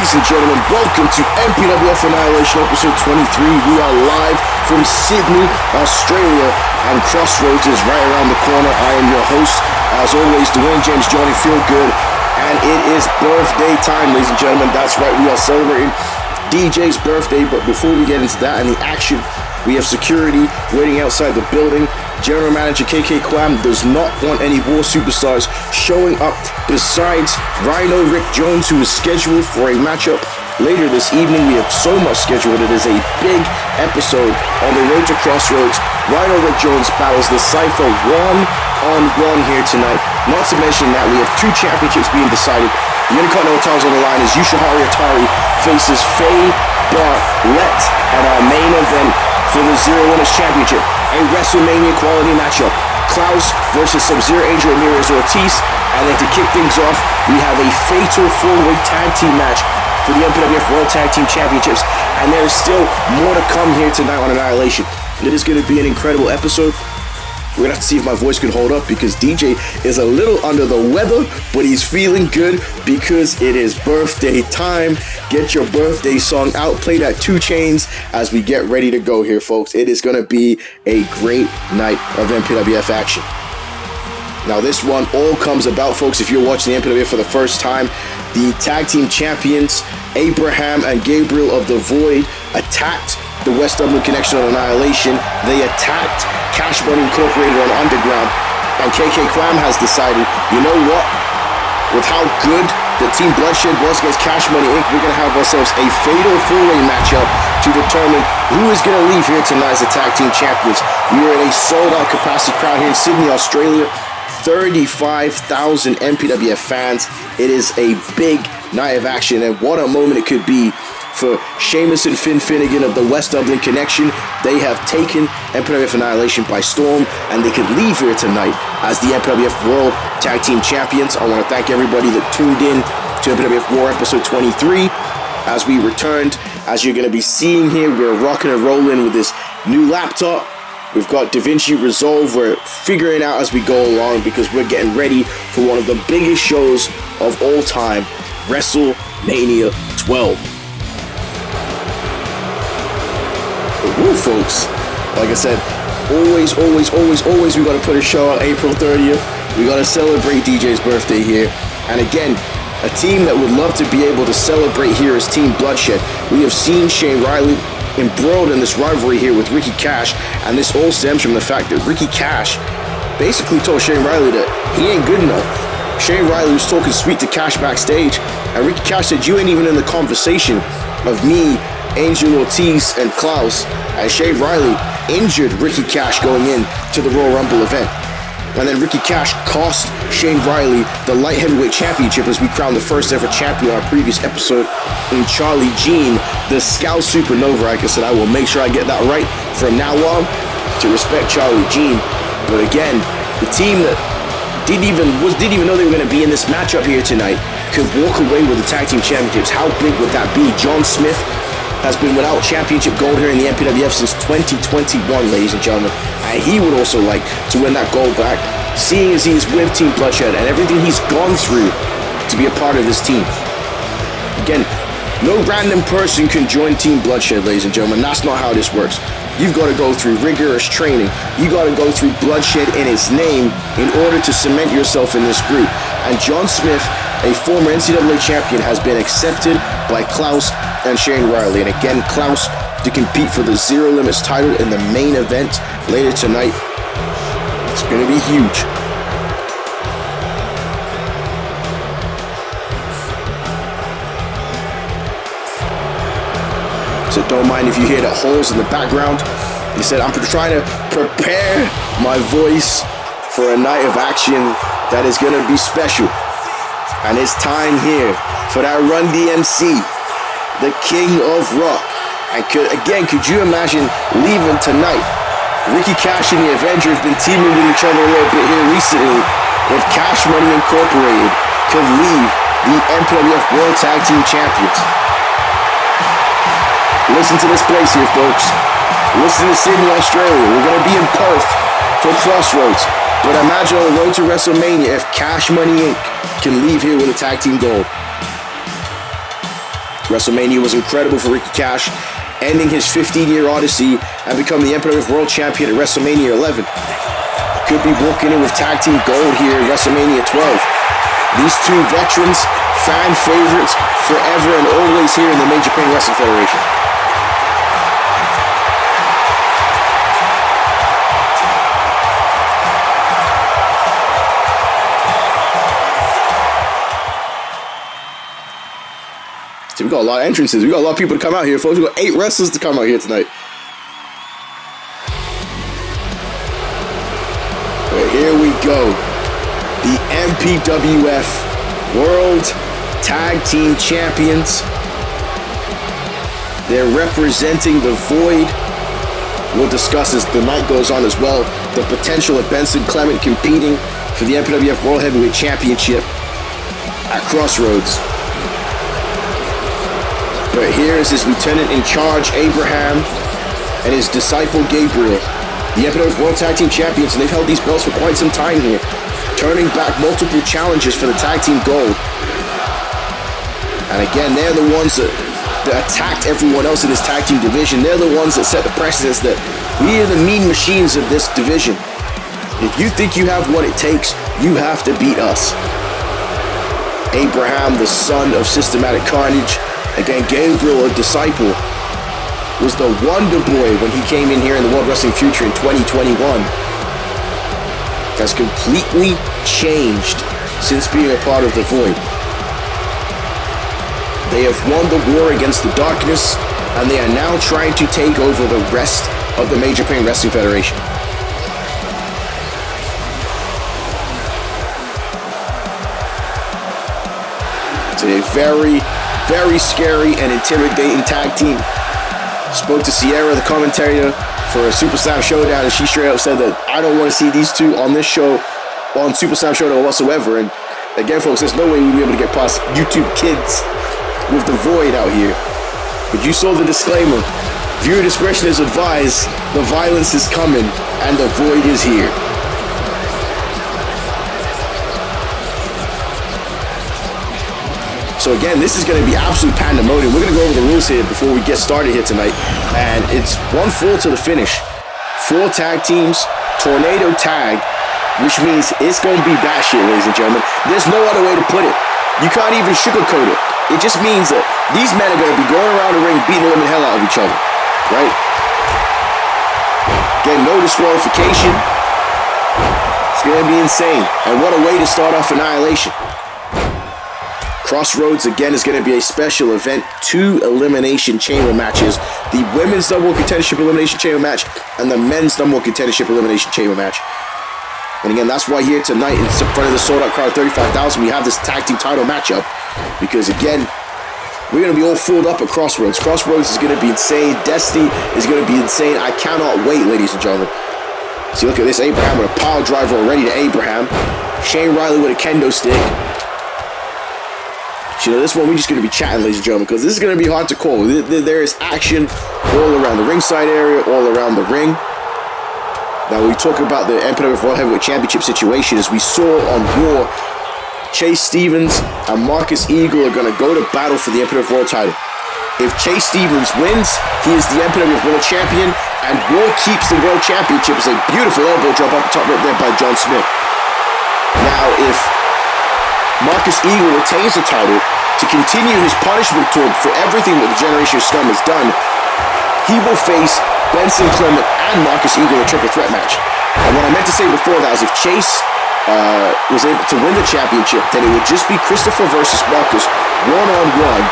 Ladies and gentlemen, welcome to MPWF Annihilation episode 23. We are live from Sydney, Australia, and Crossroads is right around the corner. I am your host, as always, Dwayne James Johnny Feelgood, and it is birthday time, ladies and gentlemen. That's right, we are celebrating DJ's birthday, but before we get into that and the action, we have security waiting outside the building. General Manager KK Kwam does not want any war superstars showing up besides Rhino Rick Jones, who is scheduled for a matchup later this evening. We have so much scheduled. It is a big episode on the road to Crossroads. Rhino Rick Jones battles the Cypher one-on-one here tonight. Not to mention that we have two championships being decided. The Intercontinental Title on the line as Yushihari Itari faces Bartlett at our main event for the Zero Limits Championship, a WrestleMania quality matchup. Klaus versus Sub-Zero Angel Ortiz, and then to kick things off, we have a fatal four-way tag team match for the MPWF World Tag Team Championships, and there is still more to come here tonight on Annihilation. It is going to be an incredible episode. We're going to have to see if my voice can hold up because DJ is a little under the weather, but he's feeling good because it is birthday time. Get your birthday song out, play that 2 Chainz as we get ready to go here, folks. It is going to be a great night of MPWF action. Now, this one all comes about, folks, if you're watching the MPWF for the first time. The tag team champions, Abraham and Gabriel of the Void, attacked the West Dublin Connection on Annihilation. They attacked Cash Money Incorporated on Underground, and KK Kwam has decided, you know what, with how good the Team Bloodshed was against Cash Money Inc., we're going to have ourselves a fatal four-way matchup to determine who is going to leave here tonight as the tag team champions. We are in a sold-out capacity crowd here in Sydney, Australia. 35,000 MPWF fans. It is a big night of action, and what a moment it could be for Sheamus and Finn Finnegan of the West Dublin Connection. They have taken MPWF Annihilation by storm, and they could leave here tonight as the MPWF World Tag Team Champions. I want to thank everybody that tuned in to MPWF War episode 23. As we returned, as you're going to be seeing here, we're rocking and rolling with this new laptop. We've got DaVinci Resolve. We're figuring out as we go along because we're getting ready for one of the biggest shows of all time, WrestleMania 12. But woo, folks, like I said, always, we got to put a show on April 30th. We got to celebrate DJ's birthday here. And again, a team that would love to be able to celebrate here is Team Bloodshed. We have seen Shane Riley embroiled in this rivalry here with Ricky Cash, and this all stems from the fact that Ricky Cash basically told Shane Riley that he ain't good enough. Shane Riley was talking sweet to Cash backstage, and Ricky Cash said, you ain't even in the conversation of me, Angel Ortiz, and Klaus, as Shane Riley injured Ricky Cash going in to the Royal Rumble event. And then Ricky Cash cost Shane Riley the light heavyweight championship as we crowned the first ever champion on our previous episode in Charlie Jean, the Scout Supernova. Like I said, I will make sure I get that right from now on to respect Charlie Jean. But again, the team that didn't even know they were going to be in this matchup here tonight could walk away with the tag team championships. How big would that be? John Smith has been without championship gold here in the MPWF since 2021, ladies and gentlemen. And he would also like to win that gold back, seeing as he is with Team Bloodshed and everything he's gone through to be a part of this team. Again, no random person can join Team Bloodshed, ladies and gentlemen. That's not how this works. You've got to go through rigorous training. You got to go through Bloodshed in its name in order to cement yourself in this group. And John Smith, a former NCAA champion, has been accepted by Klaus and Shane Riley. And again, Klaus to compete for the Zero Limits title in the main event later tonight. It's going to be huge. So don't mind if you hear the holes in the background. He said, I'm trying to prepare my voice for a night of action that is going to be special. And it's time here for that Run DMC, the King of Rock. And could you imagine leaving tonight? Ricky Cash and the Avenger have been teaming with each other a little bit here recently. If Cash Money Incorporated could leave the MPWF World Tag Team Champions. Listen to this place here, folks. Listen to Sydney, Australia. We're going to be in Perth for Crossroads. But imagine on the road to WrestleMania if Cash Money Inc. can leave here with a tag team gold. WrestleMania was incredible for Ricky Cash, ending his 15-year odyssey and becoming the MPWF World Champion at WrestleMania 11. Could be walking in with tag team gold here at WrestleMania 12. These two veterans, fan favorites, forever and always here in the Major Pain Wrestling Federation. So we got a lot of entrances. We got a lot of people to come out here, folks. We got 8 wrestlers to come out here tonight. But here we go. The MPWF World Tag Team Champions. They're representing the Void. We'll discuss as the night goes on as well the potential of Benson Clement competing for the MPWF World Heavyweight Championship at Crossroads. But here is his lieutenant in charge, Abraham, and his disciple, Gabriel. The MPWF World Tag Team Champions, and they've held these belts for quite some time here, turning back multiple challenges for the Tag Team Gold. And again, they're the ones that attacked everyone else in this tag team division. They're the ones that set the precedence that we are the mean machines of this division. If you think you have what it takes, you have to beat us. Abraham, the son of Systematic Carnage. Again, Gabriel, a disciple, was the wonder boy when he came in here in the World Wrestling Future in 2021. Has completely changed since being a part of the Void. They have won the war against the darkness, and they are now trying to take over the rest of the Major Pain Wrestling Federation. It's a very, very scary and intimidating tag team. Spoke to Sierra, the commentator, for a Super Slam Showdown, and she straight up said that I don't want to see these two on this show, on Super Slam Showdown whatsoever. And again, folks, there's no way we'll be able to get past YouTube Kids with the Void out here. But you saw the disclaimer. Viewer discretion is advised. The violence is coming, and the Void is here. So again, this is going to be absolute pandemonium. We're going to go over the rules here before we get started here tonight. And it's 1-4 to the finish. 4 tag teams, tornado tag, which means it's going to be batshit, ladies and gentlemen. There's no other way to put it. You can't even sugarcoat it. It just means that these men are going to be going around the ring beating the living hell out of each other. Right? Again, no disqualification. It's going to be insane. And what a way to start off Annihilation. Crossroads, again, is going to be a special event. 2 elimination chamber matches. The women's number 1 contendership elimination chamber match and the men's number 1 contendership elimination chamber match. And again, that's why here tonight in front of the sold-out crowd of 35,000, we have this tag team title matchup. Because again, we're going to be all filled up at Crossroads. Crossroads is going to be insane. Destiny is going to be insane. I cannot wait, ladies and gentlemen. See, look at this. Abraham with a pile driver already to Abraham. Shane Riley with a kendo stick. You know, this one we're just going to be chatting, ladies and gentlemen, because this is going to be hard to call. There is action all around the ringside area, all around the ring. Now, we talk about the MPWF World Heavyweight Championship situation. As we saw on War, Chase Stevens and Marcus Eagle are going to go to battle for the MPWF World title. If Chase Stevens wins, he is the MPWF World Champion, and War keeps the World Championship. It's a beautiful elbow drop up the top right there by John Smith. Now, if Marcus Eagle retains the title to continue his punishment tour for everything that the Generation of Scum has done, he will face Benson Clement and Marcus Eagle in a triple threat match. And what I meant to say before that is if Chase was able to win the championship, then it would just be Christopher versus Marcus, one-on-one.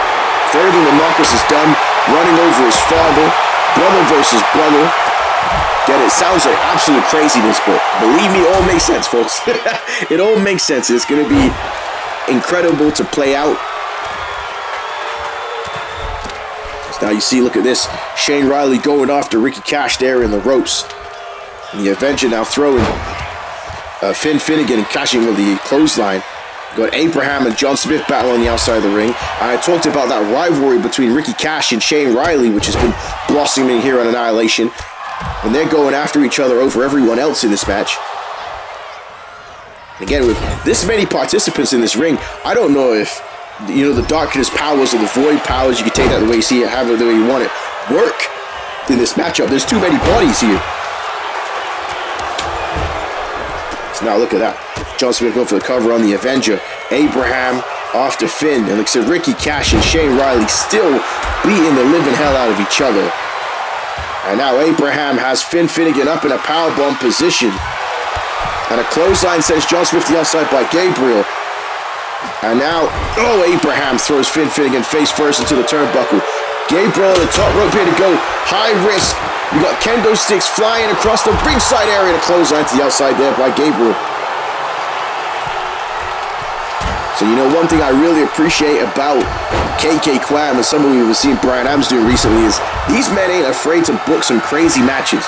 For everything that Marcus has done, running over his father, brother versus brother. Again, it sounds like absolute craziness, but believe me, it all makes sense, folks. It all makes sense. It's going to be incredible to play out. So now you see, look at this. Shane Riley going after Ricky Cash there in the ropes. And the Avenger now throwing Finn Finnegan and catching with the clothesline. Got Abraham and John Smith battle on the outside of the ring. And I talked about that rivalry between Ricky Cash and Shane Riley, which has been blossoming here on Annihilation. And they're going after each other over everyone else in this match. Again, with this many participants in this ring, I don't know if the darkness powers or the void powers, you can take that the way you see it, have it the way you want it, work in this matchup. There's too many bodies here. So now look at that. John Smith going for the cover on the Avenger. Abraham after Finn. And like I said, Ricky Cash and Shane Riley still beating the living hell out of each other. And now Abraham has Finn Finnegan up in a powerbomb position. And a clothesline sends John Smith to the outside by Gabriel. And now, Abraham throws Finn Finnegan face first into the turnbuckle. Gabriel on the top rope here to go. High risk. We got kendo sticks flying across the ringside area to clothesline to the outside there by Gabriel. So, one thing I really appreciate about KK Quam and something we've seen Brian Adams doing recently is these men ain't afraid to book some crazy matches.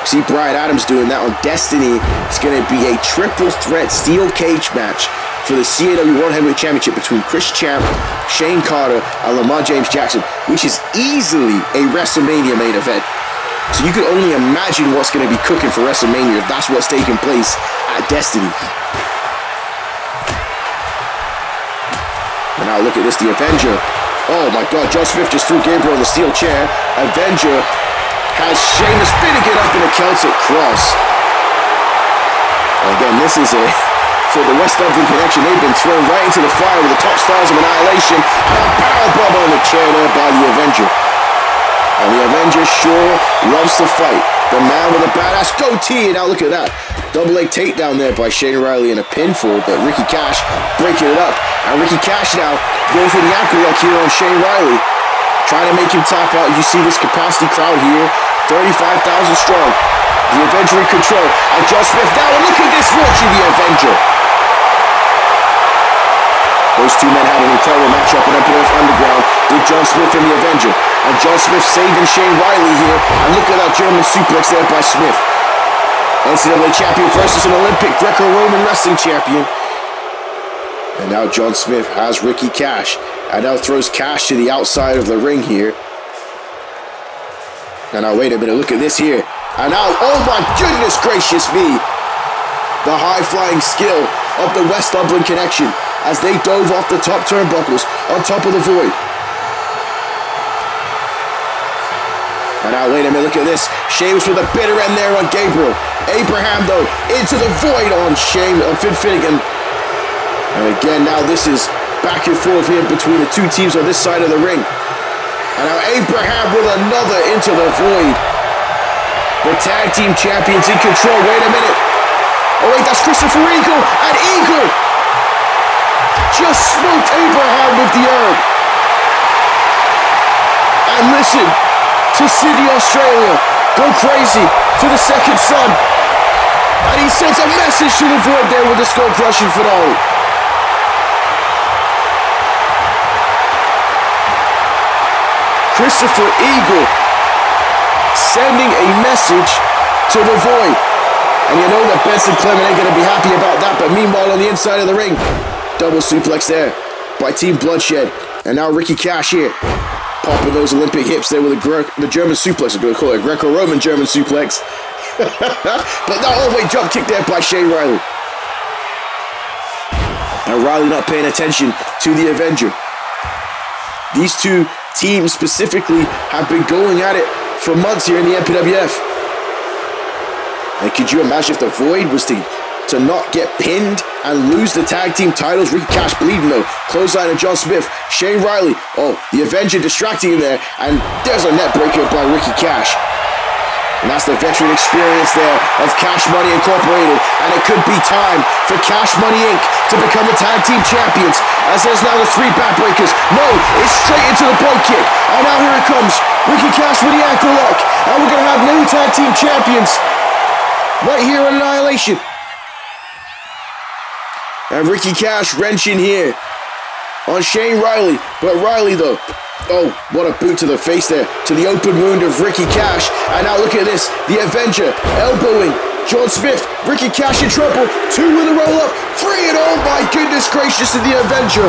See Brian Adams doing that on Destiny. It's going to be a triple threat steel cage match for the CAW World Heavyweight Championship between Chris Champ, Shane Carter, and Lamar James Jackson, which is easily a WrestleMania main event. So you could only imagine what's going to be cooking for WrestleMania if that's what's taking place at Destiny. And now look at this, the Avenger. Oh my God, John Smith just threw Gabriel on the steel chair. Avenger has Sheamus Finnegan up in a Celtic Cross. And again, this is for the West Dublin connection. They've been thrown right into the fire with the top stars of Annihilation. And a powerbomb on the chair there by the Avenger. And the Avenger sure loves to fight. The man with a badass goatee. And now look at that. Double leg takedown there by Shane Riley in a pinfall. But Ricky Cash breaking it up. And Ricky Cash now going for the ankle lock here on Shane Riley. Trying to make him tap out. You see this capacity crowd here. 35,000 strong. The Avenger in control. And John Smith now. And look at this launching the Avenger. Those two men had an incredible matchup in MPWF Underground with John Smith and the Avenger. And John Smith saving Shane Riley here. And look at that German suplex there by Smith. NCAA champion versus an Olympic Greco-Roman wrestling champion. And now John Smith has Ricky Cash. And now throws Cash to the outside of the ring here. And now wait a minute, look at this here. And now, oh my goodness gracious me. The high-flying skill of the West Dublin connection as they dove off the top turnbuckles on top of the void. And now, wait a minute, look at this. Sheamus with a bitter end there on Gabriel. Abraham, though, into the void on Finn Finnegan. And again, now this is back and forth here between the two teams on this side of the ring. And now Abraham with another into the void. The tag team champions in control. Wait a minute. Oh wait, that's Christopher Eagle. And Eagle just smoked Abraham with the herb. And listen to Sydney, Australia go crazy for the second son. And he sends a message to the void there with the skull crushing finale. Christopher Eagle sending a message to the void. And you know that Benson Clement ain't going to be happy about that. But meanwhile, on the inside of the ring, double suplex there by Team Bloodshed. And now Ricky Cash here, popping those Olympic hips there with the German suplex. I'm going to call it a Greco-Roman German suplex. But now, oh wait, jump kick there by Shane Riley. And Riley not paying attention to the Avenger. These two teams specifically have been going at it for months here in the MPWF. And could you imagine if the Void was to not get pinned and lose the tag team titles? Ricky Cash bleeding though. Clothesline of John Smith. Shane Riley. Oh, the Avenger distracting him there. And there's a net breaker by Ricky Cash. And that's the veteran experience there of Cash Money Incorporated. And it could be time for Cash Money Inc. to become the tag team champions. As there's now the three backbreakers. No, it's straight into the brogue kick. And now here it comes. Ricky Cash with the ankle lock. And we're going to have new tag team champions right here on Annihilation. And Ricky Cash wrenching here on Shane Riley. But Riley though, oh, what a boot to the face there, to the open wound of Ricky Cash. And now look at this, the Avenger elbowing John Smith. Ricky Cash in trouble, two with a roll up, three, and oh my goodness gracious, to the Avenger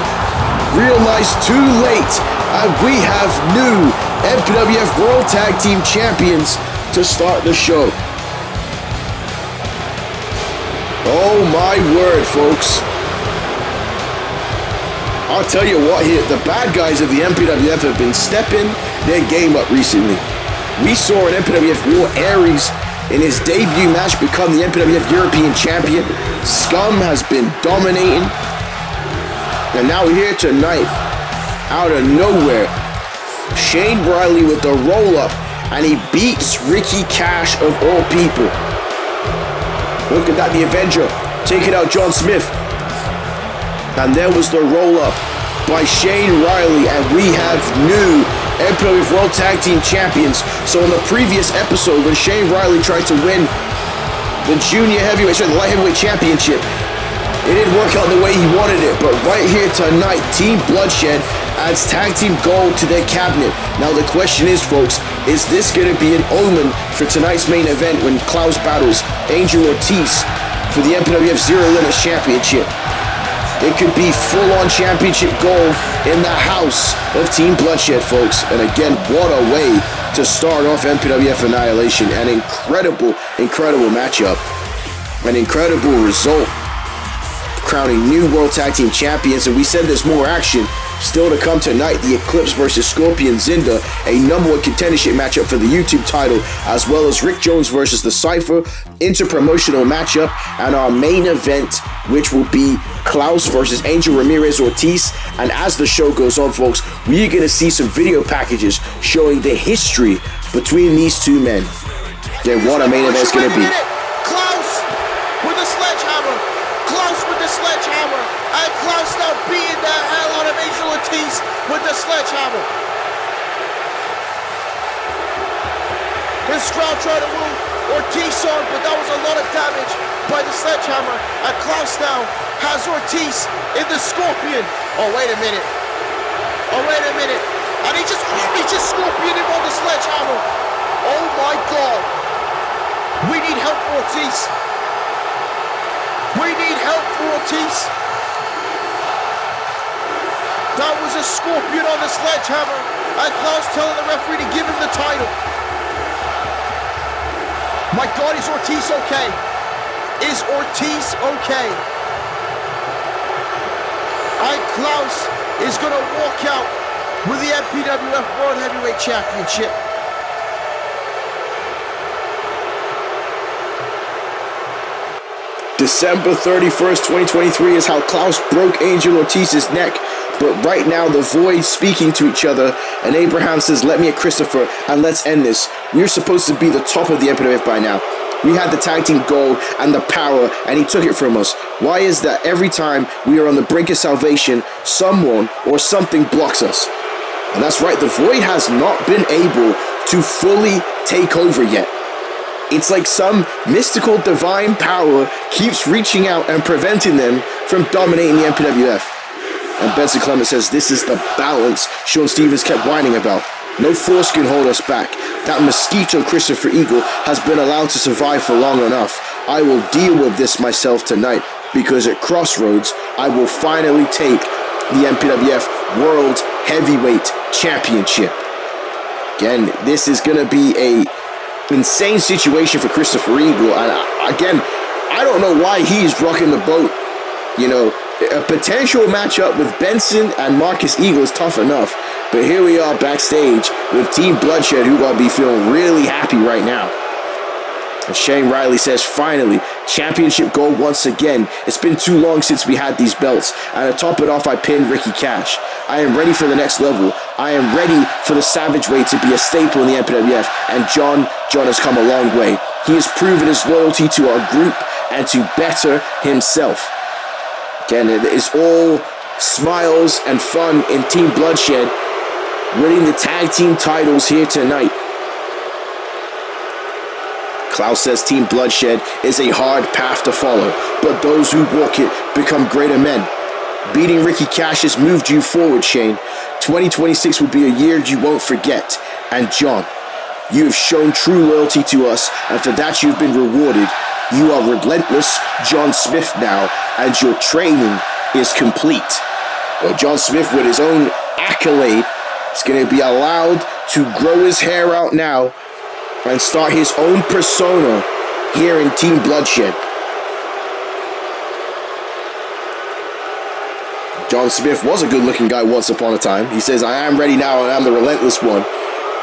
realized too late. And we have new MPWF World Tag Team Champions to start the show. Oh my word, folks. I'll tell you what here, the bad guys of the MPWF have been stepping their game up recently. We saw an MPWF War Aries in his debut match become the MPWF European Champion. Scum has been dominating. And now here tonight, out of nowhere, Shane Riley with the roll-up, and he beats Ricky Cash of all people. Look at that, the Avenger taking out John Smith. And there was the roll-up by Shane Riley, and we have new MPWF World Tag Team Champions. So in the previous episode, when Shane Riley tried to win the the light heavyweight championship, it didn't work out the way he wanted it. But right here tonight, Team Bloodshed adds tag team gold to their cabinet. Now the question is, folks, is this going to be an omen for tonight's main event when Klaus battles Angel Ortiz for the MPWF Zero Limits Championship? It could be full-on championship gold in the house of Team Bloodshed, folks. And again, what a way to start off MPWF Annihilation. An incredible, incredible matchup. An incredible result. Crowning new World Tag Team Champions. And we said there's more action still to come tonight. The Eclipse versus Scorpion Zinda, a number one contendership matchup for the YouTube title, as well as Rick Jones versus the Cypher, inter-promotional matchup, and our main event, which will be Klaus versus Angel Ramirez Ortiz. And as the show goes on, folks, we're going to see some video packages showing the history between these two men. Then what a main event is going to be. Klaus with the sledgehammer. Klaus with the sledgehammer. And Klaus now beating the hell out of Angel Ortiz with the sledgehammer. His crowd tried to move Ortiz on, but that was a lot of damage by the sledgehammer. And Klaus now has Ortiz in the Scorpion. Oh, wait a minute. Oh, wait a minute. And he just Scorpion him on the sledgehammer. Oh my God. We need help for Ortiz. We need help for Ortiz. That was a Scorpion on the sledgehammer. And Klaus telling the referee to give him the title. My God, is Ortiz okay? Is Ortiz okay? And Klaus is going to walk out with the MPWF World Heavyweight Championship. December 31st, 2023 is how Klaus broke Angel Ortiz's neck. But right now, the Void speaking to each other, and Abraham says, "Let me at Christopher, and let's end this. We're supposed to be the top of the MPWF by now. We had the tag team gold and the power, and he took it from us. Why is that every time we are on the brink of salvation, someone or something blocks us?" And that's right, the Void has not been able to fully take over yet. It's like some mystical divine power keeps reaching out and preventing them from dominating the MPWF. And Benson Clement says, "This is the balance Sean Stevens kept whining about. No force can hold us back. That mosquito Christopher Eagle has been allowed to survive for long enough. I will deal with this myself tonight, because at Crossroads, I will finally take the MPWF World Heavyweight Championship." Again, this is going to be a insane situation for Christopher Eagle. And again, I don't know why he's rocking the boat. You know, a potential matchup with Benson and Marcus Eagle is tough enough. But here we are backstage with Team Bloodshed, who gotta be feeling really happy right now. And Shane Riley says, "Finally, championship gold once again. It's been too long since we had these belts. And to top it off, I pinned Ricky Cash. I am ready for the next level. I am ready for the Savage Way to be a staple in the MPWF. And John has come a long way. He has proven his loyalty to our group and to better himself." Again, it is all smiles and fun in Team Bloodshed, winning the tag team titles here tonight. Klaus says Team Bloodshed is a hard path to follow, but those who walk it become greater men. Beating Ricky Cash has moved you forward, Shane. 2026 will be a year you won't forget. And John, you have shown true loyalty to us, and for that you've been rewarded. You are relentless John Smith now, and your training is complete. Well, John Smith, with his own accolade, is going to be allowed to grow his hair out now and start his own persona here in Team Bloodshed. John Smith was a good-looking guy once upon a time. He says, I am ready now, I am the relentless one.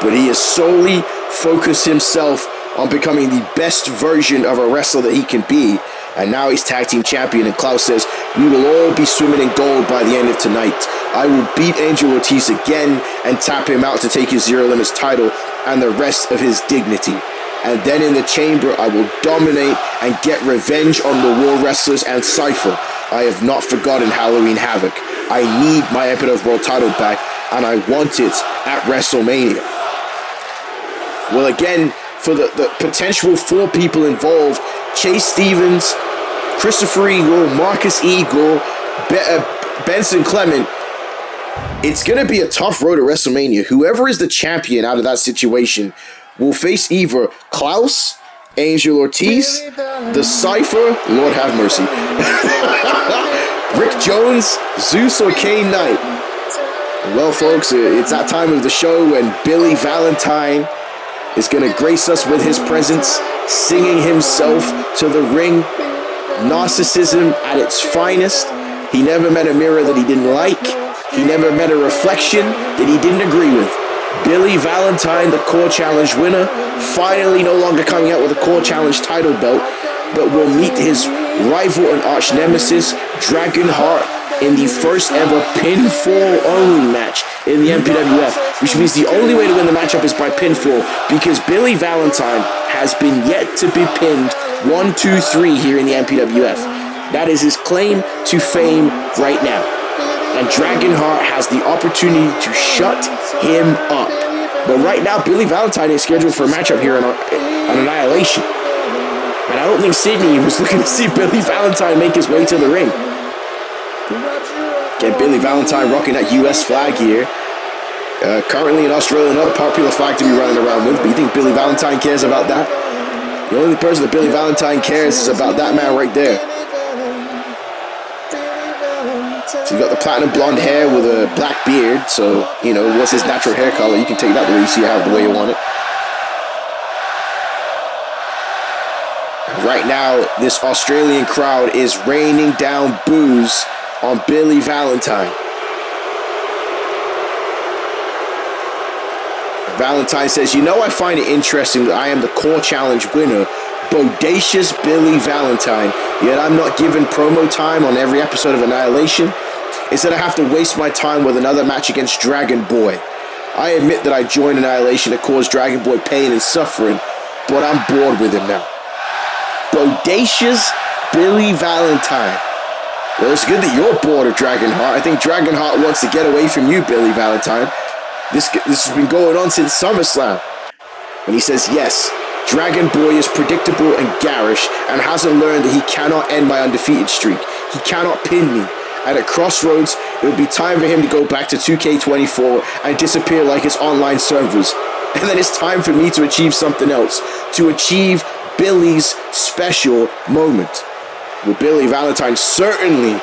But he has solely focused himself on becoming the best version of a wrestler that he can be. And now he's tag team champion, and Klaus says, we will all be swimming in gold by the end of tonight. I will beat Angel Ortiz again and tap him out to take his Zero Limits title and the rest of his dignity. And then in the chamber, I will dominate and get revenge on the War Wrestlers and Cypher. I have not forgotten Halloween Havoc. I need my MPWF World title back, and I want it at WrestleMania. Well, again, for the potential 4 people involved, Chase Stevens, Christopher Eagle, Marcus Eagle, Benson Clement, it's going to be a tough road to WrestleMania. Whoever is the champion out of that situation will face either Klaus, Angel Ortiz, the Cypher, Lord have mercy, Rick Jones, Zeus, or Kane Knight. Well, folks, it's that time of the show when Billy Valentine is going to grace us with his presence, singing himself to the ring. Narcissism at its finest. He never met a mirror that he didn't like. He never met a reflection that he didn't agree with. Billy Valentine, the Core Challenge winner, finally no longer coming out with a Core Challenge title belt, but will meet his rival and arch nemesis, Dragonheart, in the first ever pinfall only match in the MPWF, which means the only way to win the matchup is by pinfall, because Billy Valentine has been yet to be pinned 1, 2, 3 here in the MPWF. That is his claim to fame right now. And Dragonheart has the opportunity to shut him up. But right now, Billy Valentine is scheduled for a matchup here on Annihilation. And I don't think Sydney was looking to see Billy Valentine make his way to the ring. Get Billy Valentine rocking that US flag here. Currently in Australia, not a popular flag to be running around with, but you think Billy Valentine cares about that? The only person that Billy Valentine cares is about that man right there. So you got the platinum blonde hair with a black beard, so, you know, what's his natural hair color? You can take that the way you see it, the way you want it. Right now, this Australian crowd is raining down boos on Billy Valentine. Valentine says, you know, I find it interesting that I am the Core Challenge winner, bodacious Billy Valentine, yet I'm not given promo time on every episode of Annihilation. Instead, I have to waste my time with another match against Dragon Boy. I admit that I joined Annihilation to cause Dragon Boy pain and suffering, but I'm bored with him now. Bodacious Billy Valentine. Well, it's good that you're bored of Dragonheart. I think Dragonheart wants to get away from you, Billy Valentine. This has been going on since SummerSlam. And he says, yes, Dragon Boy is predictable and garish and hasn't learned that he cannot end my undefeated streak. He cannot pin me. And at Crossroads, it will be time for him to go back to 2K24 and disappear like his online servers. And then it's time for me to achieve something else. To achieve Billy's special moment. With Billy Valentine certainly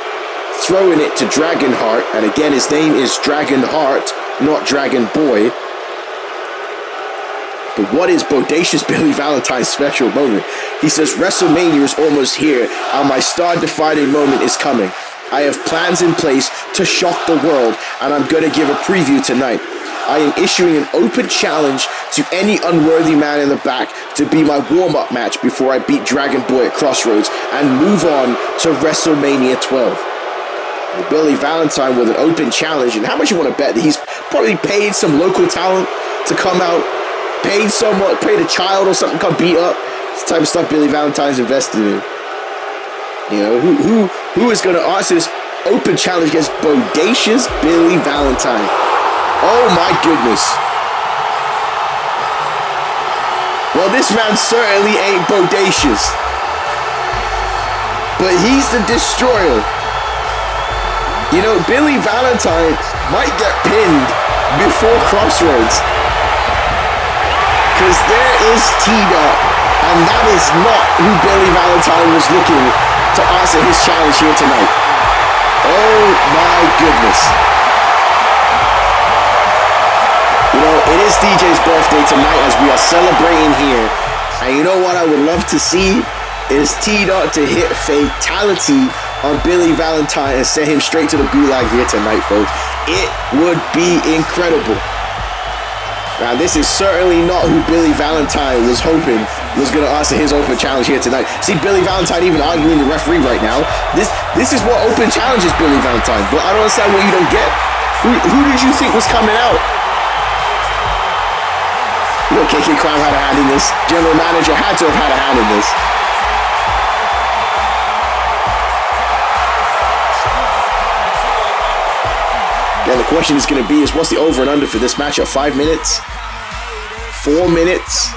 throwing it to Dragonheart. And again, his name is Dragonheart, not Dragon Boy. But what is bodacious Billy Valentine's special moment? He says, WrestleMania is almost here, and my star-defining moment is coming. I have plans in place to shock the world, and I'm going to give a preview tonight. I am issuing an open challenge to any unworthy man in the back to be my warm-up match before I beat Dragon Boy at Crossroads and move on to WrestleMania 12. Billy Valentine with an open challenge, and how much you want to bet that he's probably paid some local talent to come out, paid a child or something, come beat up. It's the type of stuff Billy Valentine's invested in. You know, who is going to answer this open challenge against bodacious Billy Valentine? Oh my goodness. Well, this man certainly ain't bodacious, but he's the destroyer. You know, Billy Valentine might get pinned before Crossroads, because there is T-Dot, and that is not who Billy Valentine was looking to answer his challenge here tonight. Oh my goodness. You know, it is DJ's birthday tonight as we are celebrating here. And you know what I would love to see is T-Dot to hit fatality on Billy Valentine and send him straight to the gulag here tonight, folks. It would be incredible. Now, this is certainly not who Billy Valentine was hoping was going to answer his open challenge here tonight. See, Billy Valentine even arguing the referee right now. This is what open challenges Billy Valentine. But I don't understand what you don't get. Who did you think was coming out? You know, KK Crown had a hand in this. General manager had to have had a hand in this. Again, the question is going to be what's the over and under for this matchup? 5 minutes? 4 minutes?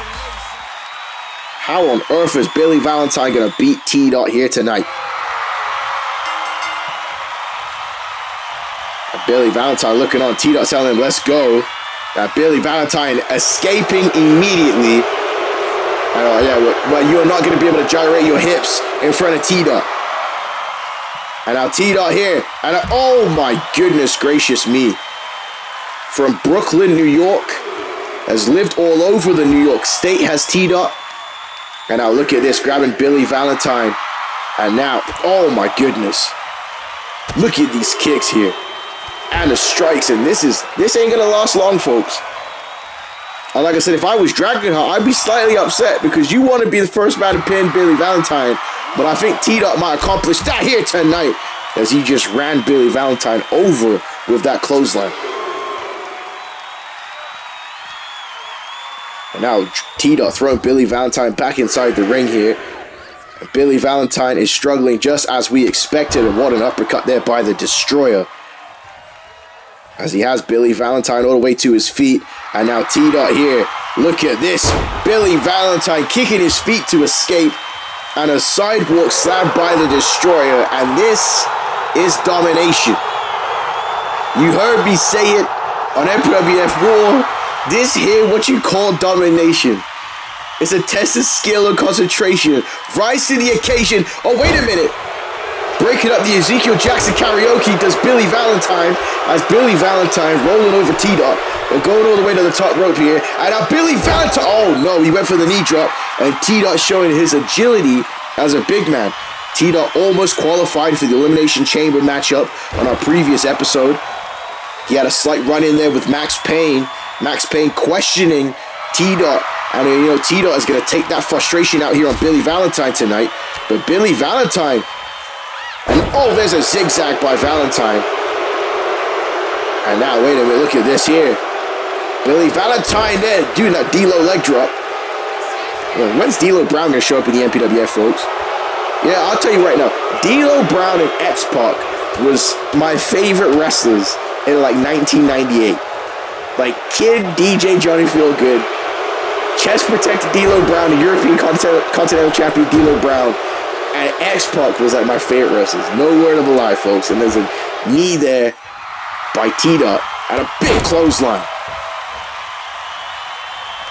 How on earth is Billy Valentine going to beat T-Dot here tonight? And Billy Valentine looking on. T-Dot telling him, let's go. Now Billy Valentine escaping immediately. Well, you're not going to be able to gyrate your hips in front of T-Dot. And now T-Dot here. And oh my goodness gracious me. From Brooklyn, New York. Has lived all over the New York State, has T-Dot. And now look at this, grabbing Billy Valentine. And now, oh my goodness. Look at these kicks here. And the strikes. And this ain't gonna last long, folks. And like I said, if I was dragging her, I'd be slightly upset because you want to be the first man to pin Billy Valentine. But I think T-Dot might accomplish that here tonight as he just ran Billy Valentine over with that clothesline. And now T-Dot throwing Billy Valentine back inside the ring here. And Billy Valentine is struggling just as we expected. And what an uppercut there by the Destroyer. As he has Billy Valentine all the way to his feet. And now T-Dot here. Look at this. Billy Valentine kicking his feet to escape. And a sidewalk slam by the Destroyer. And this is domination. You heard me say it on MPWF Raw. This here, what you call domination. It's a test of skill and concentration. Rise to the occasion. Oh, wait a minute. Breaking up the Ezekiel Jackson karaoke does Billy Valentine. As Billy Valentine rolling over T-Dot. We're going all the way to the top rope here. And now Billy Valentine. Oh, no. He went for the knee drop. And T-Dot showing his agility as a big man. T-Dot almost qualified for the Elimination Chamber matchup on our previous episode. He had a slight run in there with Max Payne. Max Payne questioning T-Dot. And you know, T-Dot is going to take that frustration out here on Billy Valentine tonight. But Billy Valentine. And oh, there's a zigzag by Valentine. And now, wait a minute, look at this here. Billy Valentine there doing that D-Lo leg drop. Well, when's D-Lo Brown going to show up in the MPWF, folks? Yeah, I'll tell you right now. D-Lo Brown and X-Pac was my favorite wrestlers in like 1998. Like Kid DJ Johnny Feelgood, chest protected D'Lo Brown, the European Continental Champion D'Lo Brown, and X-Pac was like my favorite wrestlers. No word of a lie, folks. And there's a knee there by T-Dot and a big clothesline.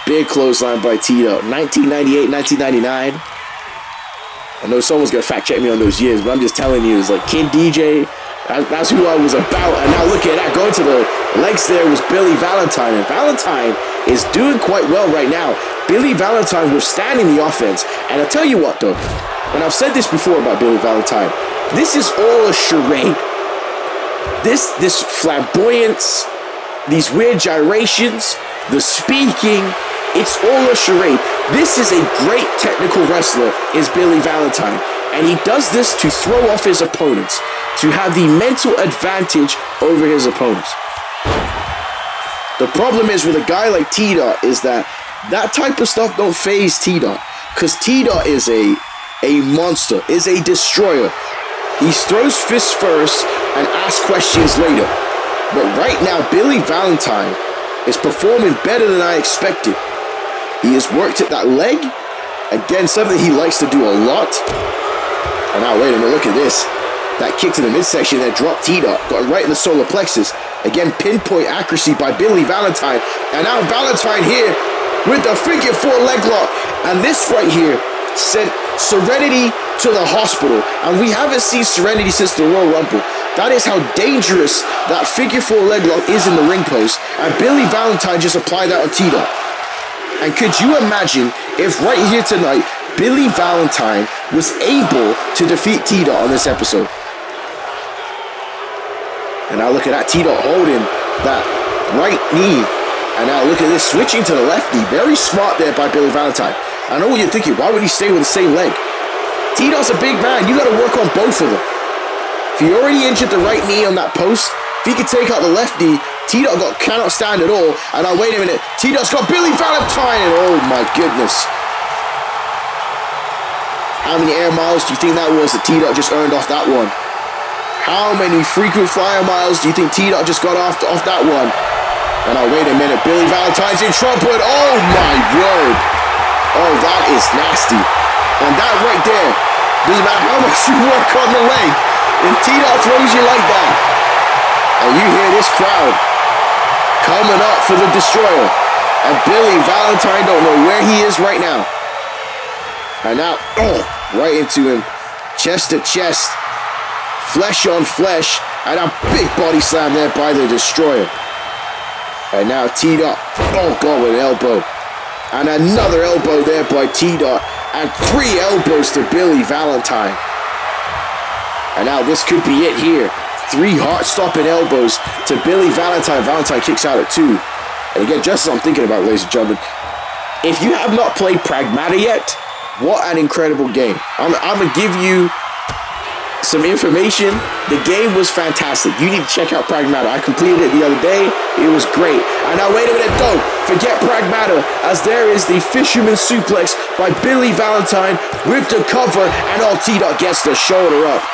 Big clothesline by T-Dot. 1998, 1999. I know someone's going to fact check me on those years, but I'm just telling you, it's like Kid DJ. That's who I was about. And now look at that. Going to the legs there was Billy Valentine. And Valentine is doing quite well right now. Billy Valentine withstanding the offense. And I'll tell you what, though. And I've said this before about Billy Valentine. This is all a charade. This flamboyance, these weird gyrations, the speaking, it's all a charade. This is a great technical wrestler, is Billy Valentine. And he does this to throw off his opponents, to have the mental advantage over his opponents. The problem is with a guy like T-Dot is that type of stuff don't phase T-Dot. Because T-Dot is a monster, is a destroyer. He throws fists first and asks questions later. But right now, Billy Valentine is performing better than I expected. He has worked at that leg. Again, something he likes to do a lot. And now, wait a minute, look at this. That kick to the midsection that dropped T-Dot, got right in the solar plexus. Again, pinpoint accuracy by Billy Valentine. And now Valentine here with the figure four leg lock. And this right here sent Serenity to the hospital. And we haven't seen Serenity since the Royal Rumble. That is how dangerous that figure four leg lock is in the ring post. And Billy Valentine just applied that on T-Dot. And could you imagine if right here tonight, Billy Valentine was able to defeat T-Dot on this episode. And now look at that, T-Dot holding that right knee. And now look at this, switching to the left knee. Very smart there by Billy Valentine. I know what you're thinking, why would he stay with the same leg? T-Dot's a big man, you gotta work on both of them. If you already injured the right knee on that post, if he could take out the left knee, T-Dot cannot stand at all. And now wait a minute, T-Dot's got Billy Valentine, and oh my goodness. How many air miles do you think that was that T-Dot just earned off that one? How many frequent flyer miles do you think T-Dot just got off that one? And now wait a minute, Billy Valentine's in trouble. Oh my word. Oh, that is nasty. And that right there, doesn't matter how much you work on the leg, if T-Dot throws you like that, and you hear this crowd coming up for the destroyer, and Billy Valentine don't know where he is right now. And now, right into him, chest to chest, flesh on flesh, and a big body slam there by the destroyer. And now T-Dot, oh god, with an elbow. And another elbow there by T-Dot, and 3 elbows to Billy Valentine. And now this could be it here. 3 heart-stopping elbows to Billy Valentine. Valentine kicks out at 2. And again, just as I'm thinking about, ladies and gentlemen, if you have not played Pragmata yet, what an incredible game. I'm going to give you some information. The game was fantastic. You need to check out Pragmata. I completed it the other day. It was great. And now wait a minute, don't forget Pragmata, as there is the Fisherman Suplex by Billy Valentine with the cover, and all T-Dot gets the shoulder up.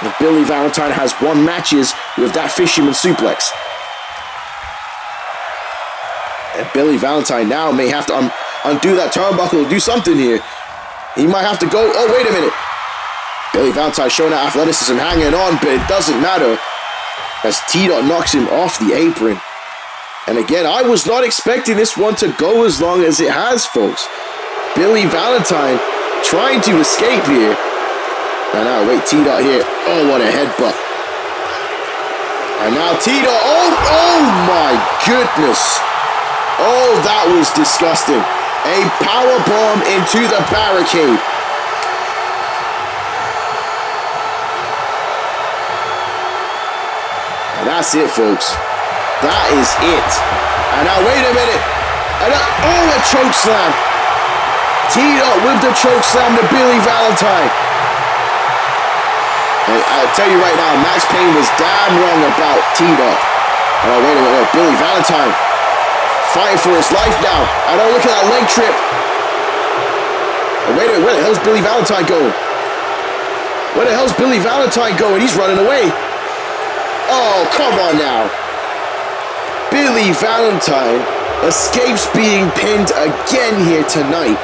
And Billy Valentine has won matches with that Fisherman Suplex. And Billy Valentine now may have to undo that turnbuckle, do something here. He might have to go, oh wait a minute. Billy Valentine showing that athleticism, hanging on, but it doesn't matter as T-Dot knocks him off the apron. And again, I was not expecting this one to go as long as it has, folks. Billy Valentine trying to escape here. And now, wait, T-Dot here. Oh, what a headbutt. And now T-Dot, oh my goodness. Oh, that was disgusting. A powerbomb into the barricade. And that's it, folks. That is it. And now, wait a minute. And a choke slam. T-Dot with the choke slam to Billy Valentine. And I'll tell you right now, Max Payne was damn wrong about T-Dot. And wait a minute. Billy Valentine fighting for his life now. And look at that leg trip. And wait a minute. Where the hell's Billy Valentine going? Where the hell's Billy Valentine going? He's running away. Oh, come on now. Billy Valentine escapes being pinned again here tonight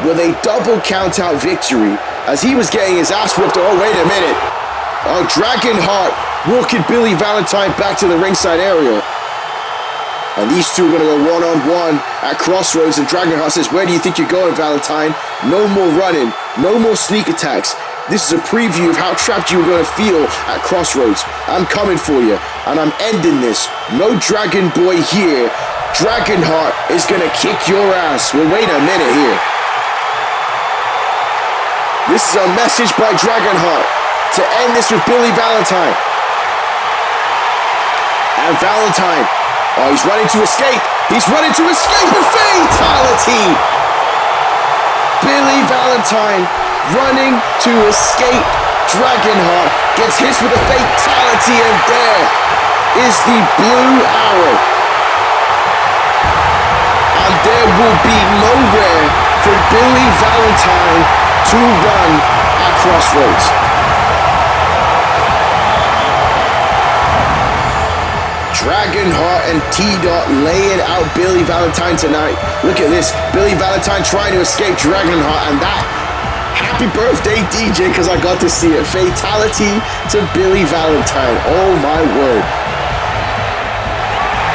with a double count-out victory as he was getting his ass whipped. Oh, wait a minute. Oh, Dragonheart walking Billy Valentine back to the ringside area. And these two are going to go one-on-one at Crossroads, and Dragonheart says, where do you think you're going, Valentine? No more running. No more sneak attacks. This is a preview of how trapped you are going to feel at Crossroads. I'm coming for you, and I'm ending this. No Dragon Boy here. Dragonheart is going to kick your ass. Well, wait a minute here. This is a message by Dragonheart to end this with Billy Valentine. And Valentine, oh, he's running to escape. He's running to escape, a fatality. Billy Valentine running to escape. Dragonheart gets hit with a fatality, and there is the blue arrow. And there will be nowhere for Billy Valentine to run at Crossroads. Dragonheart and T-Dot laying out Billy Valentine tonight. Look at this. Billy Valentine trying to escape Dragonheart, and that happy birthday, DJ, because I got to see it. Fatality to Billy Valentine. Oh my word.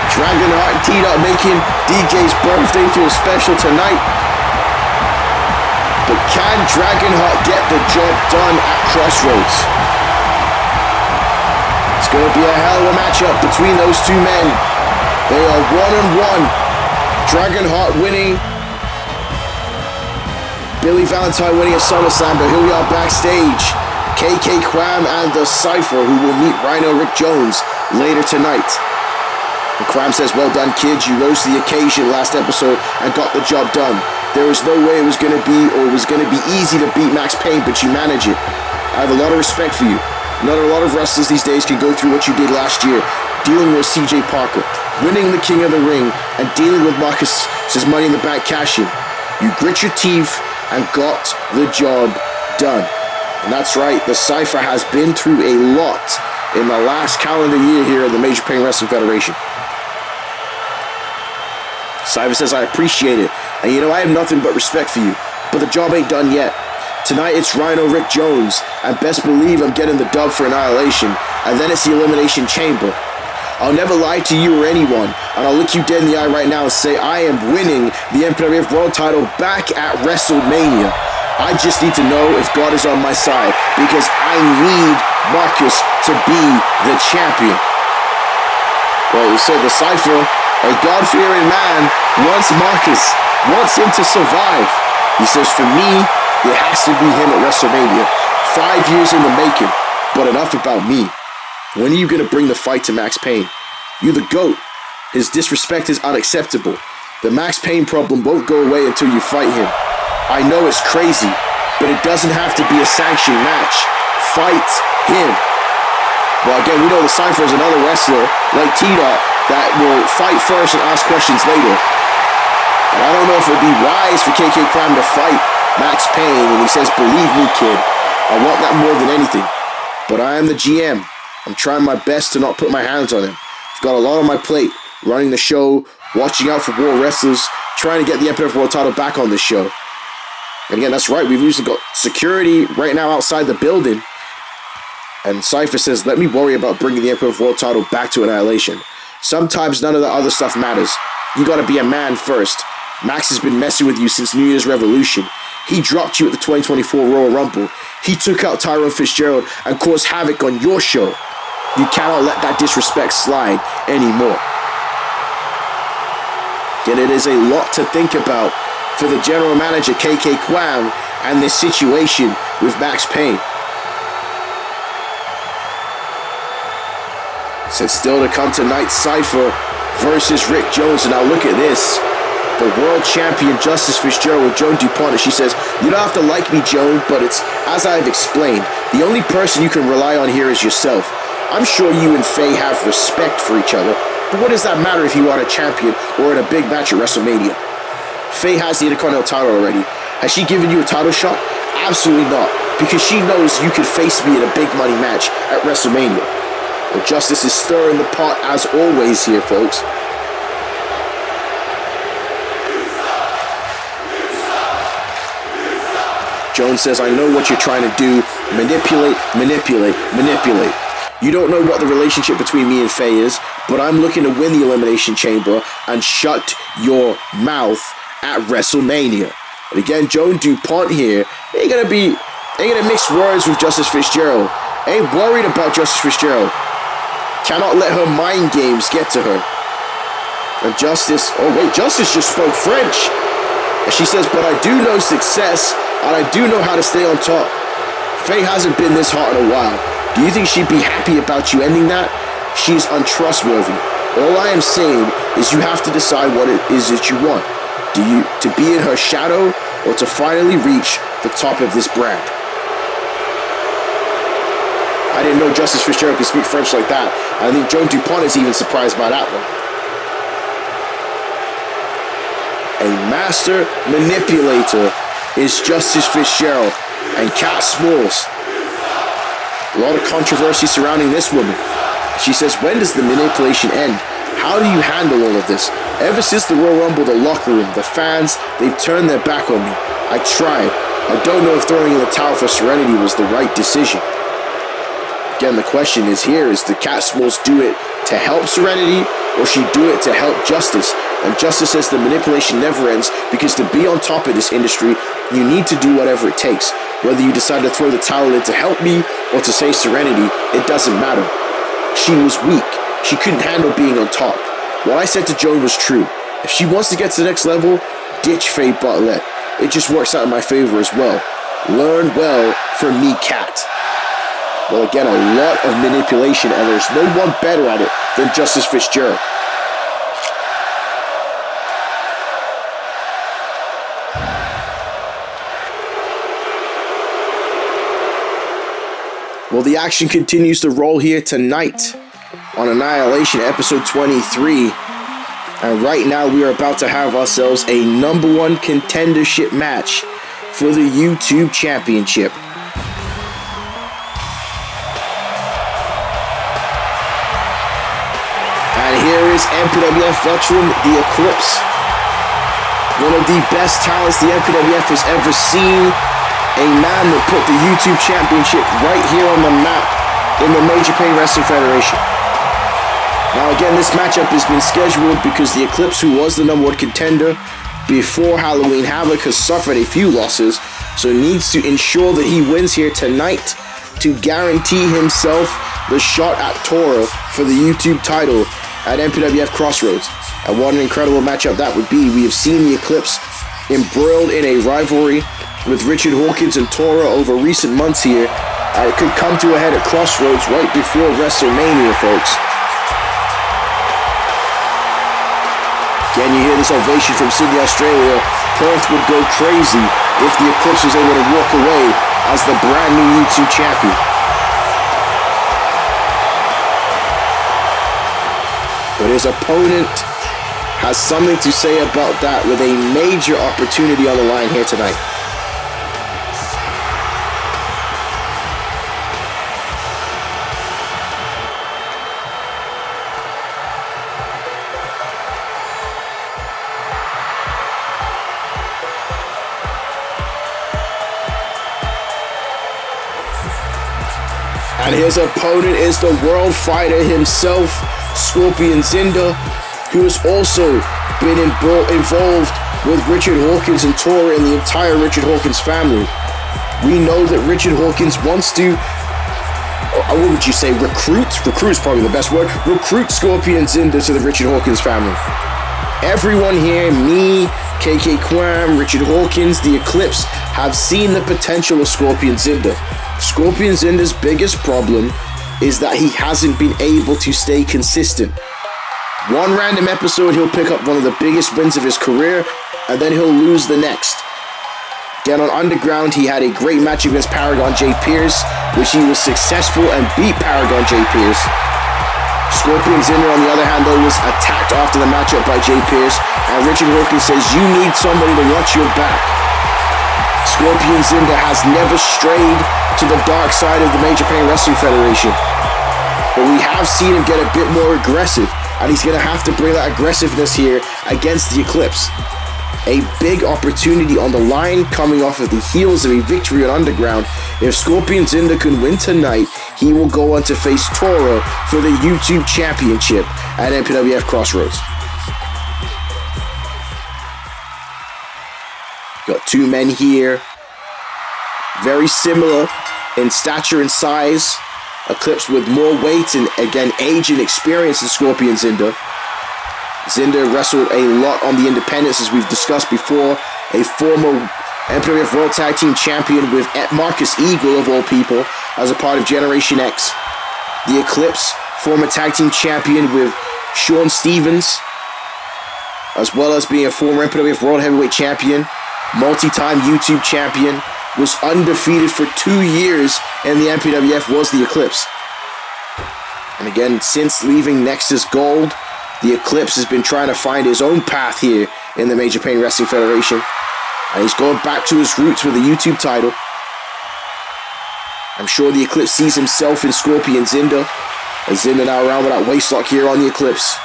Dragonheart and T-Dot making DJ's birthday feel special tonight. But can Dragonheart get the job done at Crossroads? It's going to be a hell of a matchup between those two men. They are one-on-one. Dragonheart winning Billy Valentine winning at SummerSlam, but here we are backstage. KK Quam and the Cypher, who will meet Rhino Rick Jones later tonight. And Quam says, well done, kids. You rose to the occasion last episode and got the job done. There was no way it was going to be easy to beat Max Payne, but you manage it. I have a lot of respect for you. Not a lot of wrestlers these days can go through what you did last year, dealing with CJ Parker, winning the King of the Ring, and dealing with Marcus's Money in the Bank cash-in. You grit your teeth and got the job done. And that's right, the Cypher has been through a lot in the last calendar year here at the Major Pain Wrestling Federation. Cypher says, I appreciate it. And you know, I have nothing but respect for you. But the job ain't done yet. Tonight it's Rhino Rick Jones. And best believe I'm getting the dub for Annihilation. And then it's the Elimination Chamber. I'll never lie to you or anyone. And I'll look you dead in the eye right now and say I am winning the MPWF World Title back at WrestleMania. I just need to know if God is on my side. Because I need Marcus to be the champion. Well, you said the Cypher, a God-fearing man, wants Marcus, wants him to survive. He says, for me, it has to be him at WrestleMania. 5 years in the making, but enough about me. When are you going to bring the fight to Max Payne? You the GOAT. His disrespect is unacceptable. The Max Payne problem won't go away until you fight him. I know it's crazy, but it doesn't have to be a sanctioned match. Fight him. Well, again, we know the Cypher is another wrestler, like T-Dot, that will fight first and ask questions later. And I don't know if it would be wise for KK Crime to fight Max Payne when he says, believe me, kid, I want that more than anything. But I am the GM. I'm trying my best to not put my hands on him. I've got a lot on my plate, running the show, watching out for war wrestlers, trying to get the MPWF World Title back on this show. And again, that's right, we've usually got security right now outside the building. And Cypher says, let me worry about bringing the MPWF World Title back to Annihilation. Sometimes none of the other stuff matters. You gotta be a man first. Max has been messing with you since New Year's Revolution. He dropped you at the 2024 Royal Rumble. He took out Tyrone Fitzgerald and caused havoc on your show. You cannot let that disrespect slide anymore. Yet it is a lot to think about for the general manager KK Quam and this situation with Max Payne. Said still to come tonight, Cypher versus Rick Jones. And now look at this. The world champion Justice Fitzgerald with Joan DuPont. And she says, you don't have to like me, Joan, but it's as I've explained. The only person you can rely on here is yourself. I'm sure you and Faye have respect for each other, but what does that matter if you are a champion or in a big match at WrestleMania? Faye has the Intercontinental Title already. Has she given you a title shot? Absolutely not, because she knows you could face me in a big money match at WrestleMania. Well, Justice is stirring the pot as always here, folks. Jones says, I know what you're trying to do. Manipulate, manipulate, manipulate. You don't know what the relationship between me and Faye is, but I'm looking to win the Elimination Chamber and shut your mouth at WrestleMania. And again, Joan DuPont here ain't gonna mix words with Justice Fitzgerald. Ain't worried about Justice Fitzgerald. Cannot let her mind games get to her. And Justice just spoke French. And she says, but I do know success, and I do know how to stay on top. Faye hasn't been this hot in a while. Do you think she'd be happy about you ending that? She's untrustworthy. All I am saying is you have to decide what it is that you want. Do you to be in her shadow or to finally reach the top of this brand? I didn't know Justice Fitzgerald could speak French like that. I think Joan DuPont is even surprised by that one. A master manipulator is Justice Fitzgerald and Kat Smalls. A lot of controversy surrounding this woman. She says, when does the manipulation end? How do you handle all of this? Ever since the Royal Rumble, the locker room, the fans, they've turned their back on me. I tried. I don't know if throwing in the towel for Serenity was the right decision. Again, the question is here, is the Kat Smalls do it to help Serenity, or she do it to help Justice? And Justice says the manipulation never ends, because to be on top of this industry, you need to do whatever it takes. Whether you decide to throw the towel in to help me, or to say Serenity, it doesn't matter. She was weak. She couldn't handle being on top. What I said to Joan was true. If she wants to get to the next level, ditch Faye Bartlett. it just works out in my favor as well. Learn well from me, Cat. Well, again, a lot of manipulation, and there's no one better at it than Justice Fitzgerald. Well, the action continues to roll here tonight on Annihilation episode 23. And right now we are about to have ourselves a #1 contendership match for the YouTube Championship. And here is MPWF veteran, The Eclipse. One of the best talents the MPWF has ever seen. A man that put the YouTube Championship right here on the map in the Major Pain Wrestling Federation. Now again, this matchup has been scheduled because the Eclipse, who was the #1 contender before Halloween Havoc, has suffered a few losses, so needs to ensure that he wins here tonight to guarantee himself the shot at Toro for the YouTube title at MPWF Crossroads. And what an incredible matchup that would be. We have seen the Eclipse embroiled in a rivalry with Richard Hawkins and Toro over recent months here. It could come to a head at Crossroads right before WrestleMania, folks. Again, you hear this ovation from Sydney, Australia. Perth would go crazy if the Eclipse was able to walk away as the brand new YouTube champion. But his opponent has something to say about that with a major opportunity on the line here tonight. And his opponent is the world fighter himself, Scorpion Zinda, who has also been involved with Richard Hawkins and Toro and the entire Richard Hawkins family. We know that Richard Hawkins wants to, what would you say, recruit? Recruit is probably the best word. Recruit Scorpion Zinda to the Richard Hawkins family. Everyone here, me, KK Quam, Richard Hawkins, the Eclipse, have seen the potential of Scorpion Zinda. Scorpion Zinda's biggest problem is that he hasn't been able to stay consistent. One random episode, he'll pick up one of the biggest wins of his career, and then he'll lose the next. Again, on Underground, he had a great match against Paragon J. Pierce, which he was successful and beat Paragon J. Pierce. Scorpion Zinda, on the other hand, though, was attacked after the matchup by J. Pierce, and Richard Hawkins says, "You need somebody to watch your back." Scorpion Zinda has never strayed to the dark side of the Major Pain Wrestling Federation, but we have seen him get a bit more aggressive, and he's going to have to bring that aggressiveness here against the Eclipse. A big opportunity on the line coming off of the heels of a victory on Underground. If Scorpion Zinda can win tonight, he will go on to face Toro for the YouTube Championship at MPWF Crossroads. Got two men here, very similar in stature and size. Eclipse with more weight and, again, age and experience than Scorpion Zinda. Zinda wrestled a lot on the independents, as we've discussed before. A former MPWF World Tag Team Champion with Marcus Eagle, of all people, as a part of Generation X. The Eclipse, former Tag Team Champion with Sean Stevens, as well as being a former MPWF World Heavyweight Champion, multi-time YouTube Champion, was undefeated for 2 years in the MPWF, was the Eclipse. And again, since leaving Nexus Gold, the Eclipse has been trying to find his own path here in the Major Pain Wrestling Federation. And he's going back to his roots with the YouTube title. I'm sure the Eclipse sees himself in Scorpion Zinda. As Zinda now around with that waistlock here on the Eclipse.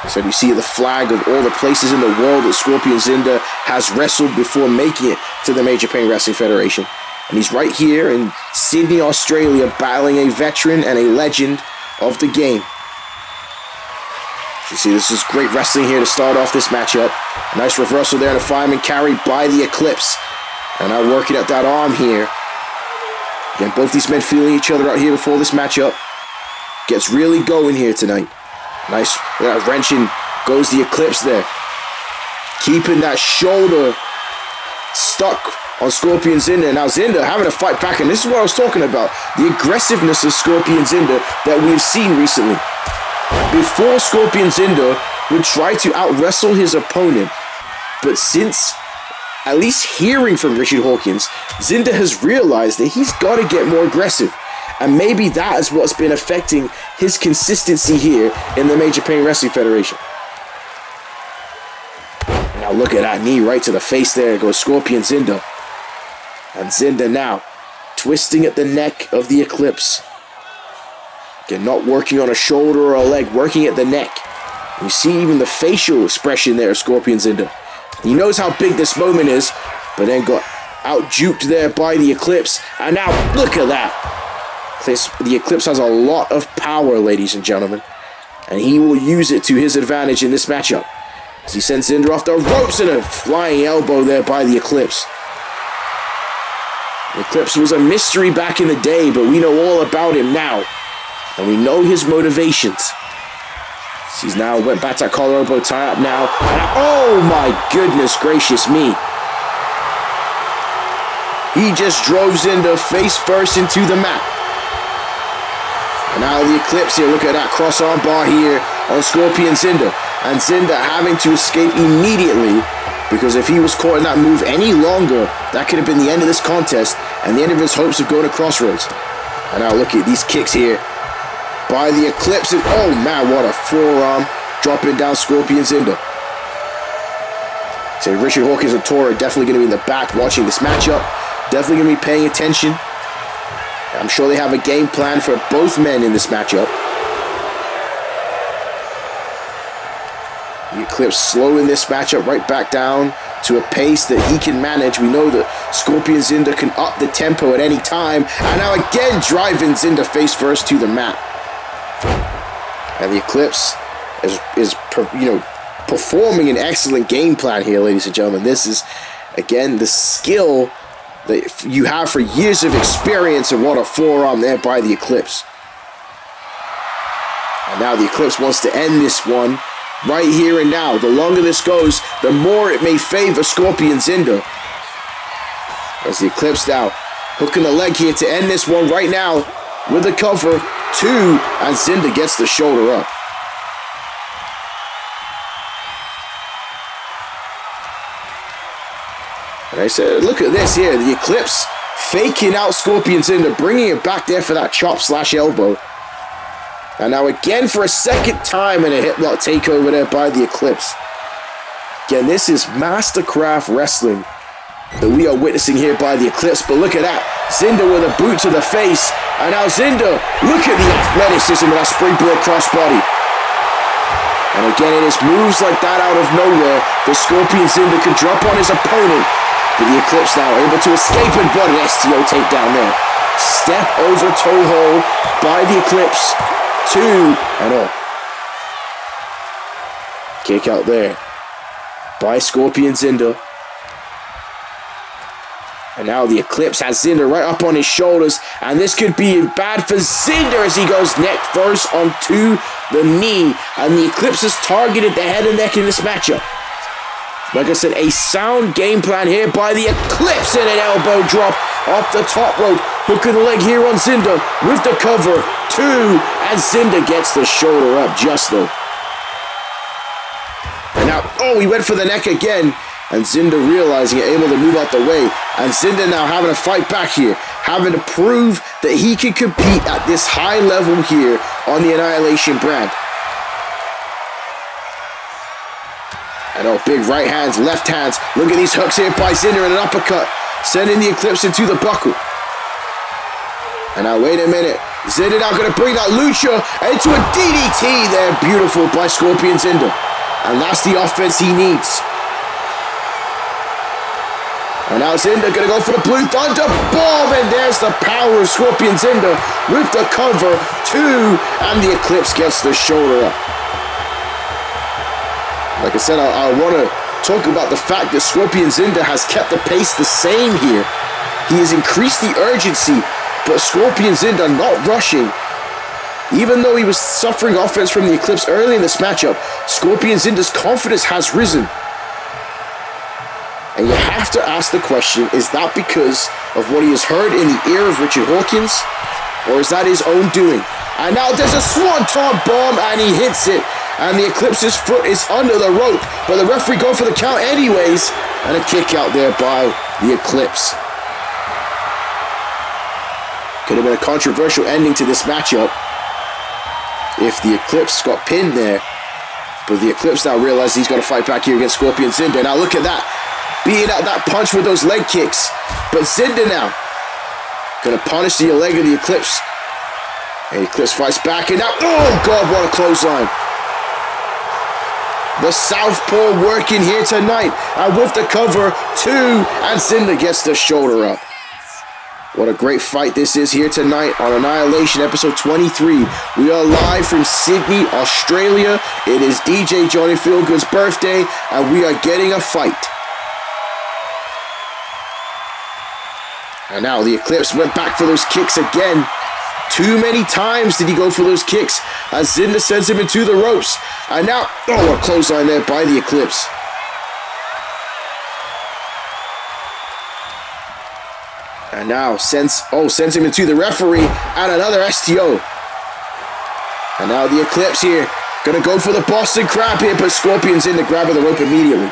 So you see the flag of all the places in the world that Scorpion Zinda has wrestled before making it to the Major Pain Wrestling Federation. And he's right here in Sydney, Australia, battling a veteran and a legend of the game. You see, this is great wrestling here to start off this matchup. A nice reversal there and a fireman carry by the Eclipse. And now working at that arm here. Again, both these men feeling each other out here before this matchup. Gets really going here tonight. Nice wrenching goes the Eclipse there. keeping that shoulder stuck on Scorpion Zinder. Now Zinder having to fight back, and this is what I was talking about. The aggressiveness of Scorpion Zinder that we've seen recently. Before, Scorpion Zinder would try to out-wrestle his opponent, but since at least hearing from Richard Hawkins, Zinder has realized that he's got to get more aggressive. And maybe that is what's been affecting his consistency here in the Major Pain Wrestling Federation. Now look at that knee right to the face there. Goes Scorpion Zinder. And Zinder now twisting at the neck of the Eclipse. Again, not working on a shoulder or a leg, working at the neck. You see even the facial expression there of Scorpion Zinder. He knows how big this moment is, but then got out-juked there by the Eclipse. And now, look at that. The Eclipse has a lot of power, ladies and gentlemen. And he will use it to his advantage in this matchup. As he sends Zinder off the ropes and a flying elbow there by the Eclipse. The Eclipse was a mystery back in the day, but we know all about him now. And we know his motivations. He's now went back to that collar elbow tie-up now. And oh my goodness gracious me. He just drove Zinder face first into the mat. And now the Eclipse here, look at that cross-arm bar here on Scorpion Zinder. And Zinder having to escape immediately, because if he was caught in that move any longer, that could have been the end of this contest and the end of his hopes of going to Crossroads. And now look at these kicks here by the Eclipse. And oh man, what a forearm dropping down Scorpion Zinder. So Richard Hawkins and Tora are definitely going to be in the back watching this matchup. Definitely going to be paying attention. I'm sure they have a game plan for both men in this matchup. The Eclipse slowing this matchup right back down to a pace that he can manage. We know that Scorpion Zinder can up the tempo at any time. And now again driving Zinder face first to the mat. And the Eclipse is performing an excellent game plan here, ladies and gentlemen. This is, again, the skill that you have for years of experience, and what a forearm there by the Eclipse. And now the Eclipse wants to end this one right here and now. The longer this goes, the more it may favor Scorpion Zinder. As the Eclipse now hooking the leg here to end this one right now with the cover. 2, and Zinder gets the shoulder up. And I said, look at this here. The Eclipse faking out Scorpion Zinder, bringing it back there for that chop slash elbow. And now again for a second time in a hip lock takeover there by the Eclipse. Again, this is mastercraft wrestling that we are witnessing here by the Eclipse. But look at that. Zinder with a boot to the face. And now Zinder, look at the athleticism of that springboard crossbody. And again, it is moves like that out of nowhere that Scorpion Zinder can drop on his opponent. But the Eclipse now able to escape and blood an STO takedown there. Step over toe hold by the Eclipse. 2 and up. Kick out there by Scorpion Zinder. And now the Eclipse has Zinder right up on his shoulders. And this could be bad for Zinder as he goes neck first onto the knee. And the Eclipse has targeted the head and neck in this matchup. Like I said, a sound game plan here by the Eclipse, and an elbow drop off the top rope. Hooking the leg here on Zinder with the cover. 2, and Zinder gets the shoulder up just though. And now, oh, he went for the neck again. And Zinder realizing it, able to move out the way. And Zinder now having to fight back here. Having to prove that he can compete at this high level here on the Annihilation brand. And oh, big right hands, left hands. Look at these hooks here by Zinder and an uppercut. Sending the Eclipse into the buckle. And now, wait a minute. Zinder now going to bring that Lucha into a DDT there. Beautiful by Scorpion Zinder. And that's the offense he needs. And now Zinder going to go for the Blue Thunder Bomb. And there's the power of Scorpion Zinder with the cover. 2. And the Eclipse gets the shoulder up. Like I said, I want to talk about the fact that Scorpion Zinder has kept the pace the same here. He has increased the urgency, but Scorpion Zinder not rushing. Even though he was suffering offense from the Eclipse early in this matchup, Scorpion Zinder's confidence has risen. And you have to ask the question, is that because of what he has heard in the ear of Richard Hawkins? Or is that his own doing? And now there's a swanton bomb and he hits it. And the Eclipse's foot is under the rope. But the referee goes for the count anyways. And a kick out there by the Eclipse. Could have been a controversial ending to this matchup if the Eclipse got pinned there. But the Eclipse now realizes he's got to fight back here against Scorpion Zinder. Now look at that. Beating out that punch with those leg kicks. But Zinder now going to punish the leg of the Eclipse. And Eclipse fights back and now, oh God, what a clothesline. The Southpaw working here tonight. And with the cover, 2, and Zinder gets the shoulder up. What a great fight this is here tonight on Annihilation episode 23. We are live from Sydney, Australia. It is DJ Johnny Feelgood's birthday, and we are getting a fight. And now the Eclipse went back for those kicks again. Too many times did he go for those kicks as Zinder sends him into the ropes. And now, oh, a clothesline there by the Eclipse. And now sends him into the referee and another STO. And now the Eclipse here, gonna go for the Boston Crab here, but Scorpion's in to grab the rope immediately.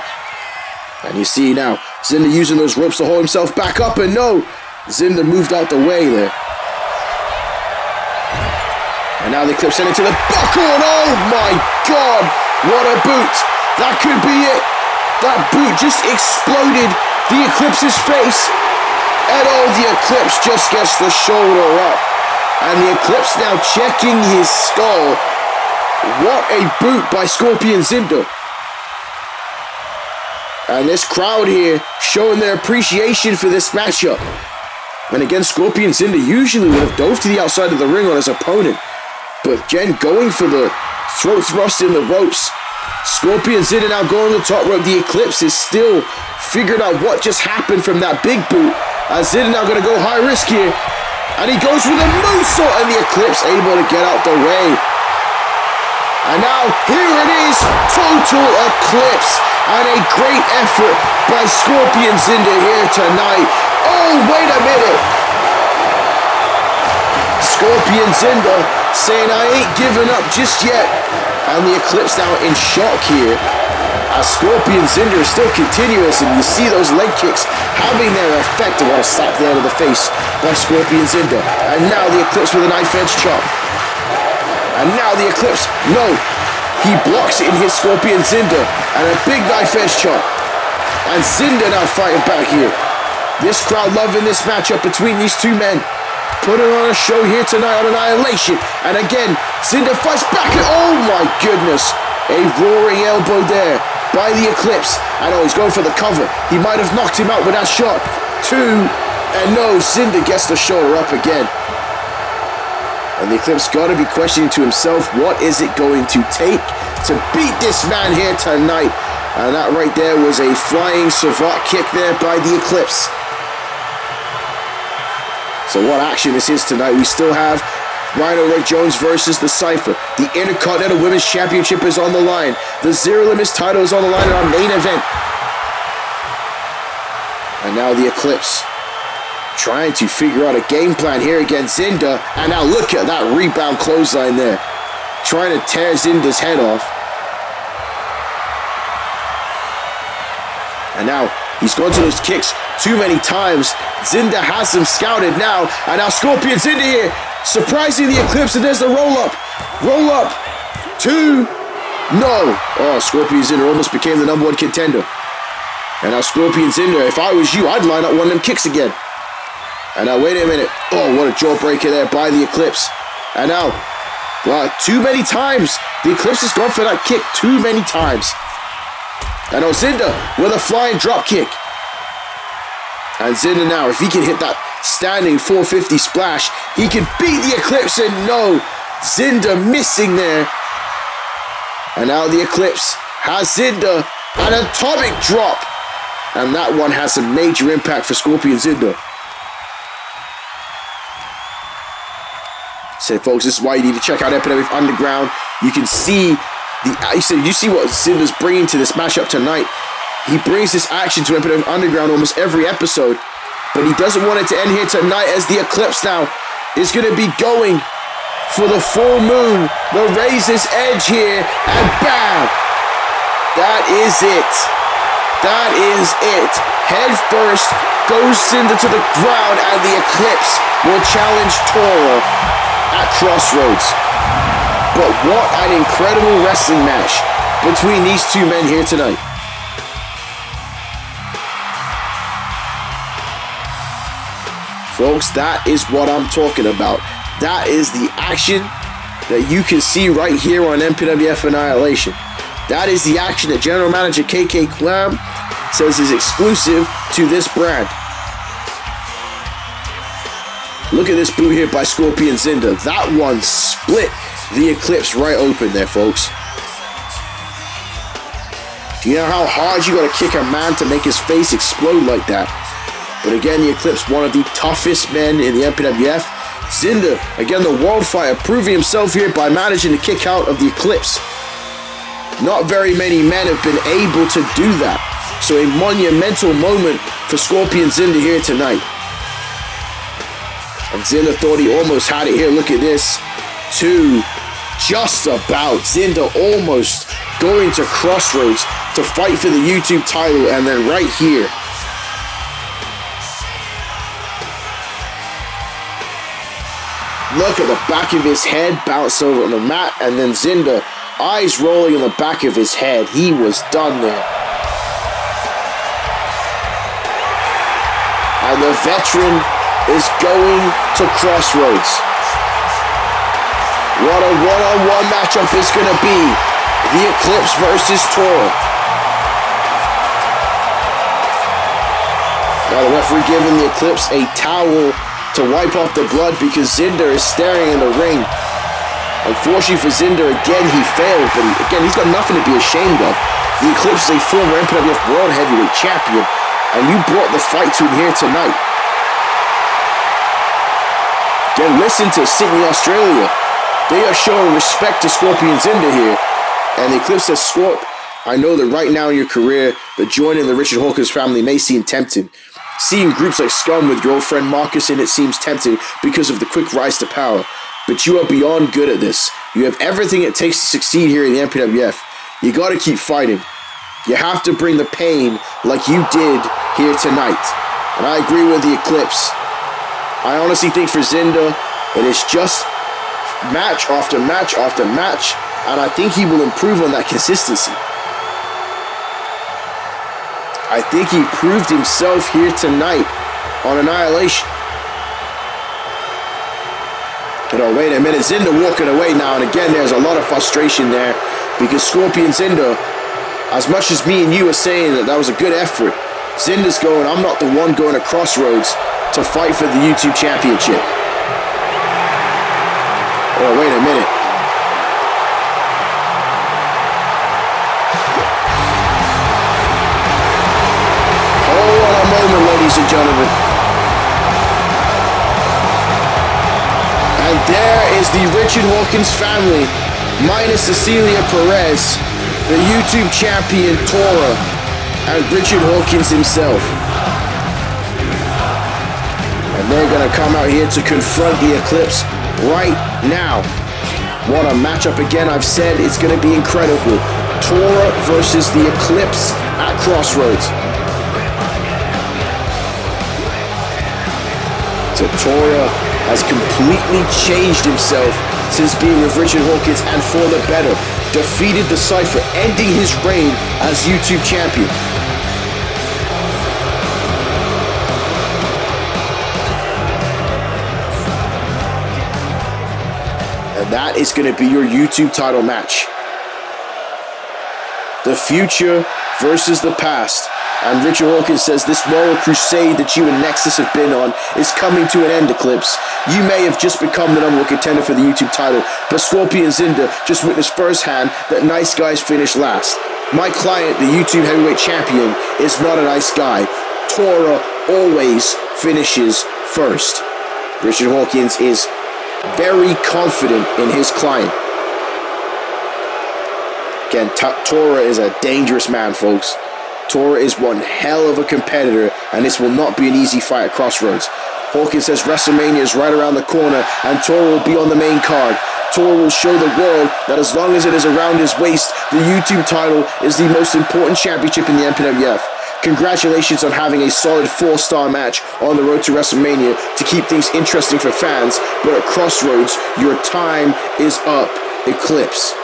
And you see now, Zinder using those ropes to hold himself back up, and no, Zinder moved out the way there. And now the Eclipse sent it to the buckle, and oh my God, what a boot. That could be it. That boot just exploded the Eclipse's face. And oh, the Eclipse just gets the shoulder up. And the Eclipse now checking his skull. What a boot by Scorpion Zinder. And this crowd here showing their appreciation for this matchup. And again, Scorpion Zinder usually would have dove to the outside of the ring on his opponent. But again, going for the throat thrust in the ropes. Scorpion Zinder now going to the top rope. The Eclipse is still figured out what just happened from that big boot. As Zinder now going to go high risk here. And he goes with a moonsault, and the Eclipse able to get out the way. And now, here it is, total eclipse. And a great effort by Scorpion Zinder here tonight. Oh, wait a minute. Scorpion Zinder saying, I ain't giving up just yet. And the Eclipse now in shock here. As Scorpion Zinder is still continuous, and you see those leg kicks having their effect. What a slap there to the face by Scorpion Zinder. And now the Eclipse with a knife edge chop. And now the Eclipse, no, he blocks it and hits Scorpion Zinder. And a big knife edge chop. And Zinder now fighting back here. This crowd loving this matchup between these two men. Putting on a show here tonight on Annihilation. And again, Zinder fights back and oh my goodness. A roaring elbow there by the Eclipse. I know he's going for the cover. He might have knocked him out with that shot. 2, and no, Zinder gets the shoulder up again. And the Eclipse got to be questioning to himself, what is it going to take to beat this man here tonight? And that right there was a flying savate kick there by the Eclipse. So what action this is tonight? We still have Rhino Rick Jones versus the Cypher. The Intercontinental Women's Championship is on the line. The Zero Limits title is on the line in our main event. And now the Eclipse trying to figure out a game plan here against Zinder. And now look at that rebound clothesline there. Trying to tear Zinder's head off. And now he's gone to those kicks too many times. Zinder has him scouted now. And now Scorpion Zinder here. Surprising the Eclipse, and there's the roll-up. Roll-up. 2. No. Oh, Scorpion Zinder almost became the #1 contender. And now Scorpion Zinder, if I was you, I'd line up one of them kicks again. And now, wait a minute. Oh, what a jawbreaker there by the Eclipse. And now, too many times. The Eclipse has gone for that kick too many times. And now Zinder with a flying drop kick. And Zinder now, if he can hit that standing 450 splash, he can beat the Eclipse, and no, Zinder missing there. And now the Eclipse has Zinder, an atomic drop. And that one has a major impact for Scorpion Zinder. So folks, this is why you need to check out MPWF Underground. You can see you see what Zinder's bringing to this matchup tonight. He brings this action to MPWF Underground almost every episode, but he doesn't want it to end here tonight, as the Eclipse now is going to be going for the full moon, the razor's edge here, and bam! That is it. That is it. Head first goes Cinder to the ground, and the Eclipse will challenge Toro at Crossroads. But what an incredible wrestling match between these two men here tonight. Folks, that is what I'm talking about. That is the action that you can see right here on MPWF Annihilation. That is the action that General Manager KK Clam says is exclusive to this brand. Look at this boot here by Scorpion Zinder. That one split the Eclipse right open there, folks. Do you know how hard you gotta kick a man to make his face explode like that? But again, the Eclipse, one of the toughest men in the MPWF. Zinder, again, the Wildfire, proving himself here by managing to kick out of the Eclipse. Not very many men have been able to do that. So a monumental moment for Scorpion Zinder here tonight. And Zinder thought he almost had it here. Look at this. Two. Just about. Zinder almost going to Crossroads to fight for the YouTube title. And then right here, look at the back of his head bounce over on the mat, and then Zinder, eyes rolling in the back of his head. He was done there. And the veteran is going to Crossroads. What a one-on-one matchup it's going to be. The Eclipse versus Toro. Now the referee giving the Eclipse a towel to wipe off the blood because Zinder is staring in the ring. Unfortunately for Zinder, again, he failed, but again, he's got nothing to be ashamed of. The Eclipse is a former MPWF World Heavyweight Champion, and you brought the fight to him here tonight. Again, listen to Sydney, Australia. They are showing respect to Scorpion Zinder here, and the Eclipse says, Scorp, I know that right now in your career, that joining the Richard Hawkins family may seem tempting. Seeing groups like Scum with your old friend Marcus in it seems tempting because of the quick rise to power. But you are beyond good at this. You have everything it takes to succeed here in the MPWF. You gotta keep fighting. You have to bring the pain like you did here tonight. And I agree with the Eclipse. I honestly think for Zinder, it is just match after match after match. And I think he will improve on that consistency. I think he proved himself here tonight on Annihilation. But oh, wait a minute. Zinder walking away now. And again, there's a lot of frustration there because Scorpion Zinder, as much as me and you are saying that was a good effort, Zinder's going, I'm not the one going to Crossroads to fight for the YouTube Championship. Oh, wait a minute. Moment, ladies and gentlemen. And there is the Richard Hawkins family, minus Cecilia Perez, the YouTube champion Tora, and Richard Hawkins himself. And they're going to come out here to confront the Eclipse right now. What a matchup again. I've said it's going to be incredible. Tora versus the Eclipse at Crossroads. Tora has completely changed himself since being with Richard Hawkins, and for the better. Defeated the Cypher, ending his reign as YouTube champion. And that is going to be your YouTube title match. The future versus the past. And Richard Hawkins says this moral crusade that you and Nexus have been on is coming to an end, Eclipse. You may have just become the number one contender for the YouTube title, but Scorpion Zinder just witnessed firsthand that nice guys finish last. My client, the YouTube Heavyweight Champion, is not a nice guy. Tora always finishes first. Richard Hawkins is very confident in his client. Again, Tora is a dangerous man, folks. Tora is one hell of a competitor, and this will not be an easy fight at Crossroads. Hawkins says WrestleMania is right around the corner, and Tora will be on the main card. Tora will show the world that as long as it is around his waist, the YouTube title is the most important championship in the MPWF. Congratulations on having a solid 4-star match on the road to WrestleMania to keep things interesting for fans, but at Crossroads, your time is up. Eclipse.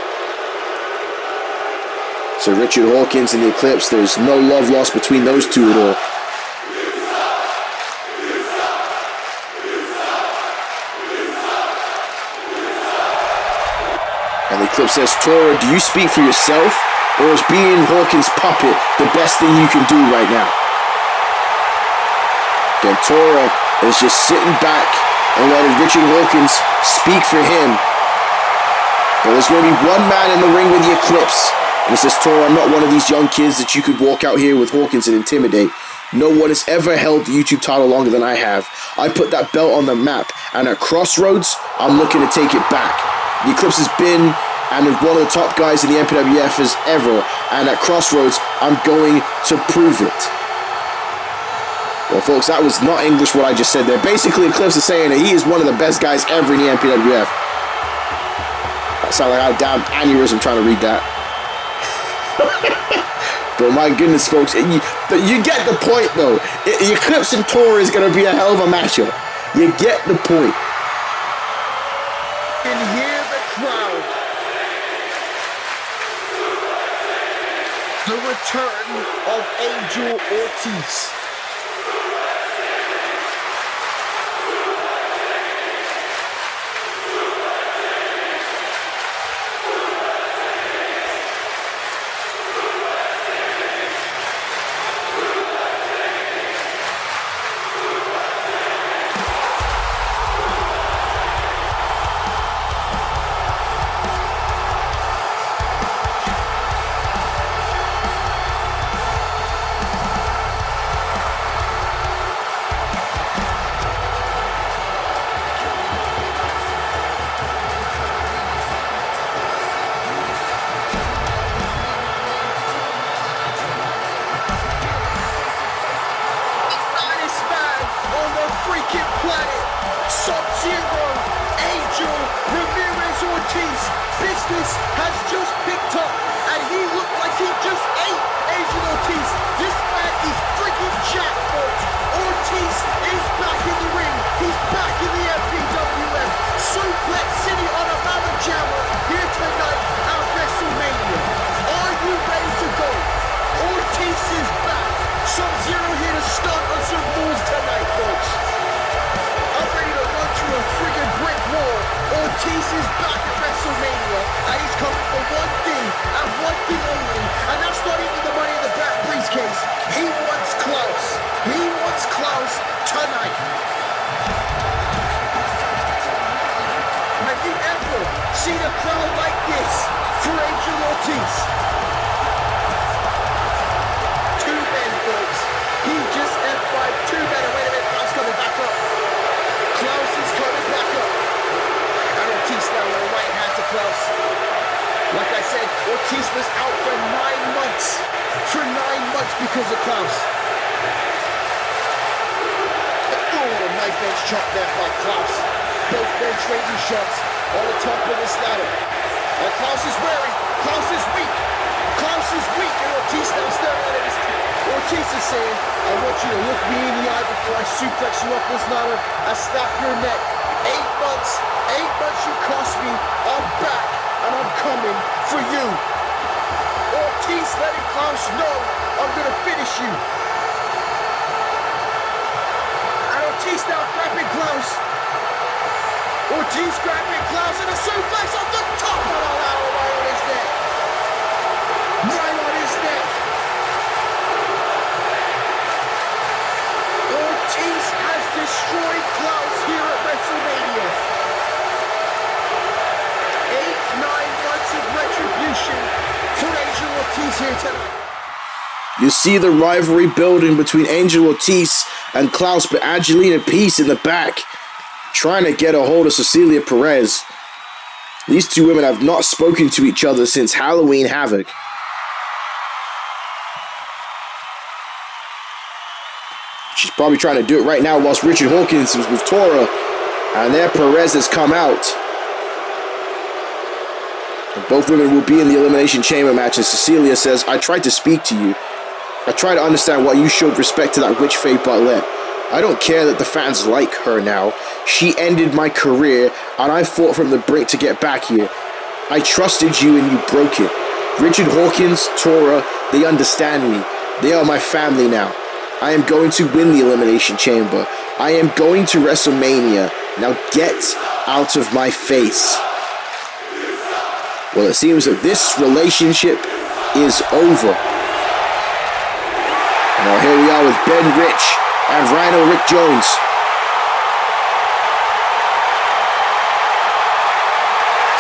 So Richard Hawkins and the Eclipse, there's no love lost between those two at all. And the Eclipse says, Tora, do you speak for yourself, or is being Hawkins' puppet the best thing you can do right now? Then Tora is just sitting back and letting Richard Hawkins speak for him. But there's going to be one man in the ring with the Eclipse. And he says, Tora, I'm not one of these young kids that you could walk out here with Hawkins and intimidate. No one has ever held the YouTube title longer than I have. I put that belt on the map, and at Crossroads, I'm looking to take it back. The Eclipse has been and is one of the top guys in the MPWF as ever, and at Crossroads, I'm going to prove it. Well, folks, that was not English what I just said there. Basically, Eclipse is saying that he is one of the best guys ever in the MPWF. That sounded like a damn aneurysm trying to read that. But my goodness, folks, you get the point, though. Eclipse and Tora is going to be a hell of a matchup. You get the point. And hear the crowd. The return of Angel Ortiz. Business has just picked up, and he looked like he just ate Angel Ortiz. This man is freaking jacked, folks. Ortiz is back in the ring. He's back in the MPWF. Suplex City on a Mama Jammer here tonight at WrestleMania. Are you ready to go? Ortiz is back. Sub-Zero here to start on some moves tonight, folks. I'm ready to run through a friggin' brick wall. Ortiz is back at WrestleMania, and he's coming for one thing, and one thing only, and that's not even the money in the back briefcase. He wants Klaus. He wants Klaus tonight. Have you ever seen a crowd like this for Angel Ortiz? Two men, folks. He just F5'd two men. Wait a minute, Klaus coming back up. Klaus is coming back up. And Ortiz now with a right hand to Klaus. Like I said, Ortiz was out for 9 months. For 9 months because of Klaus. Oh, a knife edge chop there by Klaus. Both men trading shots on the top of this ladder. And Klaus is wary. Klaus is weak. Klaus is weak, and Ortiz now staring at his teeth. Ortiz is saying, I want you to look me in the eye before I suplex you up this ladder and snap your neck. 8 months you cost me. I'm back, and I'm coming for you. Ortiz letting Klaus know I'm gonna finish you. And Ortiz now grabbing Klaus. Ortiz grabbing Klaus, and a suplex off the top of the ladder right on his neck. Right on his neck. Ortiz has destroyed Klaus here at WrestleMania. 8-9 months of retribution for Angel Ortiz here tonight. You see the rivalry building between Angel Ortiz and Klaus, but Angelina Peace in the back trying to get a hold of Cecilia Perez. These two women have not spoken to each other since Halloween Havoc. She's probably trying to do it right now whilst Richard Hawkins is with Tora. And there Perez has come out. And both women will be in the Elimination Chamber match. And Cecilia says, I tried to speak to you. I tried to understand why you showed respect to that witch Faye Bartlett. I don't care that the fans like her now. She ended my career, and I fought from the brink to get back here. I trusted you and you broke it. Richard Hawkins, Tora, they understand me. They are my family now. I am going to win the Elimination Chamber. I am going to WrestleMania. Now get out of my face. Well, it seems that this relationship is over. Now here we are with Ben Rich and Rhino Rick Jones.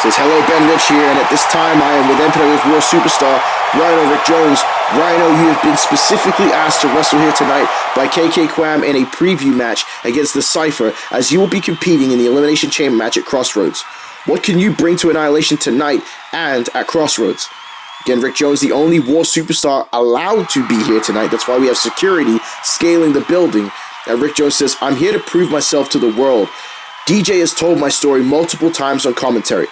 Says, hello, Ben Rich here, and at this time I am with MPWF World Superstar Rhino Rick Jones. Rhino, you have been specifically asked to wrestle here tonight by KK Kwam in a preview match against the Cypher, as you will be competing in the Elimination Chamber match at Crossroads. What can you bring to Annihilation tonight and at Crossroads? Again, Rick Jones, the only War Superstar allowed to be here tonight. That's why we have security scaling the building. And Rick Jones says, I'm here to prove myself to the world. DJ has told my story multiple times on commentary,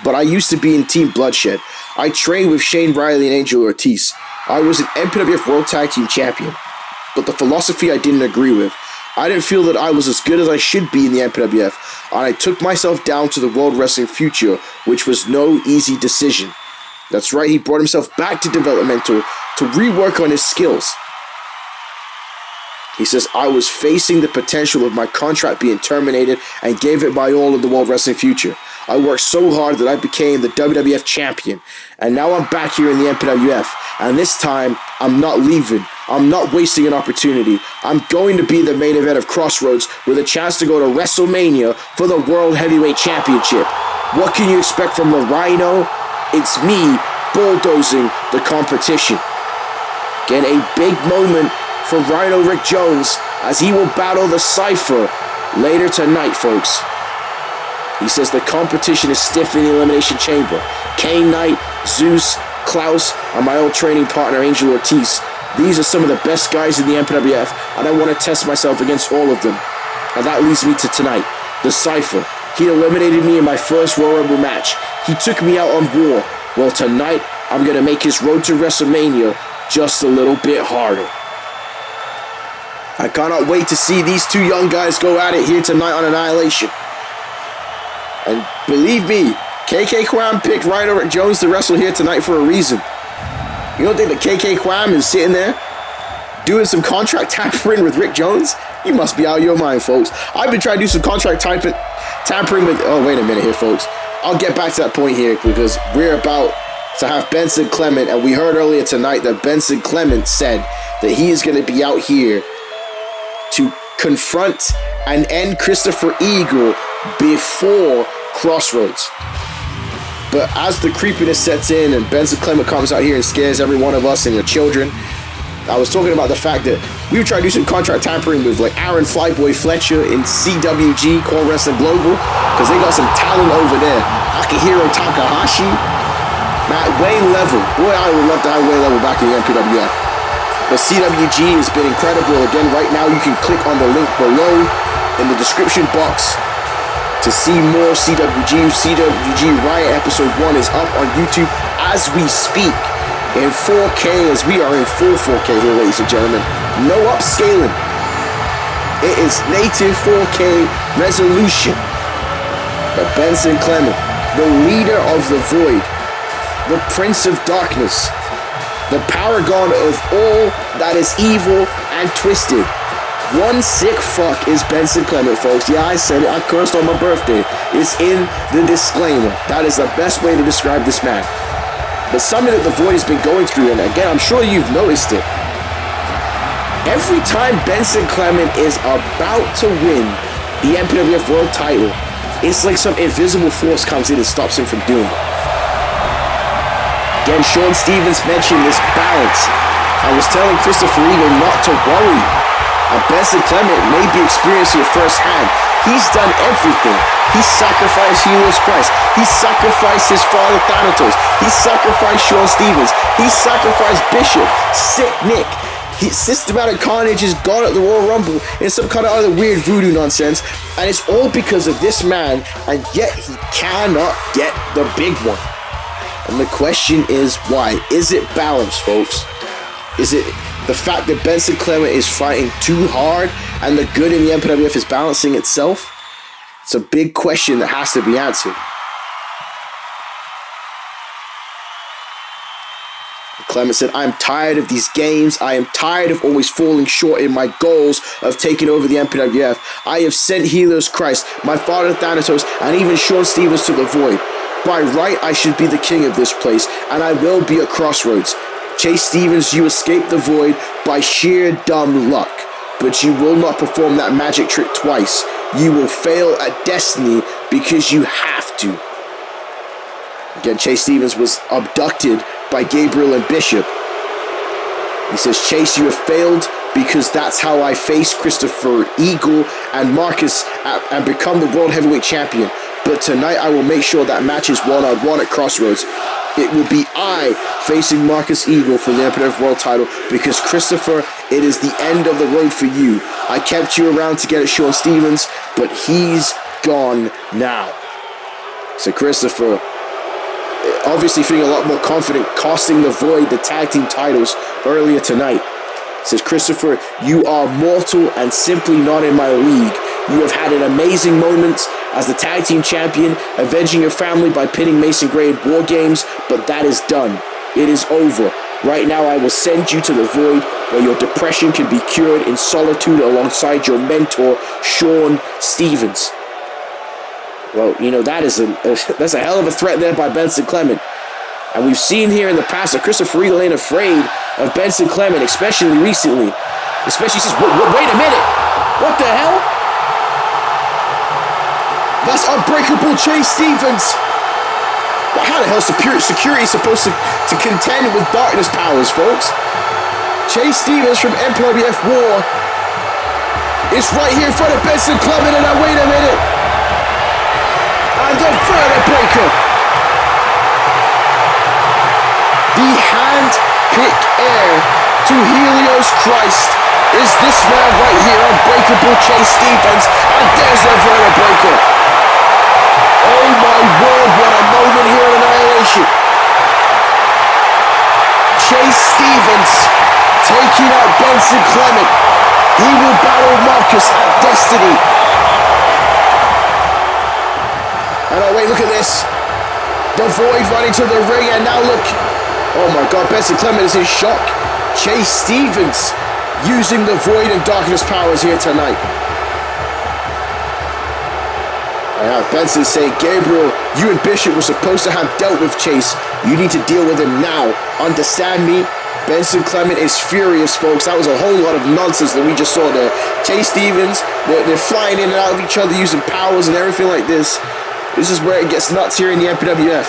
but I used to be in Team Bloodshed. I trained with Shane Riley and Angel Ortiz. I was an MPWF World Tag Team Champion, but the philosophy I didn't agree with. I didn't feel that I was as good as I should be in the MPWF, and I took myself down to the World Wrestling Future, which was no easy decision. That's right, he brought himself back to developmental to rework on his skills. He says, I was facing the potential of my contract being terminated and gave it my all in the World Wrestling Future. I worked so hard that I became the WWF champion, and now I'm back here in the MPWF, and this time, I'm not leaving. I'm not wasting an opportunity. I'm going to be the main event of Crossroads with a chance to go to WrestleMania for the World Heavyweight Championship. What can you expect from the Rhino? It's me bulldozing the competition. Again, a big moment for Rhino Rick Jones as he will battle the Cypher later tonight, folks. He says the competition is stiff in the Elimination Chamber. Kane Knight, Zeus, Klaus, and my old training partner Angel Ortiz. These are some of the best guys in the MPWF, and I want to test myself against all of them. And that leads me to tonight, the Cypher. He eliminated me in my first Royal Rumble match. He took me out on War. Well, tonight, I'm going to make his road to WrestleMania just a little bit harder. I cannot wait to see these two young guys go at it here tonight on Annihilation. And believe me, KK Kwam picked Rhino Rick Jones to wrestle here tonight for a reason. You don't think that KK Kwam is sitting there doing some contract tampering with Rick Jones? You must be out of your mind, folks. I've been trying to do some contract tampering with... Oh, wait a minute here, folks. I'll get back to that point here because we're about to have Benson Clement, and we heard earlier tonight that Benson Clement said that he is going to be out here to confront and end Christopher Eagle before Crossroads. But as the creepiness sets in and Benson Clement comes out here and scares every one of us and your children, I was talking about the fact that we were trying to do some contract tampering with like Aaron Flyboy Fletcher in CWG, Core Wrestling Global, because they got some talent over there. Akihiro Takahashi, Matt Wayne Level. Boy, I would love to have Wayne Level back in the MPWF. But CWG has been incredible. Again, right now you can click on the link below in the description box to see more CWG. CWG Riot Episode 1 is up on YouTube as we speak in 4K, as we are in full 4K here, ladies and gentlemen. No upscaling. It is native 4K resolution. But Benson Clement, the leader of the Void, the Prince of Darkness, the paragon of all that is evil and twisted. One sick fuck is Benson Clement, folks. Yeah, I said it. I cursed on my birthday. It's in the disclaimer. That is the best way to describe this man. But something that the Void has been going through, and again, I'm sure you've noticed it. Every time Benson Clement is about to win the MPWF World Title, it's like some invisible force comes in and stops him from doing it. Again, Sean Stevens mentioned this balance. I was telling Christopher Eagle not to worry. Benson Clement may be experiencing it firsthand. He's done everything. He sacrificed Helios Christ. He sacrificed his father Thanatos. He sacrificed Sean Stevens. He sacrificed Bishop, Sick Nick. Systematic Carnage is gone at the Royal Rumble in some kind of other weird voodoo nonsense, and it's all because of this man, and yet he cannot get the big one. And the question is why? Is it balance, folks? Is it the fact that Benson Clement is fighting too hard and the good in the MPWF is balancing itself? It's a big question that has to be answered. Clement said, I'm tired of these games. I am tired of always falling short in my goals of taking over the MPWF. I have sent Helios Christ, my father Thanatos, and even Sean Stevens to the void. By right, I should be the king of this place, and I will be at Crossroads. Chase Stevens, you escaped the void by sheer dumb luck, but you will not perform that magic trick twice. You will fail at destiny because you have to. Again, Chase Stevens was abducted by Gabriel and Bishop. He says, Chase, you have failed because that's how I face Christopher Eagle and Marcus and become the World Heavyweight Champion. But tonight I will make sure that match is one-on-one at Crossroads. It will be I facing Marcus Eagle for the MPWF World Title because, Christopher, it is the end of the road for you. I kept you around to get at Sean Stevens, but he's gone now. So Christopher, obviously feeling a lot more confident, costing the Void the tag team titles earlier tonight. Says, Christopher, you are mortal and simply not in my league. You have had an amazing moment as the tag team champion, avenging your family by pinning Mason Gray in War Games, but that is done. It is over. Right now I will send you to the Void where your depression can be cured in solitude alongside your mentor, Sean Stevens. Well, you know, that's a hell of a threat there by Benson Clement. And we've seen here in the past that Christopher Eagle ain't afraid of Benson Clement, especially recently. Especially since, wait a minute! What the hell? That's unbreakable Chase Stevens! Well, how the hell security is supposed to contend with darkness powers, folks? Chase Stevens from MPWF War is right here in front of Benson Clement, and now wait a minute! And the further breaker. The hand-picked heir to Helios Christ is this man right here, unbreakable Chase Stevens, and there's the further breaker. Oh my word, what a moment here in Annihilation. Chase Stevens taking out Benson Clement. He will battle Marcus at Destiny. And oh wait, look at this. The Void running to the ring, and now look. Oh my god, Benson Clement is in shock. Chase Stevens using the Void and Darkness powers here tonight. And now Benson saying, Gabriel, you and Bishop were supposed to have dealt with Chase. You need to deal with him now. Understand me? Benson Clement is furious, folks. That was a whole lot of nonsense that we just saw there. Chase Stevens, they're flying in and out of each other using powers and everything like this. This is where it gets nuts here in the MPWF.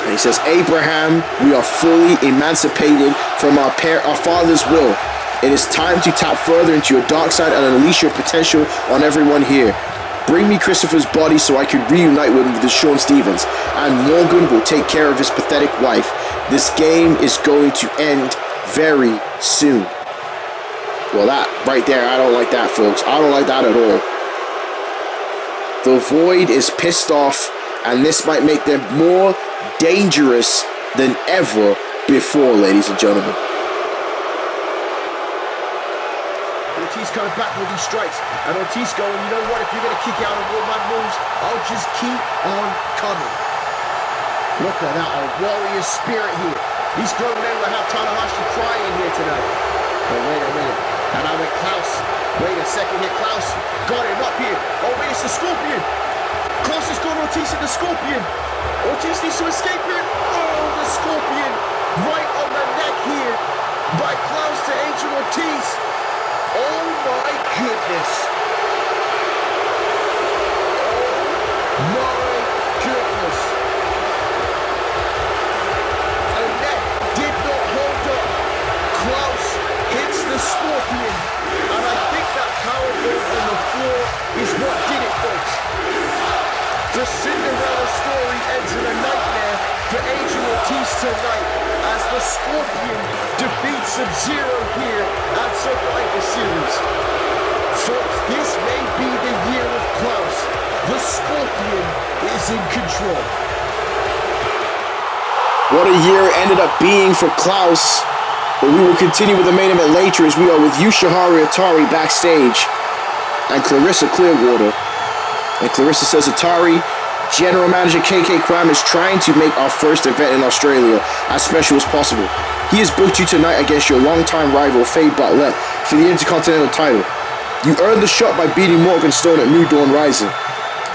And he says, Abraham, we are fully emancipated from our father's will. It is time to tap further into your dark side and unleash your potential on everyone here. Bring me Christopher's body so I can reunite with Sean Stevens. And Morgan will take care of his pathetic wife. This game is going to end very soon. Well, that right there, I don't like that, folks. I don't like that at all. The Void is pissed off, and this might make them more dangerous than ever before, ladies and gentlemen. Ortiz coming back with these strikes, and Ortiz going, you know what, if you're going to kick out of all my moves, I'll just keep on coming. Look at that, a warrior spirit here. These grown men will have Tanahashi crying here tonight. But wait a minute. And now with Klaus. Wait a second here. Klaus got him up here. Oh, wait, it's the Scorpion. Klaus has got Ortiz in the Scorpion. Ortiz needs to escape here. Oh, the Scorpion right on the neck here by Klaus to Angel Ortiz. Oh, my goodness. Oh, my goodness. And that did not hold up. Klaus hits the Scorpion, and I think that powerbomb on the floor is what did it, folks. The Cinderella story ends in a nightmare for Angel defeat Sub-Zero here at Survivor Series. Folks, this may be the year of Klaus. The Scorpion is in control. What a year it ended up being for Klaus. But we will continue with the main event later as we are with Yushihari Itari backstage and Clarissa Clearwater. And Clarissa says Itari, General Manager KK Kram, is trying to make our first event in Australia as special as possible. He has booked you tonight against your longtime rival Bartlett for the Intercontinental Title. You earned the shot by beating Morgan Stone at New Dawn Rising.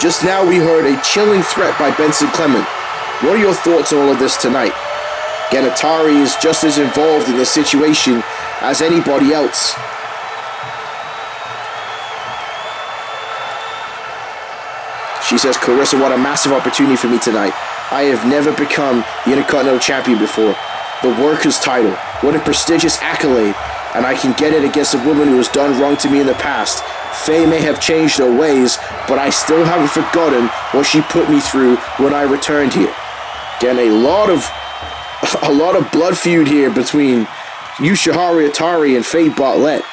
Just now we heard a chilling threat by Benson Clement. What are your thoughts on all of this tonight? Again, Itari is just as involved in this situation as anybody else. She says, Clarissa, what a massive opportunity for me tonight. I have never become the Intercontinental Champion before. The Workers' title. What a prestigious accolade. And I can get it against a woman who has done wrong to me in the past. Faye may have changed her ways, but I still haven't forgotten what she put me through when I returned here. Again, a lot of blood feud here between Yushihari Itari and Faye Bartlett.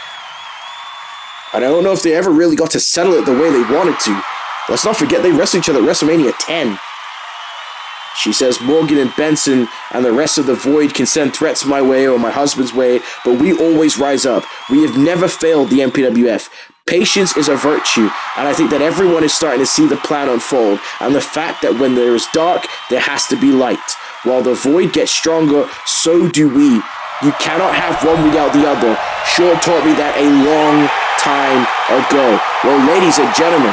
And I don't know if they ever really got to settle it the way they wanted to. Let's not forget they wrestled each other at WrestleMania 10. She says Morgan and Benson and the rest of the Void can send threats my way or my husband's way, but we always rise up. We have never failed the MPWF. Patience is a virtue, and I think that everyone is starting to see the plan unfold, and the fact that when there is dark, there has to be light. While the Void gets stronger, so do we. You cannot have one without the other. Shaw taught me that a long time ago. Well, ladies and gentlemen,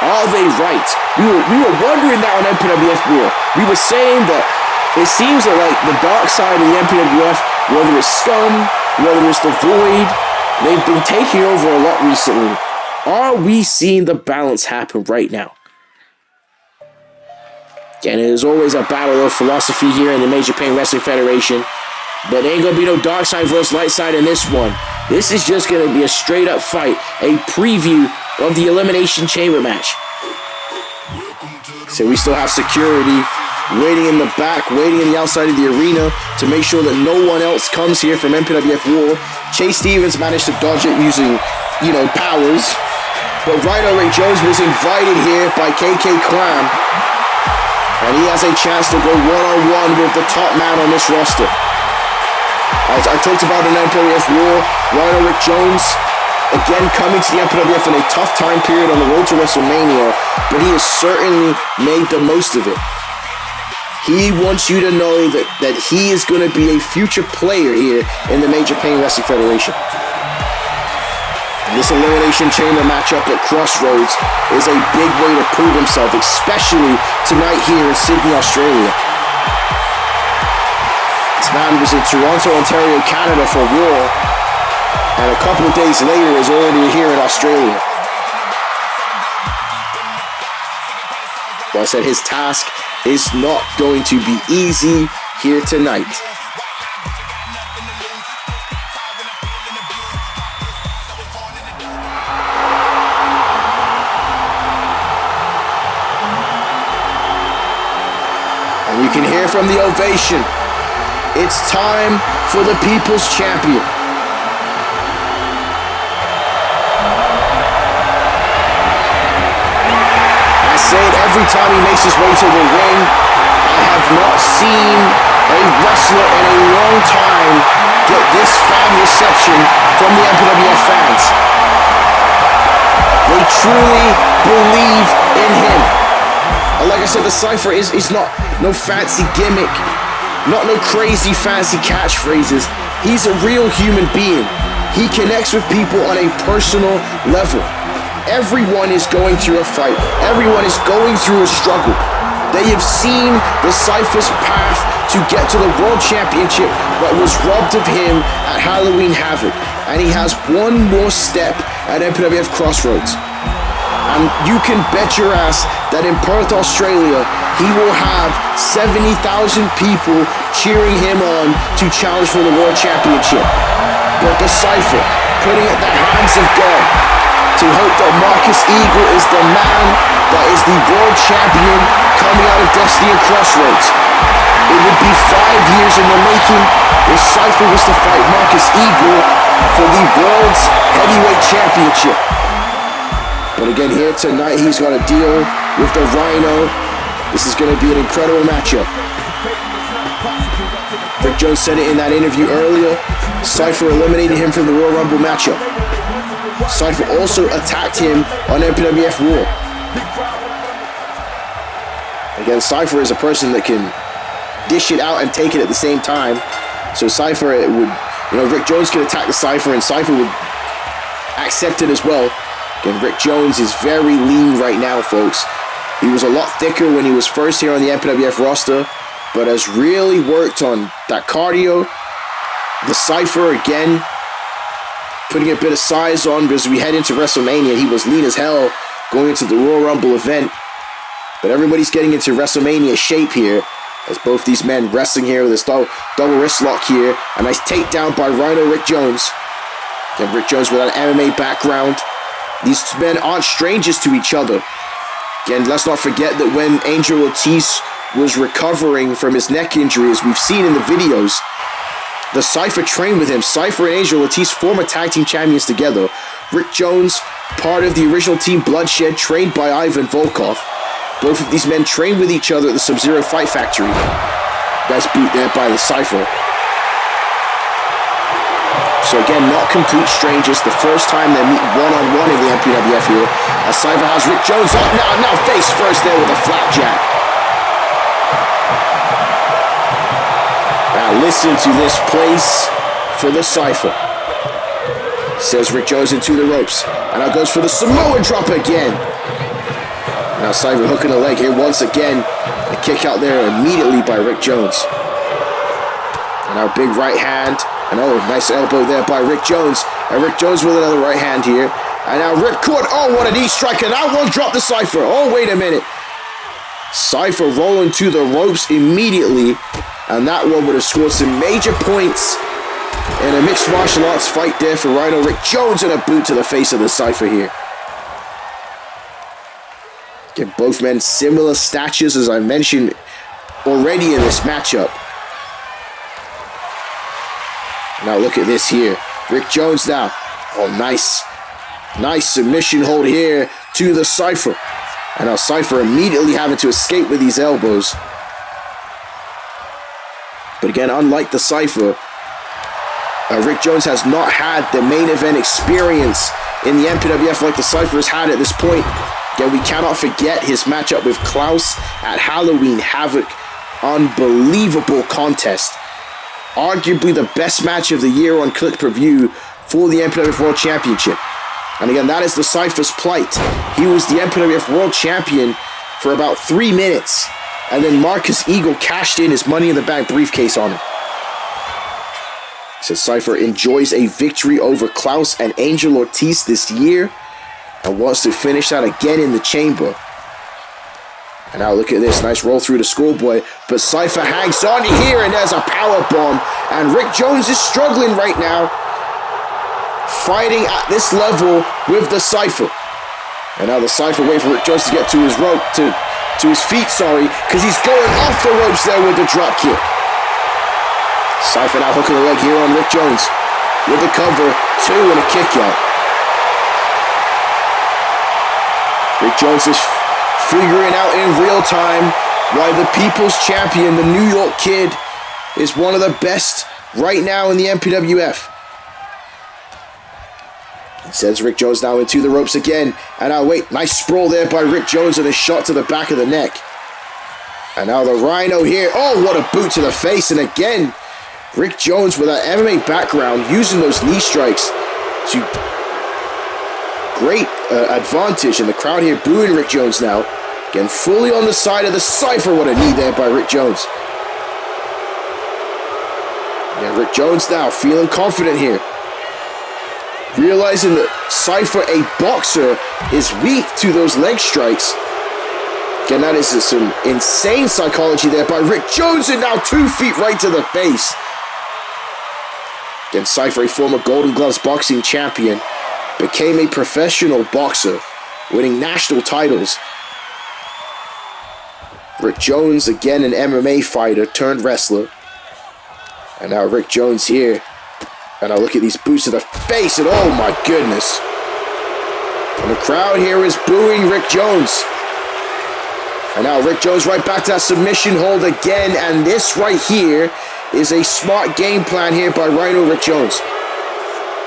are they right? We were wondering that on MPWF War. We were saying that it seems like the dark side of the MPWF, whether it's Scum, whether it's the Void, they've been taking over a lot recently. Are we seeing the balance happen right now? And it is always a battle of philosophy here in the Major Pain Wrestling Federation. But there ain't gonna be no dark side versus light side in this one. This is just gonna be a straight up fight, a preview of the Elimination Chamber match. So we still have security waiting in the back, waiting in the outside of the arena to make sure that no one else comes here from MPWF War. Chase Stevens managed to dodge it using, powers. But Rhino Rick Jones was invited here by KK Kram. And he has a chance to go one-on-one with the top man on this roster. As I talked about in MPWF War, Rhino Rick Jones, again coming to the MPWF in a tough time period on the road to WrestleMania, but he has certainly made the most of it. He wants you to know that he is going to be a future player here in the Major Pain Wrestling Federation. This Elimination Chamber matchup at Crossroads is a big way to prove himself, especially tonight here in Sydney, Australia. This man was in Toronto, Ontario, Canada for War, and a couple of days later is already here in Australia. Well, I said his task is not going to be easy here tonight. And you can hear from the ovation, it's time for the People's Champion. I say it every time he makes his way to the ring. I have not seen a wrestler in a long time get this fan reception from the MPWF fans. They truly believe in him. And like I said, the Cypher is not no fancy gimmick, not no crazy fancy catchphrases. He's a real human being. He connects with people on a personal level. Everyone is going through a fight. Everyone is going through a struggle. They have seen the Cypher's path to get to the World Championship that was robbed of him at Halloween Havoc. And he has one more step at MPWF Crossroads. And you can bet your ass that in Perth, Australia, he will have 70,000 people cheering him on to challenge for the World Championship. But the Cypher, putting it in the hands of God, to to hope that Marcus Eagle is the man that is the world champion coming out of Destiny and Crossroads. It would be 5 years in the making if Cypher was to fight Marcus Eagle for the world's heavyweight championship. But again, here tonight, he's got a deal with the Rhino. This is going to be an incredible matchup. Rick Jones said it in that interview earlier. Cypher eliminated him from the Royal Rumble matchup. Cypher also attacked him on MPWF Raw. Again, Cypher is a person that can dish it out and take it at the same time. So Cypher would, Rick Jones could attack the Cypher and Cypher would accept it as well. Again, Rick Jones is very lean right now, folks. He was a lot thicker when he was first here on the MPWF roster, but has really worked on that cardio. The Cypher, again, putting a bit of size on because we head into WrestleMania. He was lean as hell going into the Royal Rumble event. But everybody's getting into WrestleMania shape here as both these men wrestling here with this double wrist lock here. A nice takedown by Rhino Rick Jones. Again, Rick Jones with an MMA background. These men aren't strangers to each other. Again, let's not forget that when Angel Ortiz was recovering from his neck injury, as we've seen in the videos, the Cypher trained with him. Cypher and Angel Ortiz, former tag team champions together. Rick Jones, part of the original team Bloodshed, trained by Ivan Volkov. Both of these men trained with each other at the Sub-Zero Fight Factory. That's beat there by the Cypher. So again, not complete strangers. The first time they meet one-on-one in the MPWF here. As Cypher has Rick Jones up now face first there with a flapjack. Now listen to this place for the Cypher. Says Rick Jones into the ropes. And now goes for the Samoan drop again. Now Cypher hooking the leg here once again. A kick out there immediately by Rick Jones. And now big right hand. And nice elbow there by Rick Jones. And Rick Jones with another right hand here. And now ripcord. What a knee strike. And that one dropped the Cypher. Wait a minute. Cypher rolling to the ropes immediately. And that one would have scored some major points in a mixed martial arts fight there for Rhino Rick Jones, and a boot to the face of the Cypher here. Again, both men similar statures, as I mentioned already in this matchup. Now look at this here. Rick Jones now. Nice. Nice submission hold here to the Cypher. And now Cypher immediately having to escape with these elbows. But again, unlike the Cypher, Rick Jones has not had the main event experience in the MPWF like the Cypher has had at this point. Again, we cannot forget his matchup with Klaus at Halloween Havoc. Unbelievable contest. Arguably the best match of the year on Click Per View for the MPWF World Championship. And again, that is the Cypher's plight. He was the MPWF World Champion for about 3 minutes. And then Marcus Eagle cashed in his Money in the Bank briefcase on him. So Cypher enjoys a victory over Klaus and Angel Ortiz this year and wants to finish that again in the chamber. And now look at this, nice roll through the schoolboy, but Cypher hangs on here and there's a power bomb. And Rick Jones is struggling right now, fighting at this level with the Cypher. And now the Cypher waiting for Rick Jones to get to his rope, to his feet, because he's going off the ropes there with the drop kick. Cypher now hooking the leg here on Rick Jones with the cover, 2 and a kick out. Rick Jones is figuring out in real time why the People's Champion, the New York Kid, is one of the best right now in the MPWF. He sends Rick Jones now into the ropes again. And now nice sprawl there by Rick Jones and a shot to the back of the neck. And now the Rhino here. What a boot to the face. And again, Rick Jones with that MMA background using those knee strikes to great advantage. And the crowd here booing Rick Jones now. Again, fully on the side of the Cypher. What a knee there by Rick Jones. Yeah, Rick Jones now feeling confident here. Realizing that Cypher, a boxer, is weak to those leg strikes. Again, that is some insane psychology there by Rick Jones, and now 2 feet right to the face. Again, Cypher, a former Golden Gloves boxing champion, became a professional boxer, winning national titles. Rick Jones, again an MMA fighter turned wrestler. And now Rick Jones here. And I look at these boots to the face, and oh my goodness. And the crowd here is booing Rick Jones. And now Rick Jones right back to that submission hold again. And this right here is a smart game plan here by Rhino Rick Jones.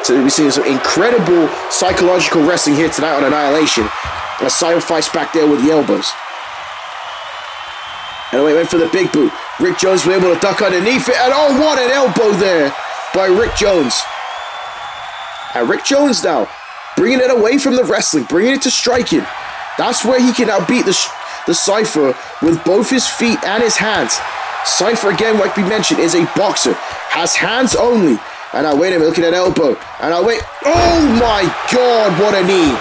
So we're seeing some incredible psychological wrestling here tonight on Annihilation. And a Cypher fights back there with the elbows. And we went for the big boot. Rick Jones was able to duck underneath it. And oh, what an elbow there by Rick Jones. And Rick Jones now bringing it away from the wrestling, bringing it to striking. That's where he can now beat the Cypher with both his feet and his hands. Cypher, again, like we mentioned, is a boxer. Has hands only. And now, wait a minute, look at that elbow. And now, wait. Oh my God, what a knee.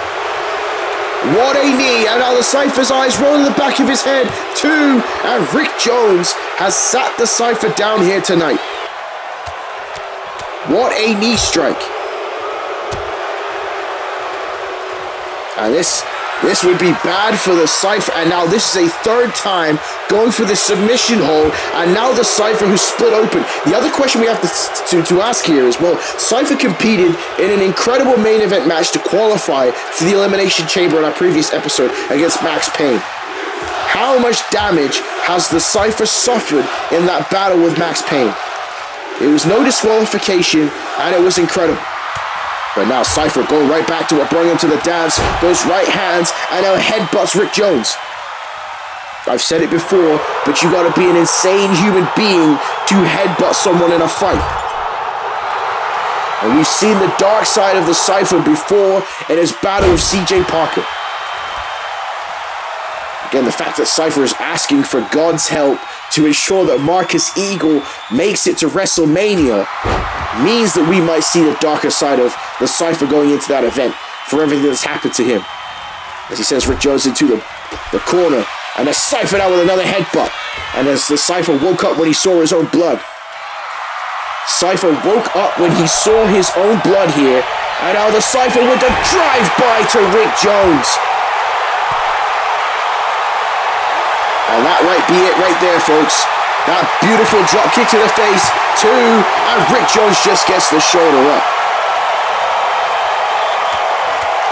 What a knee. And now the Cypher's eyes roll in the back of his head, too. And Rick Jones has sat the Cypher down here tonight. What a knee strike. And this would be bad for the Cypher. And now this is a third time going for the submission hold. And now the Cypher who's split open. The other question we have to ask here is, well, Cypher competed in an incredible main event match to qualify for the Elimination Chamber in our previous episode against Max Payne. How much damage has the Cypher suffered in that battle with Max Payne? It was no disqualification, and it was incredible. But now Cypher going right back to what brought him to the dance. Those right hands, and now headbutts Rick Jones. I've said it before, but you gotta be an insane human being to headbutt someone in a fight. And we've seen the dark side of the Cypher before in his battle with CJ Parker. Again, the fact that Cypher is asking for God's help to ensure that Marcus Eagle makes it to WrestleMania means that we might see the darker side of the Cypher going into that event for everything that's happened to him. As he sends Rick Jones into the corner, and the Cypher now with another headbutt. And as the Cypher woke up when he saw his own blood. Cypher woke up when he saw his own blood here, and now the Cypher with the drive-by to Rick Jones. And that might be it right there, folks. That beautiful drop kick to the face, two, and Rick Jones just gets the shoulder up.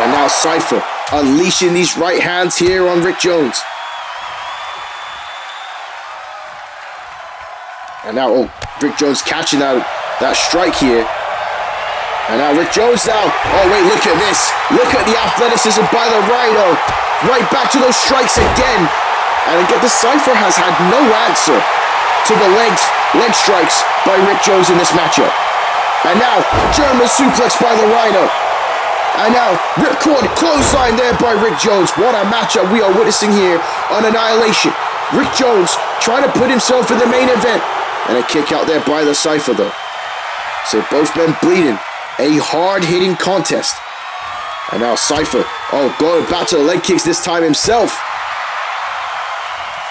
And now Cypher unleashing these right hands here on Rick Jones. And now, Rick Jones catching that strike here. And now Rick Jones now. Oh, wait, look at this. Look at the athleticism by the Rhino. Right back to those strikes again. And again, the Cypher has had no answer to the leg strikes by Rick Jones in this matchup. And now, German suplex by the Rhino. And now, ripcord clothesline there by Rick Jones. What a matchup we are witnessing here on Annihilation. Rick Jones trying to put himself in the main event. And a kick out there by the Cypher though. So both men bleeding. A hard-hitting contest. And now Cypher, going back to the leg kicks this time himself.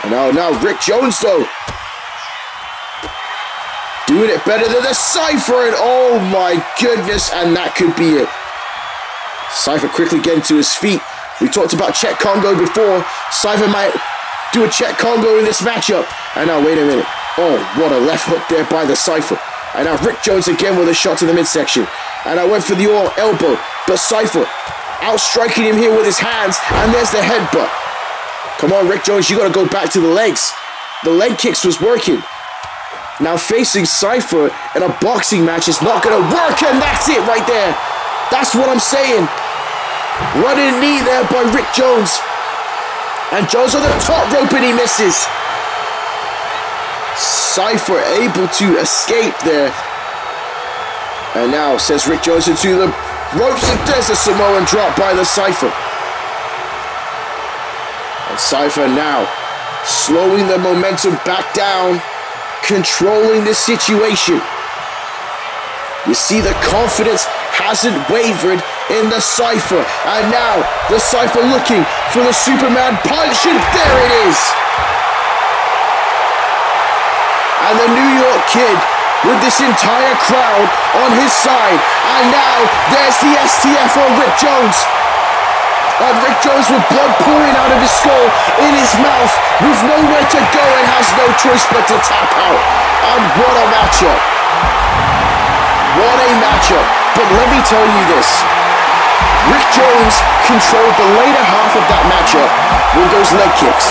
And now Rick Jones though. Doing it better than the Cypher, and oh my goodness, and that could be it. Cypher quickly getting to his feet. We talked about Czech Congo before. Cypher might do a Czech Congo in this matchup. And now, wait a minute. Oh, what a left hook there by the Cypher. And now Rick Jones again with a shot to the midsection. And I went for the elbow, but Cypher outstriking him here with his hands, and there's the headbutt. Come on, Rick Jones, you gotta go back to the legs. The leg kicks was working. Now facing Cypher in a boxing match is not gonna work, and that's it right there. That's what I'm saying. Running knee there by Rick Jones. And Jones on the top rope, and he misses. Cypher able to escape there. And now sends Rick Jones into the ropes, and there's a Samoan drop by the Cypher. And Cypher now slowing the momentum back down, controlling the situation. You see the confidence hasn't wavered in the Cypher. And now the Cypher looking for the Superman punch, and there it is. And the New York Kid with this entire crowd on his side. And now there's the STF on Rick Jones. And Rick Jones with blood pouring out of his skull, in his mouth, with nowhere to go and has no choice but to tap out. And what a matchup. What a matchup. But let me tell you this. Rick Jones controlled the later half of that matchup with those leg kicks.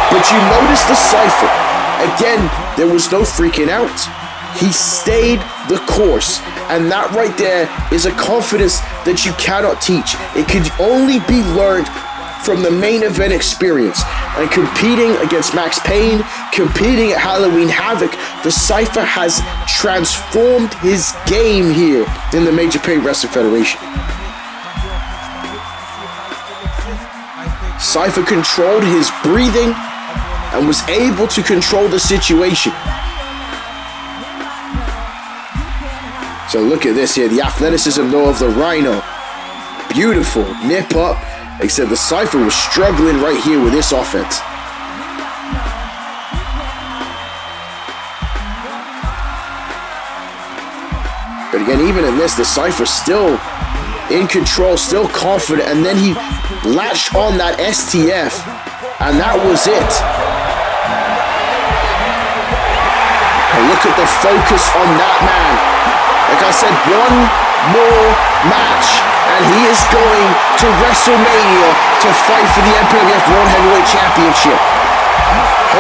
But you notice the Cypher. Again, there was no freaking out. He stayed the course. And that right there is a confidence that you cannot teach. It can only be learned from the main event experience. And competing against Max Payne, competing at Halloween Havoc, the Cypher has transformed his game here in the Major Pain Wrestling Federation. Cypher controlled his breathing and was able to control the situation. So look at this here, the athleticism though of the Rhino. Beautiful nip up, except the Cypher was struggling right here with this offense. But again, even in this, the Cypher still in control, still confident, and then he latched on that STF, and that was it. And look at the focus on that man. Like I said, one more match, and he is going to WrestleMania to fight for the MPWF World Heavyweight Championship.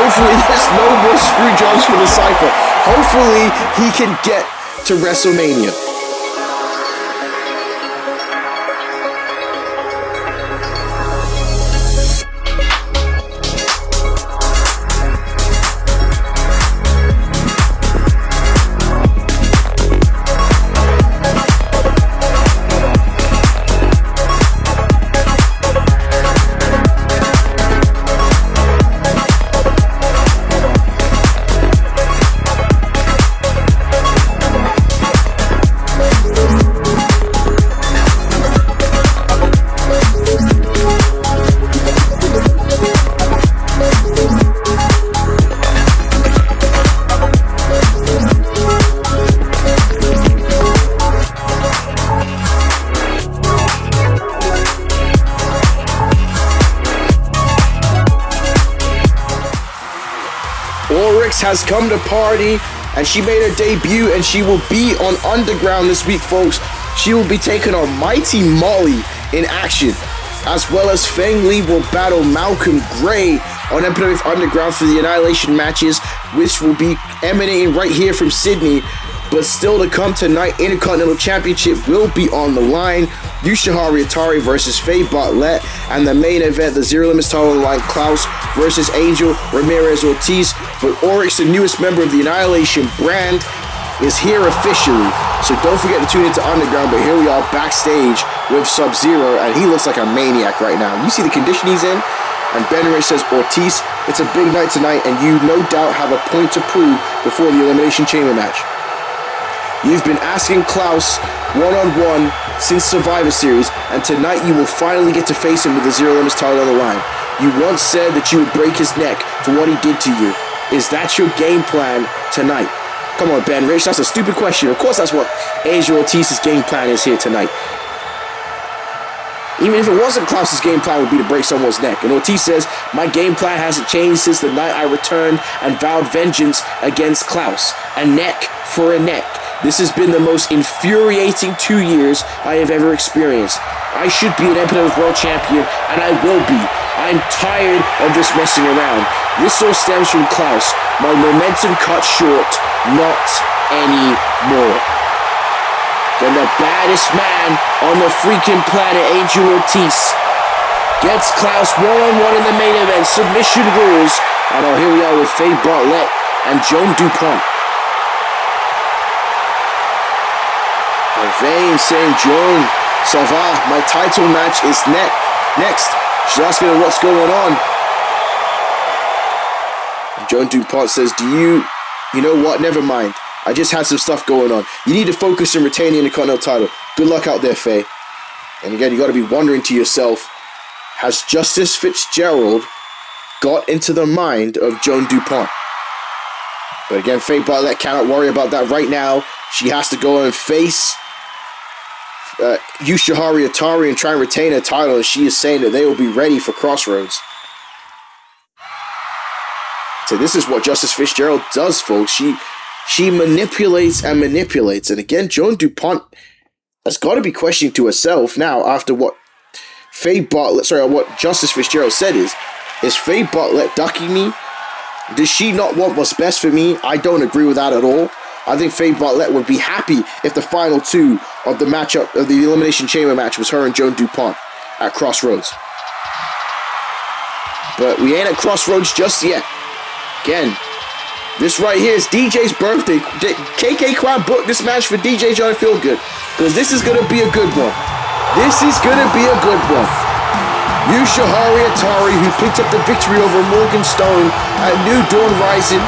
Hopefully there's no more screw jobs for the Cypher. Hopefully he can get to WrestleMania. Has come to party, and she made her debut, and she will be on Underground this week, folks. She will be taking on Mighty Molly in action, as well as Feng Li will battle Malcolm Gray on MPWF Underground for the Annihilation matches, which will be emanating right here from Sydney. But still to come tonight, Intercontinental Championship will be on the line. Yushihari Itari versus Bartlett, and the main event, the Zero Limits title on the line, Klaus versus Angel Ortiz. But Oryx, the newest member of the Annihilation brand, is here officially. So don't forget to tune into Underground. But here we are backstage with Sub-Zero, and he looks like a maniac right now. You see the condition he's in? And Ben Rich says, Ortiz, it's a big night tonight, and you no doubt have a point to prove before the Elimination Chamber match. You've been asking Klaus one-on-one since Survivor Series, and tonight you will finally get to face him with the Zero Limits title on the line. You once said that you would break his neck for what he did to you. Is that your game plan tonight? Come on, Ben Rich, that's a stupid question. Of course that's what Angel Ortiz's game plan is here tonight. Even if it wasn't, Klaus's game plan would be to break someone's neck. And Ortiz says, my game plan hasn't changed since the night I returned and vowed vengeance against Klaus. A neck for a neck. This has been the most infuriating 2 years I have ever experienced. I should be an MPWF World Champion, and I will be. I'm tired of this messing around. This all stems from Klaus. My momentum cut short, not anymore. Then the baddest man on the freaking planet, Angel Ortiz, gets Klaus one-on-one in the main event, submission rules. And here we are with Bartlett and Joan DuPont. And Vane saying, Joan, ça va, my title match is next. She's asking her what's going on. And Joan DuPont says, you know what, never mind. I just had some stuff going on. You need to focus on retaining the Intercontinental title. Good luck out there, Faye. And again, you got to be wondering to yourself, has Justice Fitzgerald got into the mind of Joan DuPont? But again, Faye Bartlett cannot worry about that right now. She has to go and face Yushihari Itari and try and retain her title. And she is saying that they will be ready for Crossroads. So this is what Justice Fitzgerald does, folks. She manipulates and manipulates. And again, Joan DuPont has got to be questioning to herself now after what what Justice Fitzgerald said is Faye Bartlett ducking me? Does she not want what's best for me? I don't agree with that at all. I think Faye Bartlett would be happy if the final two of the matchup of the Elimination Chamber match was her and Joan DuPont at Crossroads. But we ain't at Crossroads just yet. Again, this right here is DJ's birthday. KK Crown booked this match for DJ John Feelgood because this is going to be a good one. This is going to be a good one. Yushihari Itari, who picked up the victory over Morgan Stone at New Dawn Rising,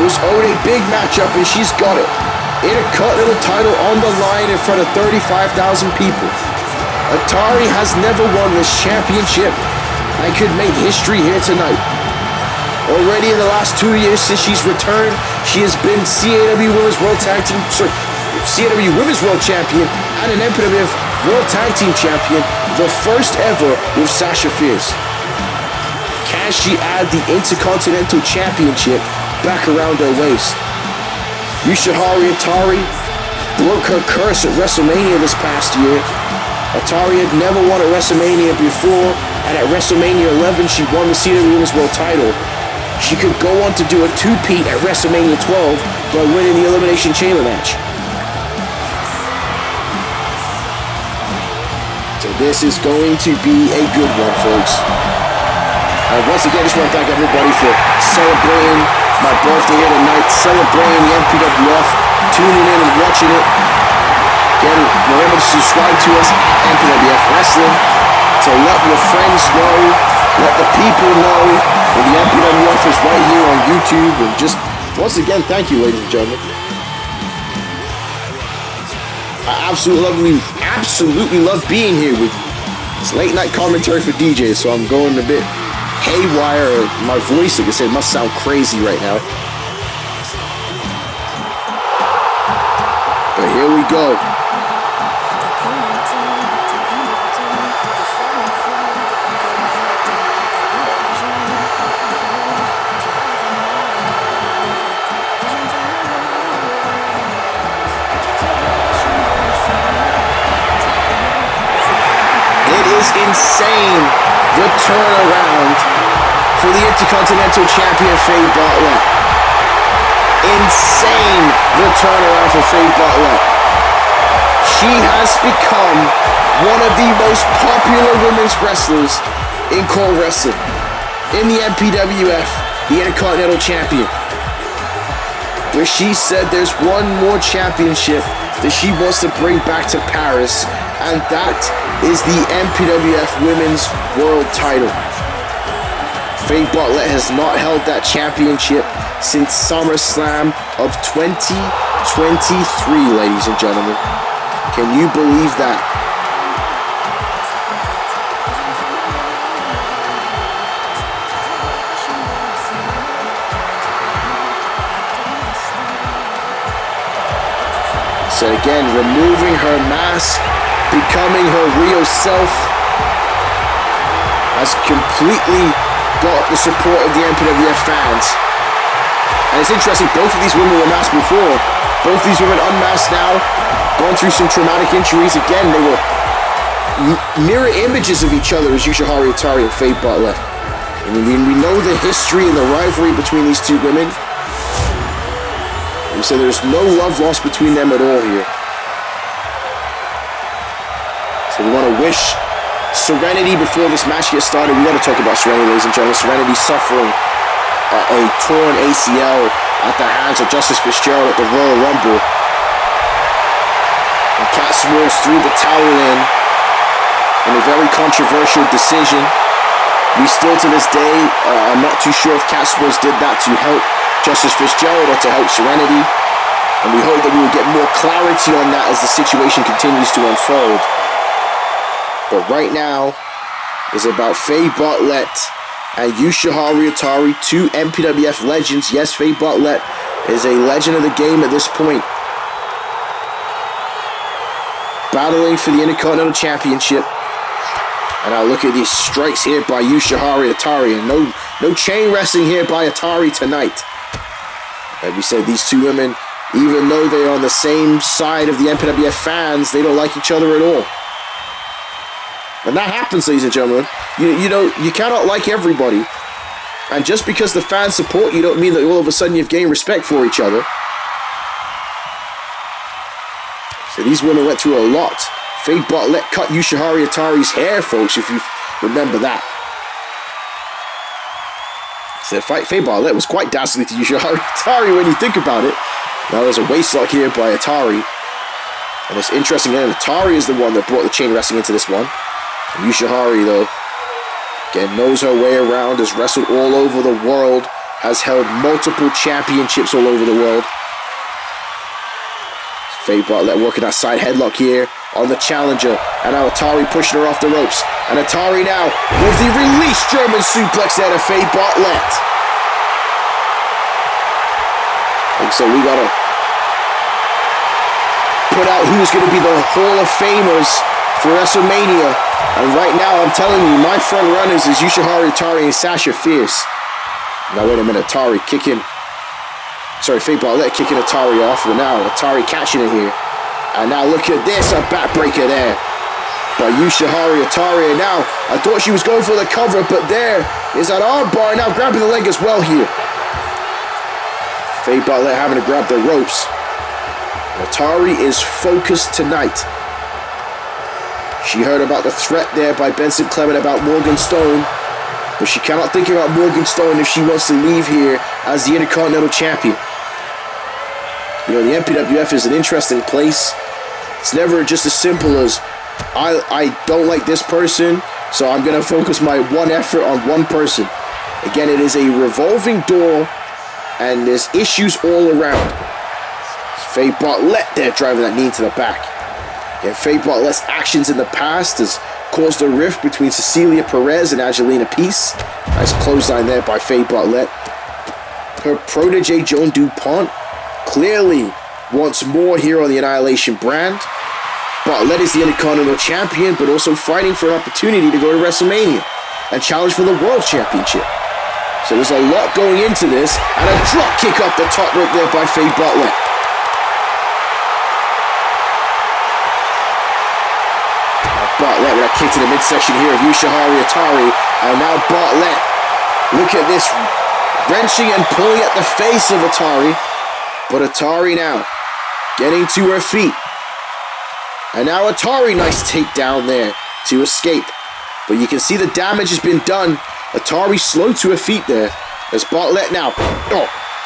was owed a big matchup, and she's got it. Intercontinental title on the line in front of 35,000 people. Itari has never won this championship and could make history here tonight. Already in the last 2 years since she's returned, she has been CAW Women's World Champion and an MPWF World Tag Team Champion, the first ever with Sasha Fierce. Can she add the Intercontinental Championship back around her waist? Yushihari Itari broke her curse at WrestleMania this past year. Itari had never won at WrestleMania before, and at WrestleMania 11 she won the CAW Women's World title. She could go on to do a two-peat at WrestleMania 12 by winning the Elimination Chamber match. So this is going to be a good one, folks. Once again, I just want to thank everybody for celebrating my birthday here tonight, celebrating the MPWF, tuning in and watching it. Again, remember to subscribe to us, MPWF Wrestling, to let your friends know, let the people know that the MPWF is right here on YouTube. And just, once again, thank you, ladies and gentlemen. I absolutely love being here with you. It's late night commentary for DJs, so I'm going a bit haywire. My voice, like I said, must sound crazy right now. But here we go. Insane the turnaround for the Intercontinental Champion Faye Bartlett. Insane the turnaround for Faye Bartlett. She has become one of the most popular women's wrestlers in Core Wrestling. In the MPWF, the Intercontinental Champion. Where she said there's one more championship that she wants to bring back to Paris, and that is the MPWF Women's World Title. Faye Bartlett has not held that championship since SummerSlam of 2023, ladies and gentlemen. Can you believe that? So again, removing her mask, becoming her real self, has completely got the support of the MPWF fans. And it's interesting, both of these women were masked before. Both these women unmasked now, gone through some traumatic injuries. Again, they were mirror images of each other as Yushihari Itari and Faye Bartlett. I mean, we know the history and the rivalry between these two women. And so there's no love lost between them at all here. So we want to wish Serenity before this match gets started. We got to talk about Serenity, ladies and gentlemen. Serenity suffering a torn ACL at the hands of Justice Fitzgerald at the Royal Rumble. And Cat Swords threw the towel in a very controversial decision. We still to this day are not too sure if Cat Swords did that to help Justice Fitzgerald or to help Serenity. And we hope that we will get more clarity on that as the situation continues to unfold. But right now is about Faye Bartlett and Yushihari Itari, two MPWF legends. Yes, Faye Bartlett is a legend of the game at this point. Battling for the Intercontinental Championship. And now look at these strikes here by Yushihari Itari. And no chain wrestling here by Itari tonight. Like we said, these two women, even though they're on the same side of the MPWF fans, they don't like each other at all. And that happens, ladies and gentlemen. You cannot like everybody. And just because the fans support you don't mean that all of a sudden you've gained respect for each other. So these women went through a lot. Faye Bartlett cut Yushihari Itari's hair, folks, if you remember that. So Faye Bartlett was quite dazzling to Yushihari Itari when you think about it. Now there's a waistlock here by Itari. And it's interesting, again, Itari is the one that brought the chain wrestling into this one. And Yushihari, though, again, knows her way around, has wrestled all over the world, has held multiple championships all over the world. Faye Bartlett working that side headlock here on the challenger. And now Itari pushing her off the ropes. And Itari now with the release German suplex there to Faye Bartlett. And so we gotta put out who's gonna be the Hall of Famers for WrestleMania. And right now, I'm telling you, my front runners is Yushihari Itari and Sasha Fierce. Now, wait a minute. Itari kicking... Sorry, Faye Bartlett kicking Itari off. But now, Itari catching it here. And now, look at this. A backbreaker there by Yushihari Itari. And now, I thought she was going for the cover. But there is that arm bar. Now, grabbing the leg as well here. Faye Bartlett having to grab the ropes. And Itari is focused tonight. She heard about the threat there by Benson Clement about Morgan Stone, but she cannot think about Morgan Stone if she wants to leave here as the Intercontinental Champion. You know, the MPWF is an interesting place. It's never just as simple as, I don't like this person, so I'm going to focus my one effort on one person. Again, it is a revolving door, and there's issues all around. Faye Bartlett there driving that knee into the back. Yeah, Faye Bartlett's actions in the past has caused a rift between Cecilia Perez and Angelina Peace. Nice clothesline there by Faye Bartlett. Her protege, Joan DuPont, clearly wants more here on the Annihilation brand. Bartlett is the Intercontinental Champion, but also fighting for an opportunity to go to WrestleMania and challenge for the World Championship. So there's a lot going into this, and a drop kick off the top rope there by Faye Bartlett. Bartlett with a kick to the midsection here of Yushihari Itari. And now Bartlett, look at this, wrenching and pulling at the face of Itari. But Itari now getting to her feet. And now Itari, nice takedown there to escape. But you can see the damage has been done. Itari slow to her feet there. As Bartlett now,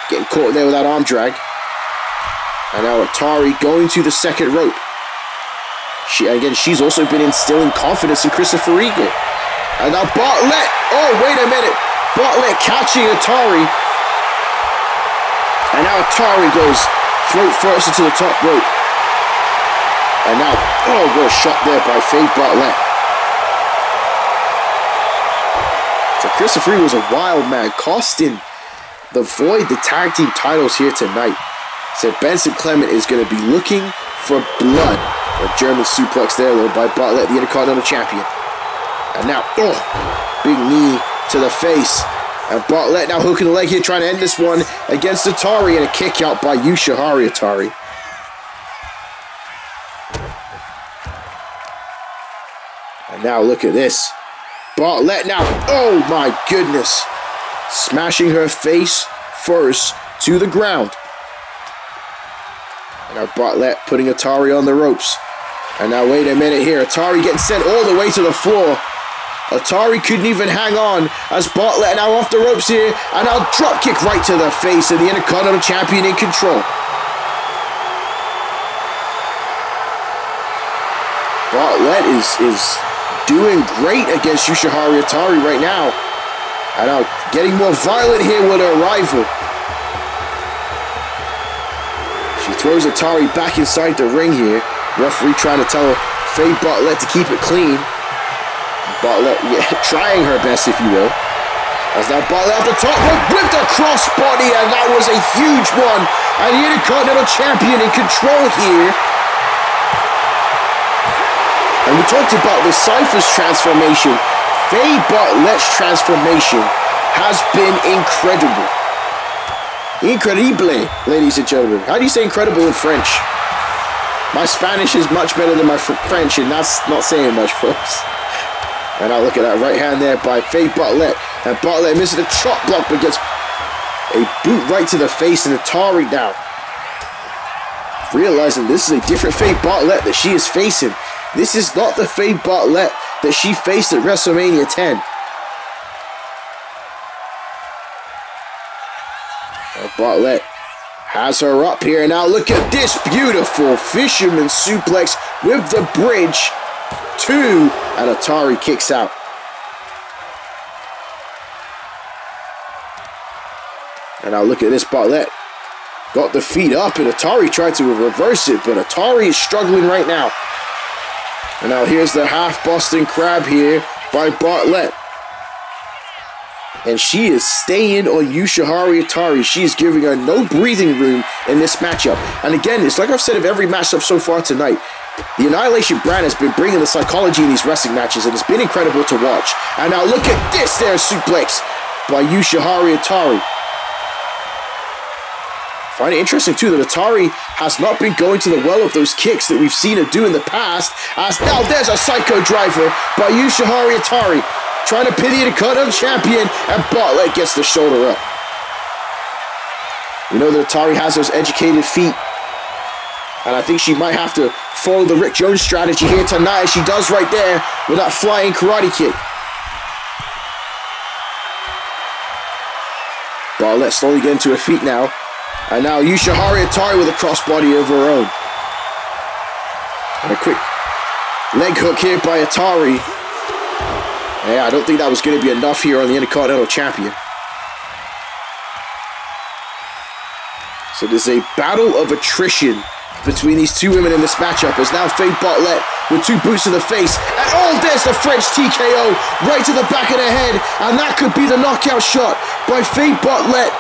getting caught there with that arm drag. And now Itari going to the second rope. She's also been instilling confidence in Christopher Eagle. And now Bartlett. Oh, wait a minute. Bartlett catching Itari. And now Itari goes throat first into the top rope. And now, what a shot there by Faye Bartlett. So Christopher Eagle was a wild man, costing the Void the tag team titles here tonight. So Benson Clement is going to be looking for blood. A German suplex there, though, by Bartlett, the Intercontinental Champion. And now, big knee to the face. And Bartlett now hooking the leg here, trying to end this one against Itari, and a kick out by Yushihari Itari. And now look at this. Bartlett now, oh my goodness. Smashing her face first to the ground. And now Bartlett putting Itari on the ropes. And now wait a minute here. Itari getting sent all the way to the floor. Itari couldn't even hang on as Bartlett now off the ropes here. And now drop kick right to the face of the Intercontinental Champion in control. Bartlett is doing great against Yushihari Itari right now. And now getting more violent here with her rival. She throws Itari back inside the ring here. Referee trying to tell Faye Bartlett to keep it clean. Bartlett, trying her best, if you will. As now Bartlett off the top rope with the crossbody, and that was a huge one. And the Intercontinental Champion in control here. And we talked about the Cypher's transformation. Faye Bartlett's transformation has been incredible. Incredible, ladies and gentlemen. How do you say incredible in French? My Spanish is much better than my French, and that's not saying much, folks. And now look at that right hand there by Faye Bartlett. And Bartlett misses a chop block, but gets a boot right to the face, and Itari now realizing this is a different Faye Bartlett that she is facing. This is not the Faye Bartlett that she faced at WrestleMania 10. And Bartlett has her up here. Now look at this beautiful fisherman suplex with the bridge. 2, and Itari kicks out. And now look at this, Bartlett got the feet up, and Itari tried to reverse it, but Itari is struggling right now. And now here's the half Boston Crab here by Bartlett. And she is staying on Yushihari Itari. She is giving her no breathing room in this matchup. And again, it's like I've said of every matchup so far tonight. The Annihilation brand has been bringing the psychology in these wrestling matches, and it's been incredible to watch. And now look at this there suplex by Yushihari Itari. Find it interesting too that Itari has not been going to the well of those kicks that we've seen her do in the past. As now there's a psycho driver by Yushihari Itari, trying to pin the Intercontinental Champion, and Bartlett gets the shoulder up. We know that Itari has those educated feet, and I think she might have to follow the Rick Jones strategy here tonight, as she does right there with that flying karate kick. Bartlett slowly getting to her feet now. And now Yushihari Itari with a crossbody of her own. And a quick leg hook here by Itari. Yeah, I don't think that was going to be enough here on the Intercontinental Champion. So there's a battle of attrition between these two women in this matchup, as now Faye Bartlett with 2 boots to the face. And oh, there's the French TKO right to the back of the head. And that could be the knockout shot by Faye Bartlett.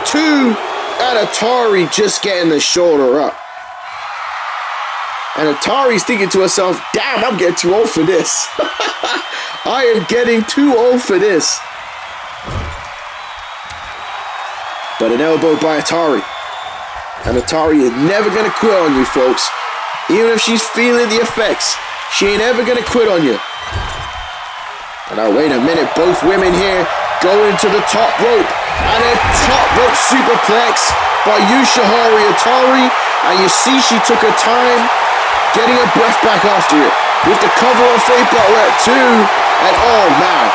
2. And Itari just getting the shoulder up. And Atari's thinking to herself, damn, I'm getting too old for this. I am getting too old for this. But an elbow by Itari. And Itari is never going to quit on you, folks. Even if she's feeling the effects, she ain't ever going to quit on you. And now, wait a minute, both women here going to the top rope. And a top rope superplex by Yushihari Itari. And you see she took her time getting her breath back after it. With the cover on Faye Bartlett too. And oh man.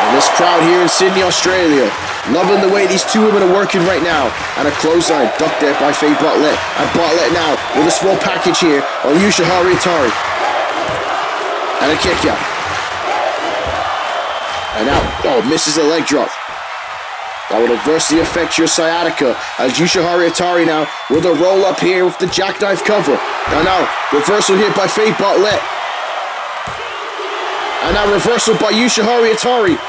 And this crowd here in Sydney, Australia, loving the way these two women are working right now. And a clothesline ducked there by Faye Bartlett. And Bartlett now with a small package here on Yushihari Itari. And a kick out. And now, oh, misses the leg drop. That will adversely affect your sciatica, as Yushihari Itari now with a roll up here with the jackknife cover. And now, reversal here by Faye Bartlett. And now reversal by Yushihari Itari.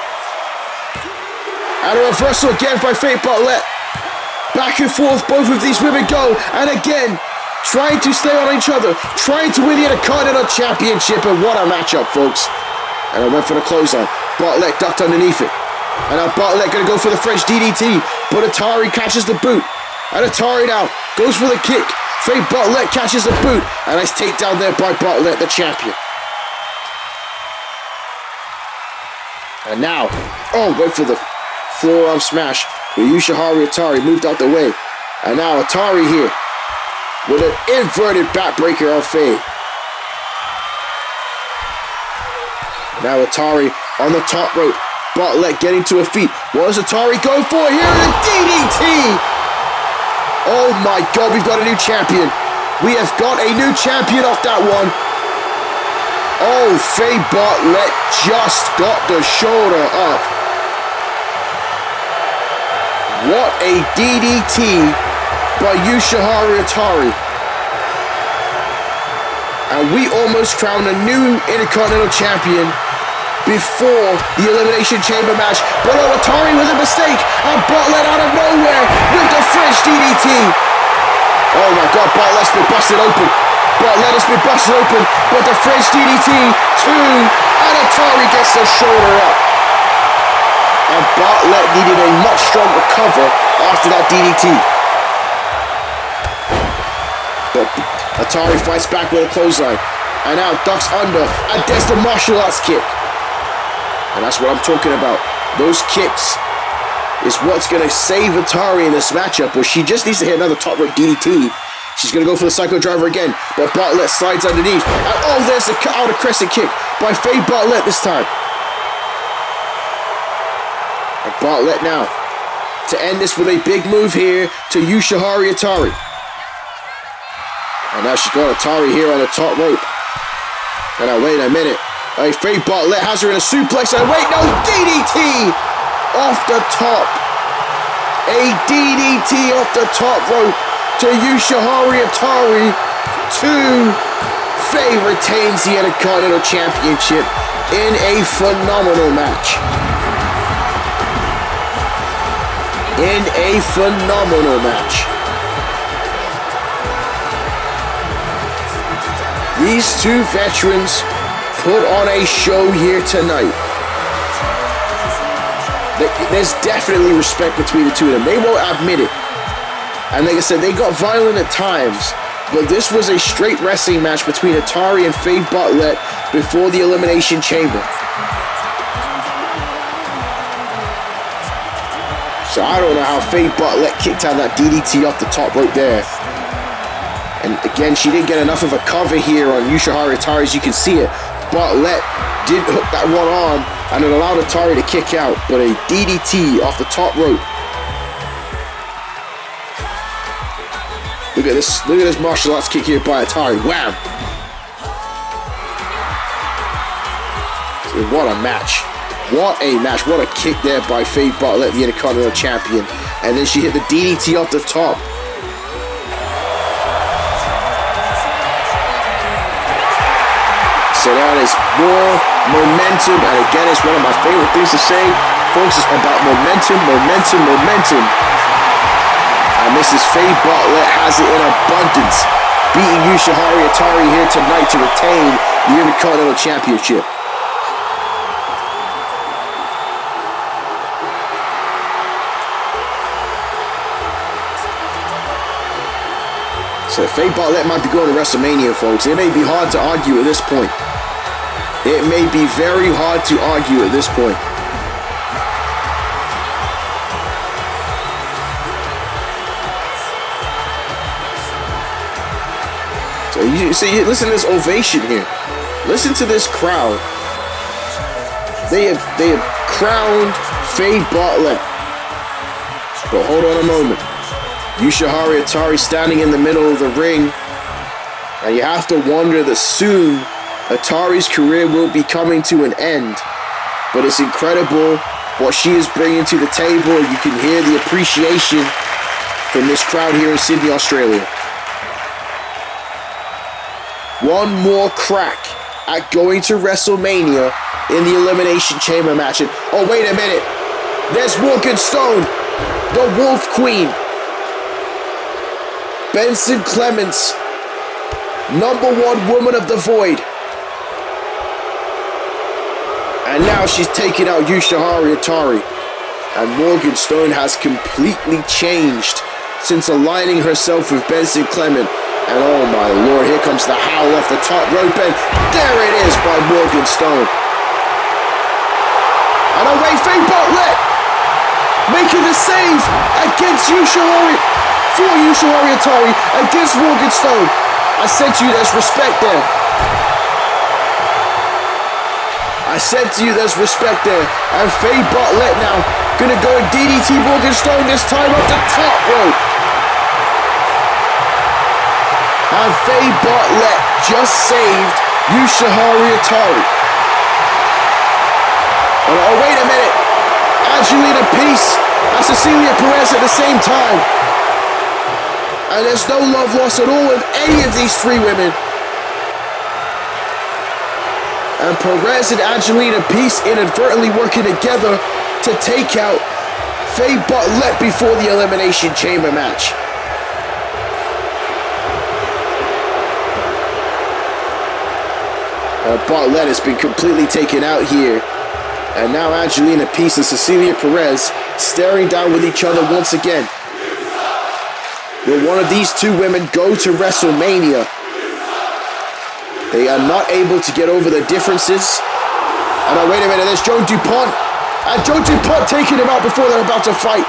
And a reversal again by Faye Bartlett. Back and forth, both of these women go. And again, trying to stay on each other, trying to win the Intercontinental Championship. And what a matchup, folks. And I went for the clothesline. Bartlett ducked underneath it. And now Bartlett going to go for the French DDT. But Itari catches the boot. And Itari now goes for the kick. Faye Bartlett catches the boot. A nice takedown there by Bartlett, the champion. And now, oh, went for the forearm smash. But Yushihari Itari moved out the way. And now Itari here with an inverted backbreaker on Faye. Now Itari on the top rope. Bartlett getting to her feet. What is Itari going for here? The DDT! Oh my God, we've got a new champion. We have got a new champion off that one. Oh, Faye Bartlett just got the shoulder up. What a DDT by Yushihari Itari. And we almost crowned a new Intercontinental Champion before the Elimination Chamber match. But Itari with a mistake, and Bartlett out of nowhere with the French DDT. Oh my God, Bartlett's been busted open. Bartlett has been busted open, but the French DDT, 2, and Itari gets the shoulder up. And Bartlett needed a much stronger cover after that DDT. But Itari fights back with a clothesline. And now ducks under, and there's the martial arts kick. And that's what I'm talking about. Those kicks is what's going to save Itari in this matchup, where she just needs to hit another top rope DDT. She's going to go for the Psycho Driver again, but Bartlett slides underneath. And oh, there's the outer crescent kick by Faye Bartlett this time. And Bartlett now to end this with a big move here to Yushihari Itari. And now she's got Itari here on the top rope. And now wait a minute. Faye Bartlett has her in a suplex, and wait, no, DDT off the top. A DDT off the top rope to Yushihari Itari. 2. Faye retains the Intercontinental Championship in a phenomenal match. In a phenomenal match. These two veterans put on a show here tonight. There's definitely respect between the two of them. They won't admit it. And like I said, they got violent at times, but this was a straight wrestling match between Itari and Faye Bartlett before the Elimination Chamber. So I don't know how Faye Bartlett kicked out that DDT off the top rope there. And again, she didn't get enough of a cover here on Yushihari Itari, as you can see it. Bartlett did hook that one arm, and it allowed Itari to kick out, but a DDT off the top rope. Look at this martial arts kick here by Itari. Wham! What a match. What a match. What a kick there by Faye Bartlett, the Intercontinental Champion. And then she hit the DDT off the top. So that is more momentum, and again, it's one of my favorite things to say, folks, is about momentum, momentum, momentum. And Mrs. Faye Bartlett has it in abundance, beating Yushihari Itari here tonight to retain the Intercontinental Championship. So Faye Bartlett might be going to WrestleMania, folks. It may be hard to argue at this point. It may be very hard to argue at this point. So you see, listen to this ovation here. Listen to this crowd. They have crowned Faye Bartlett. But hold on a moment. Yushihari Itari standing in the middle of the ring. And you have to wonder that soon Itari's career will be coming to an end. But it's incredible what she is bringing to the table. You can hear the appreciation from this crowd here in Sydney, Australia. One more crack at going to WrestleMania in the Elimination Chamber match. And, oh, wait a minute. There's Morgan Stone, the Wolf Queen. Benson Clements, #1 woman of the Void. And now she's taking out Yushihari Itari. And Morgan Stone has completely changed since aligning herself with Benson Clement. And oh my lord, here comes the howl off the top rope, and there it is by Morgan Stone. And away Faye Bartlett, making the save against Yushihari Itari, against Morgan Stone. I said to you, there's respect there. I said to you, there's respect there. And Faye Bartlett now gonna go and DDT Morgan Stone, this time up the top rope. And Faye Bartlett just saved Yushihari Itari. Oh, wait a minute. Angelina Peace and Cecilia Perez at the same time. And there's no love lost at all with any of these three women. And Perez and Angelina Peace inadvertently working together to take out Faye Bartlett before the Elimination Chamber match. Bartlett has been completely taken out here. And now Angelina Peace and Cecilia Perez staring down with each other once again. Will one of these two women go to WrestleMania? They are not able to get over the differences. And oh, wait a minute, there's Joan DuPont. And Joan DuPont taking him out before they're about to fight.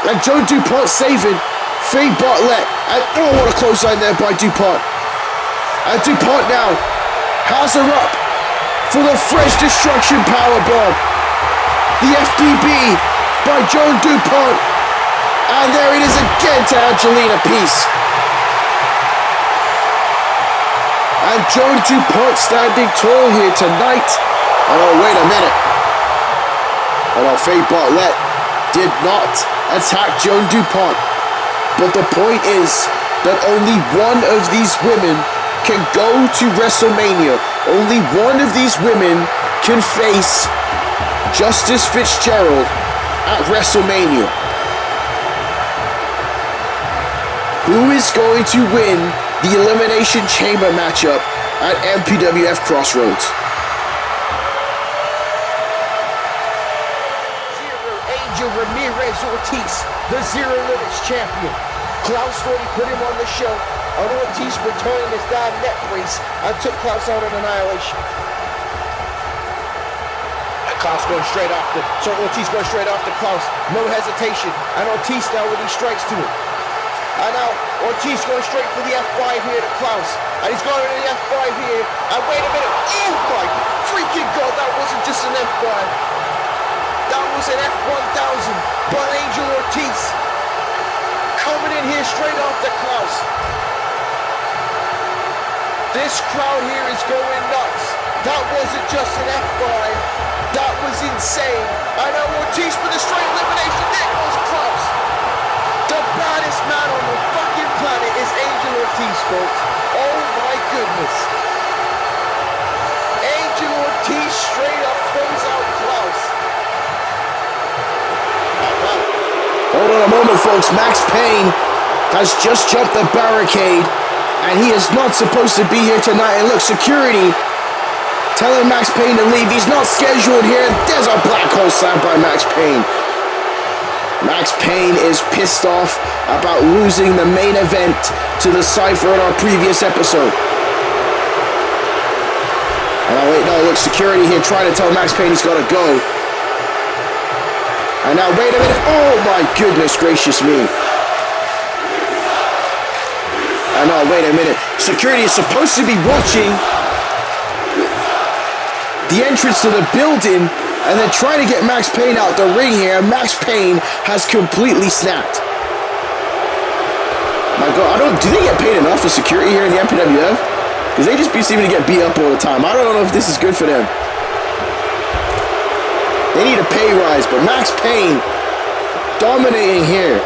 And Joan DuPont saving Faye Bartlett. And oh, what a clothesline there by DuPont. And DuPont now has her up for the French Destruction Powerbomb. The FDB by Joan DuPont. And there it is again to Angelina Peace. And Joan DuPont standing tall here tonight. And oh, wait a minute. And oh, Faye Bartlett did not attack Joan DuPont. But the point is that only one of these women can go to WrestleMania. Only one of these women can face Justice Fitzgerald at WrestleMania. Who is going to win the Elimination Chamber matchup at MPWF Crossroads? Angel Ortiz, the Zero Limits champion. Klaus thought he put him on the show, and Ortiz returned his down neck brace and took Klaus out on Annihilation. And Klaus going straight after, so Ortiz going straight after Klaus, no hesitation, and Ortiz now with these strikes to him. And now Ortiz going straight for the F5 here to Klaus, and he's going to the F5 here, and wait a minute, oh my freaking god, that wasn't just an F5, that was an F1000 by Angel Ortiz. Coming in here straight after Klaus. This crowd here is going nuts. That wasn't just an F5. That was insane. I know Ortiz for the straight elimination. There goes Klaus. The baddest man on the fucking planet is Angel Ortiz, folks. Oh my goodness. Angel Ortiz straight up throws out Klaus. Hold on a moment, folks. Max Payne has just jumped the barricade, and he is not supposed to be here tonight. And look, security telling Max Payne to leave. He's not scheduled here. There's a black hole slam by Max Payne. Max Payne is pissed off about losing the main event to the Cypher in our previous episode. And oh wait, no, look, security here trying to tell Max Payne he's got to go. And now, wait a minute. Oh, my goodness gracious me. And now, wait a minute. Security is supposed to be watching the entrance to the building, and they're trying to get Max Payne out the ring here. Max Payne has completely snapped. My God, do they get paid enough for security here in the MPWF? Because they just be seeming to get beat up all the time. I don't know if this is good for them. They need a pay rise, but Max Payne dominating here.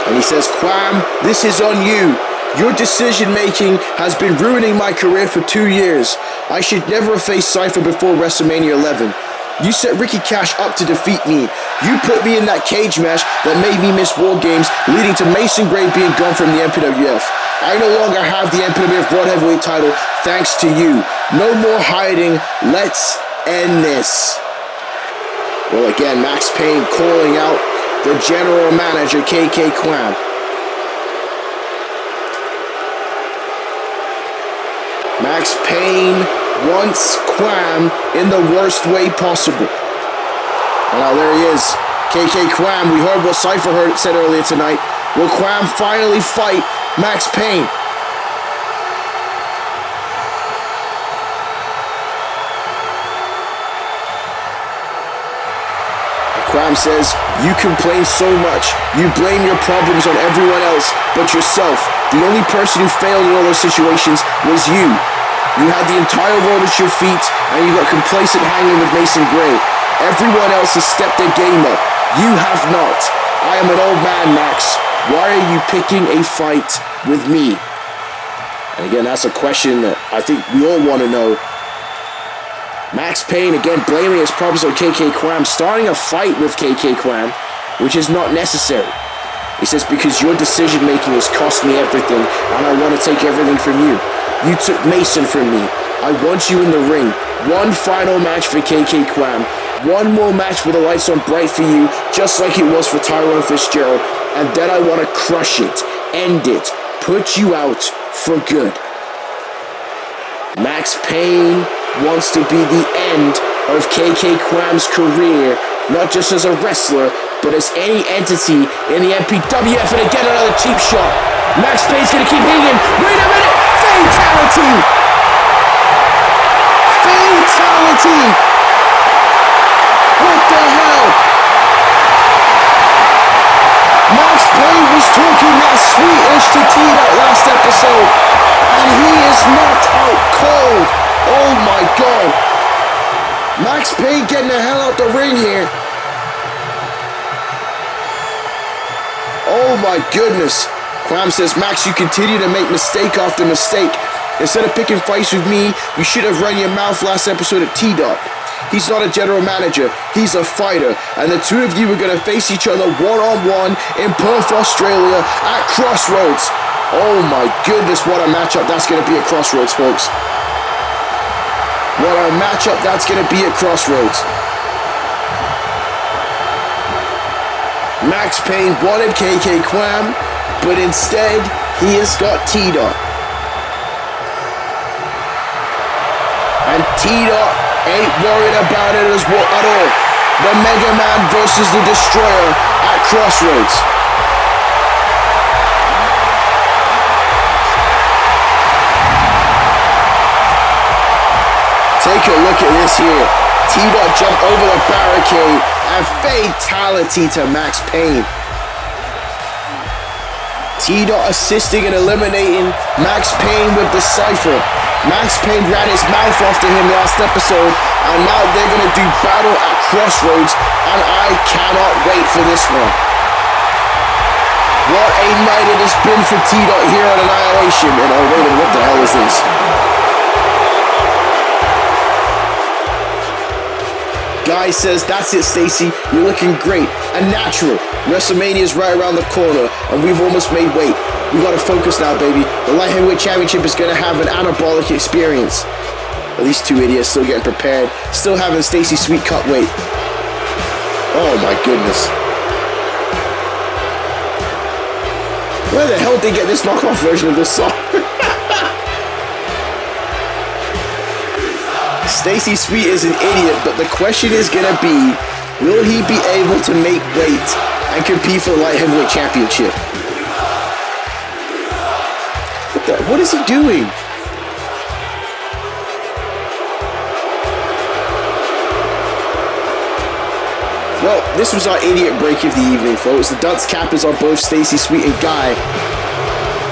And he says, Quam, this is on you. Your decision making has been ruining my career for 2 years. I should never have faced Cypher before WrestleMania 11. You set Ricky Cash up to defeat me. You put me in that cage match that made me miss War Games, leading to Mason Gray being gone from the MPWF. I no longer have the MPWF World Heavyweight title thanks to you. No more hiding. Let's end this. Well, again, Max Payne calling out the general manager, KK Quam. Max Payne wants Quam in the worst way possible. And now there he is. KK Quam. We heard what Cypher said earlier tonight. Will Quam finally fight Max Payne? Quam says, you complain so much. You blame your problems on everyone else but yourself. The only person who failed in all those situations was you. You had the entire world at your feet, and you got complacent hanging with Mason Gray. Everyone else has stepped their game up. You have not. I am an old man, Max. Why are you picking a fight with me? And again, that's a question that I think we all want to know. Max Payne, again, blaming his problems on KK Quam, starting a fight with KK Quam, which is not necessary. He says, because your decision-making has cost me everything, and I want to take everything from you. You took Mason from me. I want you in the ring. One final match for KK Quam. One more match with the lights on bright for you, just like it was for Tyrone Fitzgerald, and then I want to crush it, end it, put you out for good. Max Payne wants to be the end of KK Quam's career, not just as a wrestler, but as any entity in the MPWF. And again, another cheap shot. Max Payne's gonna keep hitting him. Wait a minute! Fatality! Fatality! What the hell? Max Payne was talking that sweetish to T-Dot last episode, and he is knocked out cold. Oh my god. Max Payne getting the hell out the ring here. Oh my goodness. Quam says, Max, you continue to make mistake after mistake. Instead of picking fights with me, you should have run your mouth last episode at T-Dot. He's not a general manager, he's a fighter. And the two of you are going to face each other one-on-one in Perth, Australia at Crossroads. Oh my goodness, what a matchup that's going to be at Crossroads, folks. What a matchup that's going to be at Crossroads. Max Payne wanted KK Quam, but instead, he has got T-Dot. And T-Dot ain't worried about it at all. The Mega Man versus the Destroyer at Crossroads. Take a look at this here. T-Dot jump over the barricade and fatality to Max Payne. T-Dot assisting and eliminating Max Payne with the Cypher. Max Payne ran his mouth off to him last episode, and now they're going to do battle at Crossroads, and I cannot wait for this one. What a night it has been for T-Dot here on Annihilation. And oh wait a minute, what the hell is this? Guy says, that's it, Stacy. You're looking great. A natural. WrestleMania is right around the corner, and we've almost made weight. We gotta focus now, baby. The Light Heavyweight Championship is gonna have an anabolic experience. At least two idiots still getting prepared. Still having Stacy Sweet cut weight. Oh my goodness. Where the hell did they get this knockoff version of this song? Stacy Sweet is an idiot, but the question is gonna be, will he be able to make weight and compete for the Light Heavyweight Championship? What is he doing? Well, this was our idiot break of the evening, folks. The dunce cap is on both Stacy Sweet and Guy.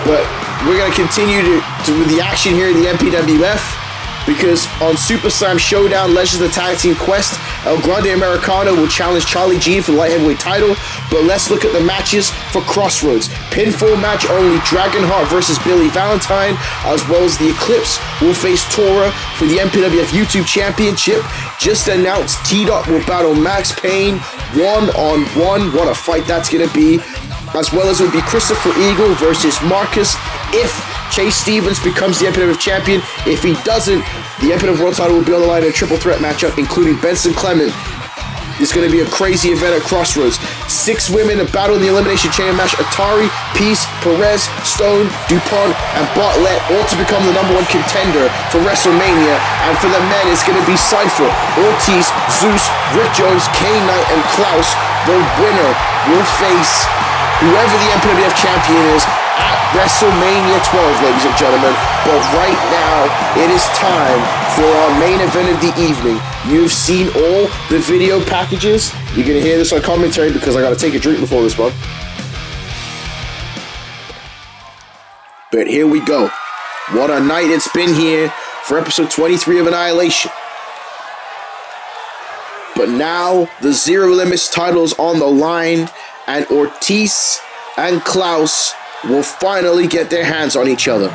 But we're going to continue with the action here in the MPWF. Because on Super Slam Showdown, Legends of the Tag Team Quest, El Grande Americano will challenge Charlie Jean for the Light Heavyweight title. But let's look at the matches for Crossroads. Pinfall match only, Dragonheart versus Billy Valentine, as well as the Eclipse will face Tora for the MPWF YouTube Championship. Just announced T-Dot will battle Max Payne one-on-one. What a fight that's going to be. As well as it will be Christopher Eagle versus Marcus if Chase Stevens becomes the MPWF champion. If he doesn't, the MPWF World title will be on the line in a triple threat matchup, including Benson Clement. It's going to be a crazy event at Crossroads. 6 women to battle in the Elimination Chamber match. Itari, Peace, Perez, Stone, DuPont, and Bartlett, all to become the #1 contender for WrestleMania. And for the men, it's going to be Cypher, Ortiz, Zeus, Rick Jones, Kane Knight, and Klaus. The winner will face whoever the MPWF champion is at WrestleMania 12, ladies and gentlemen. But right now, it is time for our main event of the evening. You've seen all the video packages. You're going to hear this on commentary because I got to take a drink before this one. But here we go. What a night it's been here for episode 23 of Annihilation. But now, the Zero Limits title is on the line, and Ortiz and Klaus will finally get their hands on each other.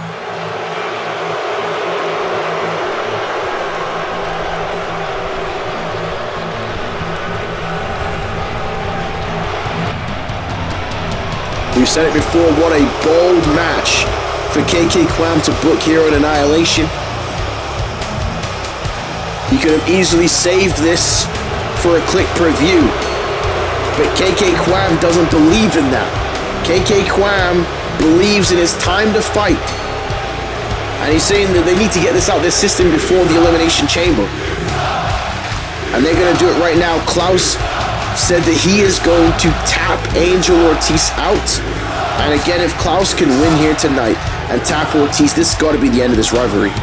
We've said it before, what a bold match for KK Kwam to book here on Annihilation. He could have easily saved this for a click per view, but KK Kwam doesn't believe in that. KK Kwam believes in his time to fight, and he's saying that they need to get this out of their system before the Elimination Chamber, and they're going to do it right now. Klaus said that he is going to tap Angel Ortiz out, and again, if Klaus can win here tonight and tap Ortiz, this has got to be the end of this rivalry,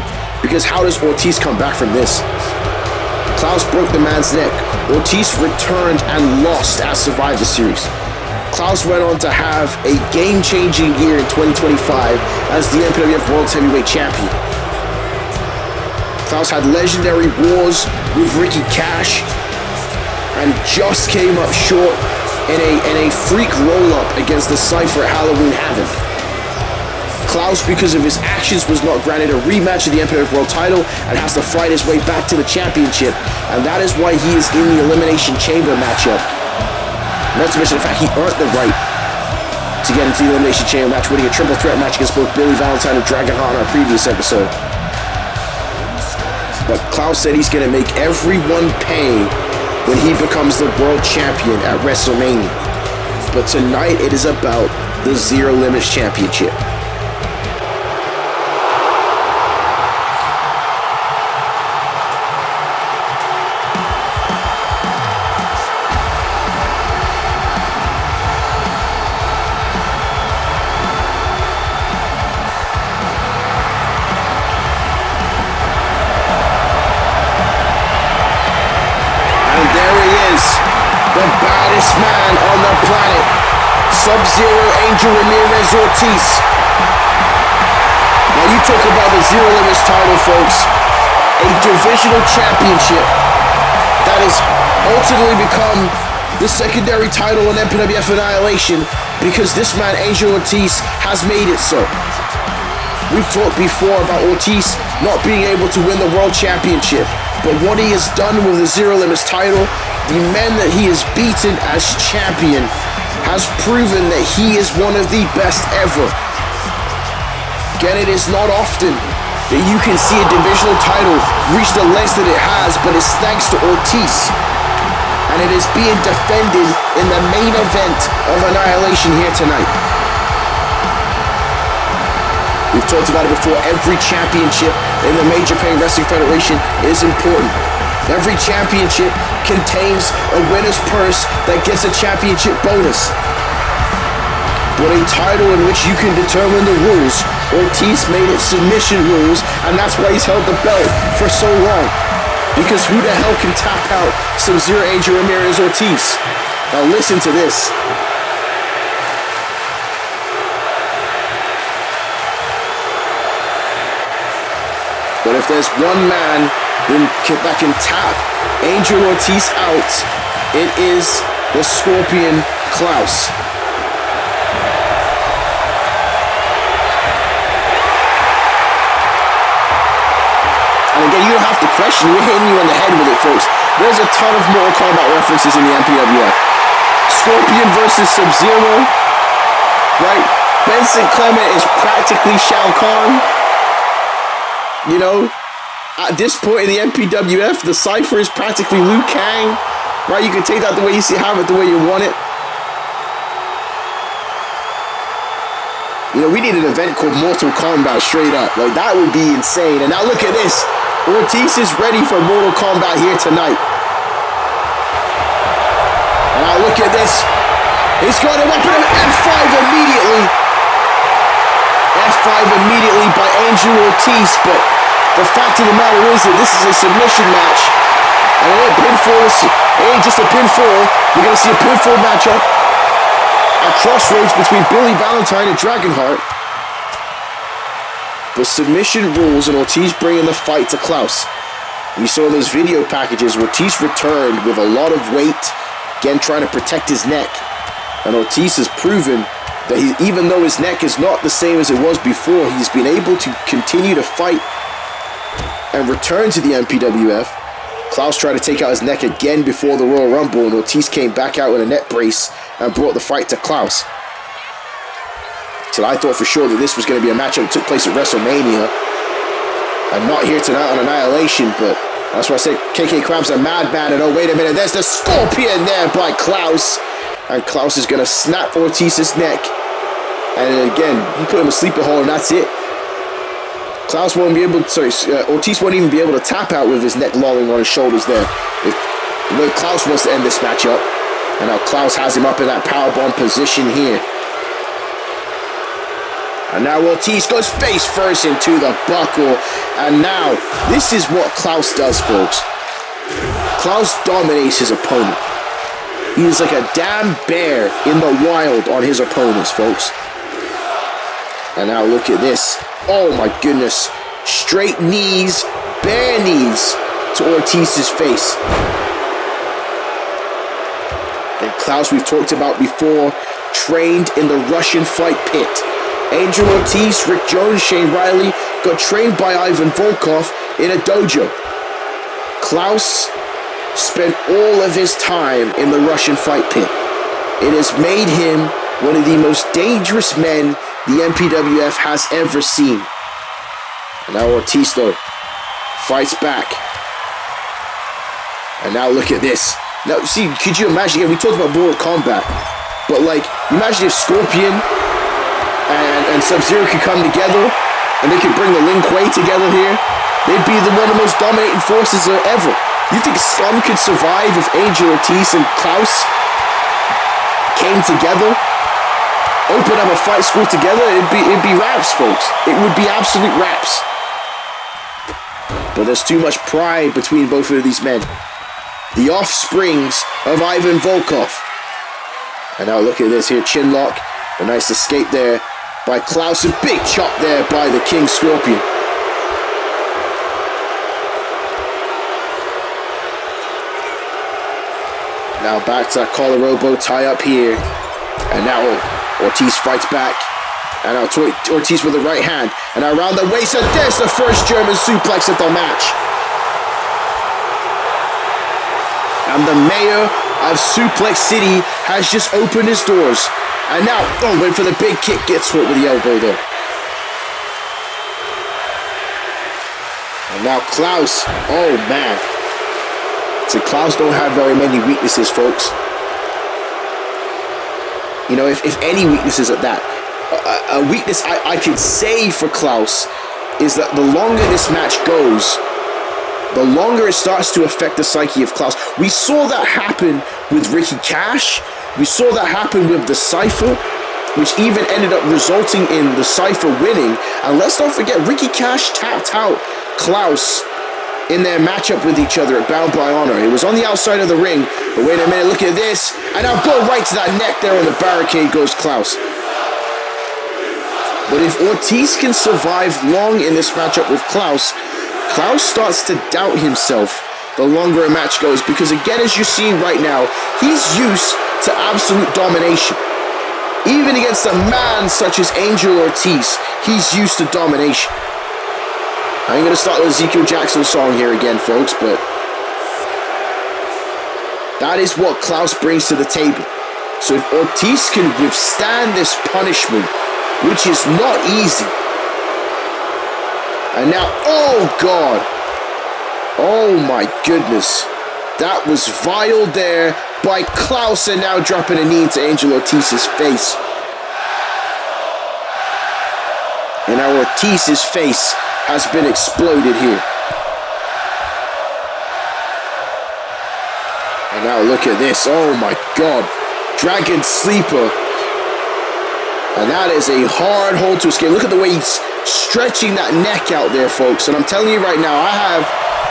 because how does Ortiz come back from this? Klaus broke the man's neck. Ortiz returned and lost at Survivor Series. Klaus went on to have a game-changing year in 2025 as the MPWF World Heavyweight Champion. Klaus had legendary wars with Ricky Cash and just came up short in a freak roll-up against the Cypher at Halloween Havoc. Klaus, because of his actions, was not granted a rematch of the MPWF World Title and has to fight his way back to the championship, and that is why he is in the Elimination Chamber matchup. Not to mention the fact he earned the right to get into the Elimination Chamber match, winning a triple threat match against both Billy Valentine and Dragonheart on our previous episode. But Klaus said he's going to make everyone pay when he becomes the world champion at WrestleMania. But tonight it is about the Zero Limits Championship. The baddest man on the planet, Sub-Zero Angel Ortiz. Now you talk about the Zero Limits title, folks. A divisional championship that has ultimately become the secondary title in MPWF Annihilation because this man, Angel Ortiz, has made it so. We've talked before about Ortiz not being able to win the world championship, but what he has done with the Zero Limits title, the men that he has beaten as champion, has proven that he is one of the best ever. Again, it is not often that you can see a divisional title reach the lengths that it has, but it's thanks to Ortiz. And it is being defended in the main event of Annihilation here tonight. We've talked about it before, every championship in the Major Pain Wrestling Federation is important. Every championship contains a winner's purse that gets a championship bonus. But a title in which you can determine the rules, Ortiz made it submission rules, and that's why he's held the belt for so long. Because who the hell can tap out Sub-Zero Angel Ortiz? Now listen to this. But if there's one man that can tap Angel Ortiz out, it is the Scorpion Klaus. And again, you don't have to question, we're hitting you on the head with it, folks. There's a ton of Mortal Kombat references in the MPWF. Scorpion versus Sub-Zero, right? Benson Clement is practically Shao Kahn. You know, at this point in the MPWF, the Cypher is practically Liu Kang, right? You can take that the way you see, have it the way you want it. You know, we need an event called Mortal Kombat straight up. Like, that would be insane. And now look at this. Ortiz is ready for Mortal Kombat here tonight. And now look at this. He's got him up in an F5 immediately. F5 immediately by Angel Ortiz, but the fact of the matter is that this is a submission match, and it ain't just a pinfall. We're going to see a pinfall matchup at Crossroads between Billy Valentine and Dragonheart. But submission rules, and Ortiz bringing the fight to Klaus. We saw those video packages. Ortiz returned with a lot of weight, again trying to protect his neck, and Ortiz has proven that even though his neck is not the same as it was before, he's been able to continue to fight and return to the MPWF. Klaus tried to take out his neck again before the Royal Rumble, and Ortiz came back out with a neck brace and brought the fight to Klaus. So I thought for sure that this was going to be a matchup that took place at WrestleMania and not here tonight on Annihilation, but that's why I said KK Krab's a madman. And oh, wait a minute, there's the Scorpion there by Klaus. And Klaus is going to snap Ortiz's neck. And again, he put him a sleeper hold, and that's it. Klaus won't be able to, Ortiz won't even be able to tap out with his neck lolling on his shoulders there. The way Klaus wants to end this matchup. And now Klaus has him up in that powerbomb position here. And now Ortiz goes face first into the buckle. And now, this is what Klaus does, folks. Klaus dominates his opponent. He is like a damn bear in the wild on his opponents, folks. And now look at this. Oh my goodness. Straight knees, bare knees to Ortiz's face. And Klaus, we've talked about before, trained in the Russian fight pit. Angel Ortiz, Rick Jones, Shane Riley got trained by Ivan Volkov in a dojo. Klaus spent all of his time in the Russian fight pit. It has made him one of the most dangerous men the MPWF has ever seen. And now Ortiz, though, fights back. And now look at this. Now, see, could you imagine, again, we talked about Mortal Kombat, but like, imagine if Scorpion and Sub-Zero could come together, and they could bring the Lin Kuei together here. They'd be one of the most dominating forces ever. You think Scum could survive if Angel Ortiz and Klaus came together? Open up a fight school together? It'd be raps, folks. It would be absolute raps. But there's too much pride between both of these men. The offsprings of Ivan Volkov. And now look at this here, chin lock. A nice escape there by Klaus, and big chop there by the King Scorpion. Now back to that collar elbow tie up here. And now Ortiz fights back. And now Ortiz with the right hand. And around the waist, and there's the first German suplex of the match. And the mayor of Suplex City has just opened his doors. And now, oh, wait for the big kick, gets hit with the elbow though. And now Klaus, oh man. So Klaus don't have very many weaknesses, folks. You know, if any weaknesses at that. A weakness I could say for Klaus is that the longer this match goes, the longer it starts to affect the psyche of Klaus. We saw that happen with Ricky Cash. We saw that happen with the Cypher, which even ended up resulting in the Cypher winning. And let's not forget, Ricky Cash tapped out Klaus in their matchup with each other at Bound by Honor. It was on the outside of the ring, but wait a minute, look at this. And now go right to that neck there on the barricade goes Klaus. But if Ortiz can survive long in this matchup with Klaus, Klaus starts to doubt himself the longer a match goes, because again, as you're seeing right now, he's used to absolute domination. Even against a man such as Angel Ortiz, he's used to domination. I ain't gonna start the Ezekiel Jackson song here again, folks, but that is what Klaus brings to the table. So if Ortiz can withstand this punishment, which is not easy. And now, oh God. Oh my goodness. That was vile there by Klaus, and now dropping a knee into Angel Ortiz's face. And now Ortiz's face has been exploded here. And now look at this. Oh my God. Dragon Sleeper. And that is a hard hold to escape. Look at the way he's stretching that neck out there, folks. And I'm telling you right now, I have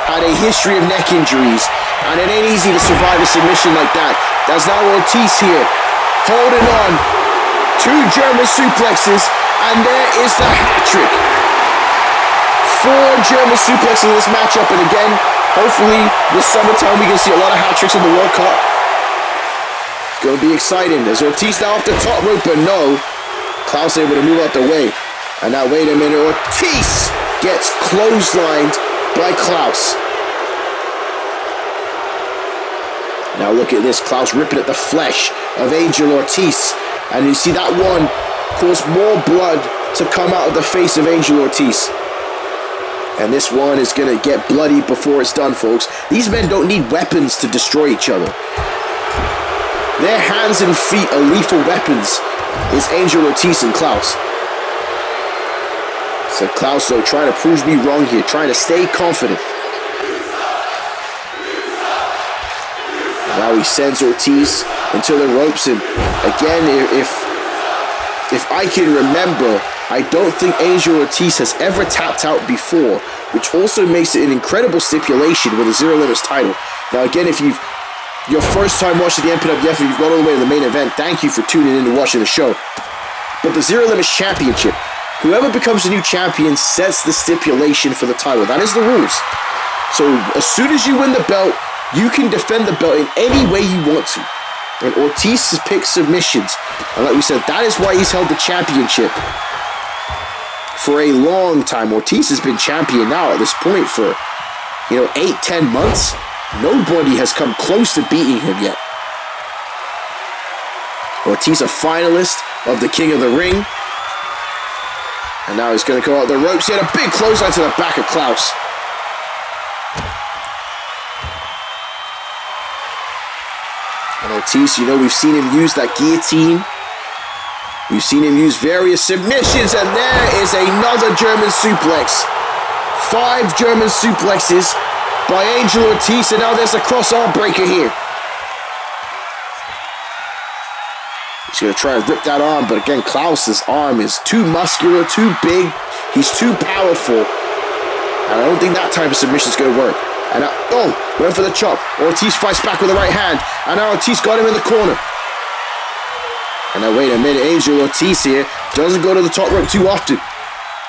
had a history of neck injuries, and it ain't easy to survive a submission like that. That's now Ortiz here, holding on. 2 German suplexes, and there is the hat trick. 4 German suplexes in this matchup, and again, hopefully this summertime we can see a lot of hat tricks in the World Cup. It's going to be exciting. As Ortiz now off the top rope, but no. Klaus able to move out the way. And now, wait a minute, Ortiz gets clotheslined by Klaus. Now look at this, Klaus ripping at the flesh of Angel Ortiz. And you see that one caused more blood to come out of the face of Angel Ortiz. And this one is going to get bloody before it's done, folks. These men don't need weapons to destroy each other. Their hands and feet are lethal weapons. It's Angel Ortiz and Klaus. So Klaus, though, trying to prove me wrong here, trying to stay confident. Now he sends Ortiz into the ropes, and again, if I can remember, I don't think Angel Ortiz has ever tapped out before, which also makes it an incredible stipulation with a Zero Limits title. Now again, if you've your first time watching the MPWF and you've gone all the way to the main event, thank you for tuning in and watching the show. But the Zero Limits Championship, whoever becomes the new champion sets the stipulation for the title. That is the rules. So as soon as you win the belt, you can defend the belt in any way you want to. And Ortiz has picked submissions. And like we said, that is why he's held the championship for a long time. Ortiz has been champion now at this point for, 8-10 months. Nobody has come close to beating him yet. Ortiz, a finalist of the King of the Ring. And now he's going to go out the ropes. He had a big clothesline to the back of Klaus. And Ortiz, we've seen him use that guillotine. We've seen him use various submissions, and there is another German suplex. 5 German suplexes by Angel Ortiz, and now there's a cross arm breaker here. He's going to try and rip that arm, but again, Klaus's arm is too muscular, too big. He's too powerful. And I don't think that type of submission is going to work. And now, went for the chop. Ortiz fights back with the right hand. And now Ortiz got him in the corner. And now wait a minute, Angel Ortiz here doesn't go to the top rope too often.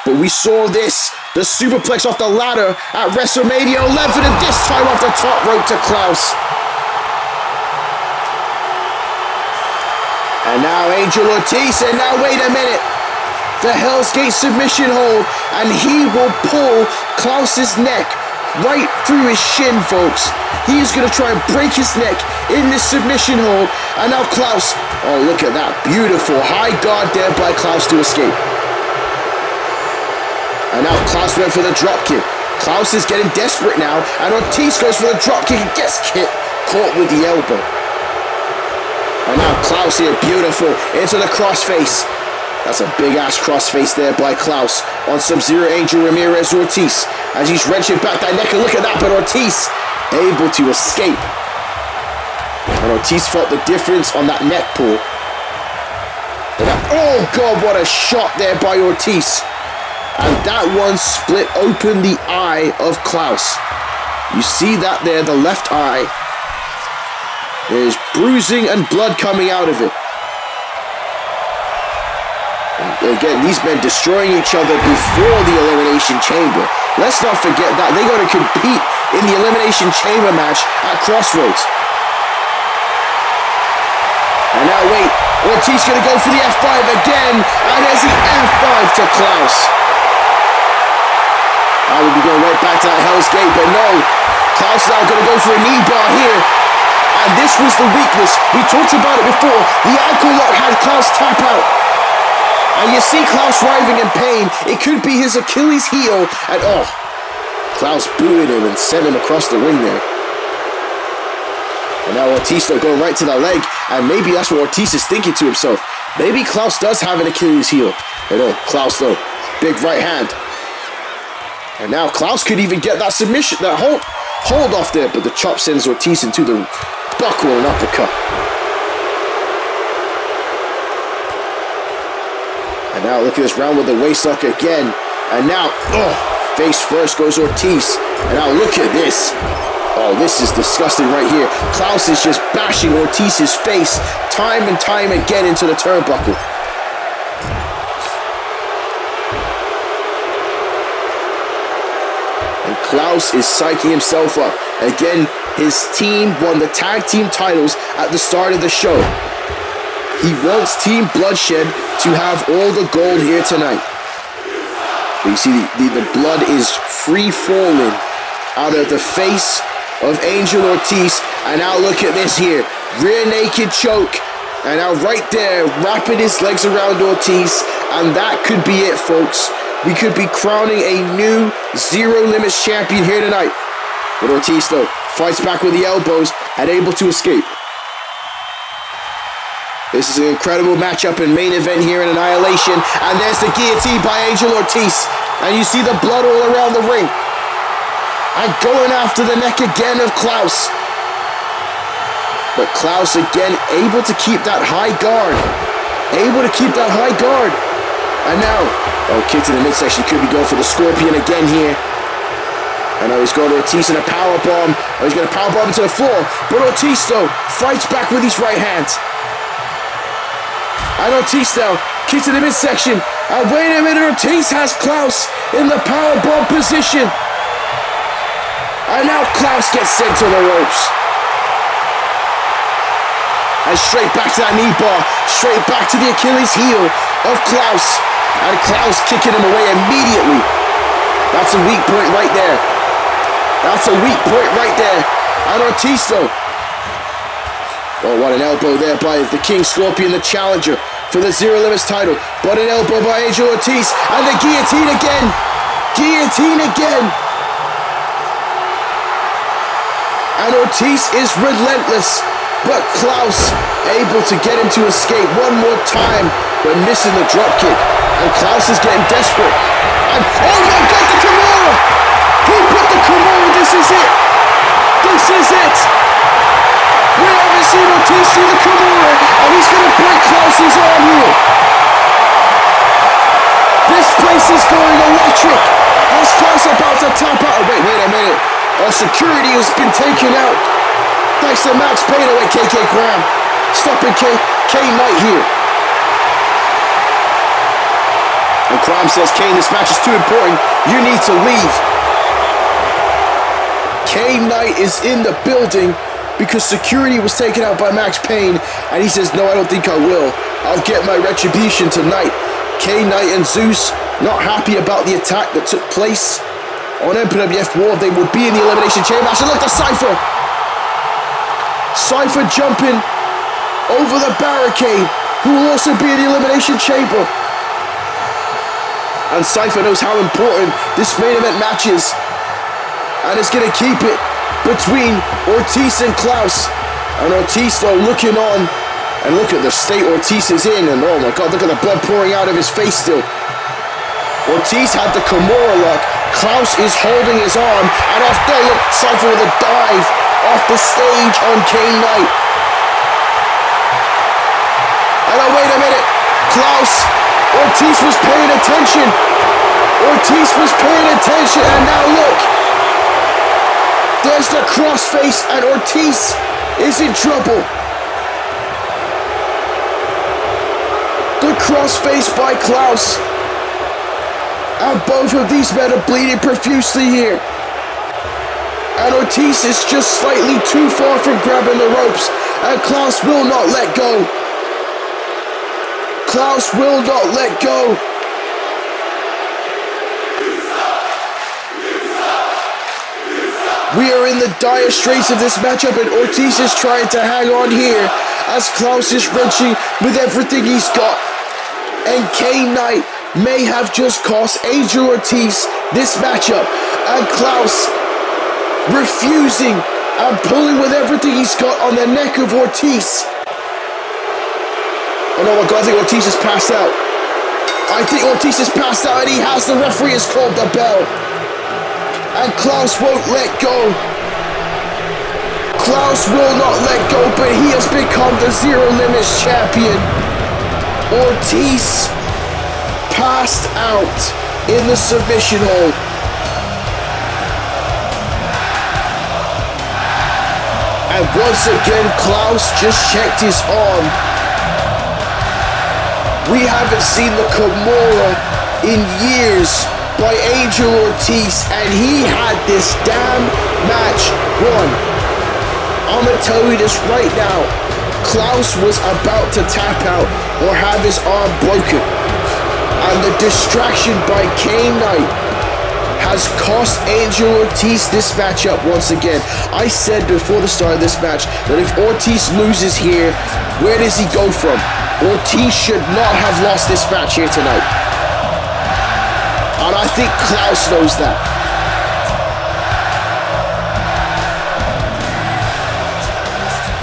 But we saw this, the superplex off the ladder at WrestleMania 11, and this time off the top rope to Klaus. And now Angel Ortiz, and now wait a minute. The Hell's Gate submission hold, and he will pull Klaus's neck right through his shin, folks. He is going to try and break his neck in this submission hold. And now Klaus, look at that. Beautiful high guard there by Klaus to escape. And now Klaus went for the drop kick. Klaus is getting desperate now. And Ortiz goes for the drop kick and gets caught with the elbow. And now Klaus here, beautiful, into the crossface. That's a big-ass crossface there by Klaus on Sub-Zero Angel Ramirez Ortiz as he's wrenching back that neck, and look at that, but Ortiz able to escape. And Ortiz felt the difference on that neck pull. Oh God, what a shot there by Ortiz. And that one split open the eye of Klaus. You see that there, the left eye. There's bruising and blood coming out of it. Again, these men destroying each other before the Elimination Chamber. Let's not forget that. They're going to compete in the Elimination Chamber match at Crossroads. And now wait, Ortiz going to go for the F5 again. And there's the F5 to Klaus. I would be going right back to that Hell's Gate, but no. Klaus now going to go for a knee bar here. And this was the weakness. We talked about it before. The ankle lock had Klaus tap out. And you see Klaus writhing in pain. It could be his Achilles heel. And Klaus booted him and sent him across the ring there. And now Ortiz going right to the leg. And maybe that's what Ortiz is thinking to himself. Maybe Klaus does have an Achilles heel. Klaus though, big right hand. And now Klaus could even get that submission, that hold off there. But the chop sends Ortiz into the buckle and uppercut. And now look at this round with the waist lock again. And now, face first goes Ortiz. And now look at this. This is disgusting right here. Klaus is just bashing Ortiz's face time and time again into the turnbuckle. And Klaus is psyching himself up. Again, his team won the tag team titles at the start of the show. He wants Team Bloodshed to have all the gold here tonight. But you see the blood is free falling out of the face of Angel Ortiz. And now look at this here. Rear naked choke. And now right there, wrapping his legs around Ortiz. And that could be it, folks. We could be crowning a new Zero Limits champion here tonight. But Ortiz, though, fights back with the elbows and able to escape. This is an incredible matchup and main event here in Annihilation. And there's the guillotine by Angel Ortiz. And you see the blood all around the ring. And going after the neck again of Klaus. But Klaus again able to keep that high guard. Able to keep that high guard. And now, kick to the midsection. He could be going for the Scorpion again here. And now he's got Ortiz in a powerbomb. He's going to powerbomb into the floor. But Ortiz, though, fights back with his right hand. And Ortiz now, kick to the midsection. And wait a minute, Ortiz has Klaus in the powerbomb position. And now Klaus gets sent to the ropes. And straight back to that knee bar. Straight back to the Achilles heel of Klaus. And Klaus kicking him away immediately. That's a weak point right there. That's a weak point right there. And Ortiz, though. Oh, what an elbow there by the King Scorpion, the challenger for the Zero Limits title. But an elbow by Angel Ortiz. And the guillotine again. Guillotine again. And Ortiz is relentless. But Klaus able to get him to escape one more time, but missing the dropkick. And Klaus is getting desperate. And oh my God, the Kimura! He put the Kimura. This is it. This is it. We haven't seen Ortiz do the Kimura, and he's going to break Klaus's arm here. This place is going electric. As Klaus about to tap out. Oh, wait a minute. Our security has been taken out. Thanks to Max Payne away, KK Graham. Stopping K-Knight here. And Graham says, Kane, this match is too important. You need to leave. K-Knight is in the building because security was taken out by Max Payne. And he says, no, I don't think I will. I'll get my retribution tonight. K-Knight and Zeus not happy about the attack that took place on MPWF War. They will be in the Elimination Chamber. Actually, look, the Cypher. Cypher jumping over the barricade, who will also be in the Elimination Chamber. And Cypher knows how important this main event match is, and is going to keep it between Ortiz and Klaus. And Ortiz, though, looking on, and look at the state Ortiz is in, and oh my God, look at the blood pouring out of his face still. Ortiz had the Kimura lock. Klaus is holding his arm, and off there, look, Cypher with a dive off the stage on K-Knight. And now wait a minute, Klaus, Ortiz was paying attention. Ortiz was paying attention, and now look. There's the crossface, and Ortiz is in trouble. The crossface by Klaus. And both of these men are bleeding profusely here. And Ortiz is just slightly too far from grabbing the ropes. And Klaus will not let go. Klaus will not let go. We are in the dire straits of this matchup, and Ortiz is trying to hang on here as Klaus is wrenching with everything he's got. And K-Knight may have just cost Angel Ortiz this matchup. And Klaus refusing and pulling with everything he's got on the neck of Ortiz. Oh no, my God, I think Ortiz has passed out. I think Ortiz has passed out, and he has. The referee has called the bell. And Klaus won't let go. Klaus will not let go, but he has become the Zero Limits champion. Ortiz passed out in the submission hold. And once again, Klaus just checked his arm. We haven't seen the Kimura in years by Angel Ortiz, and he had this damn match won. I'm gonna tell you this right now. Klaus was about to tap out or have his arm broken. And the distraction by Kane Knight has cost Angel Ortiz this matchup once again. I said before the start of this match that if Ortiz loses here, where does he go from? Ortiz should not have lost this match here tonight. And I think Klaus knows that.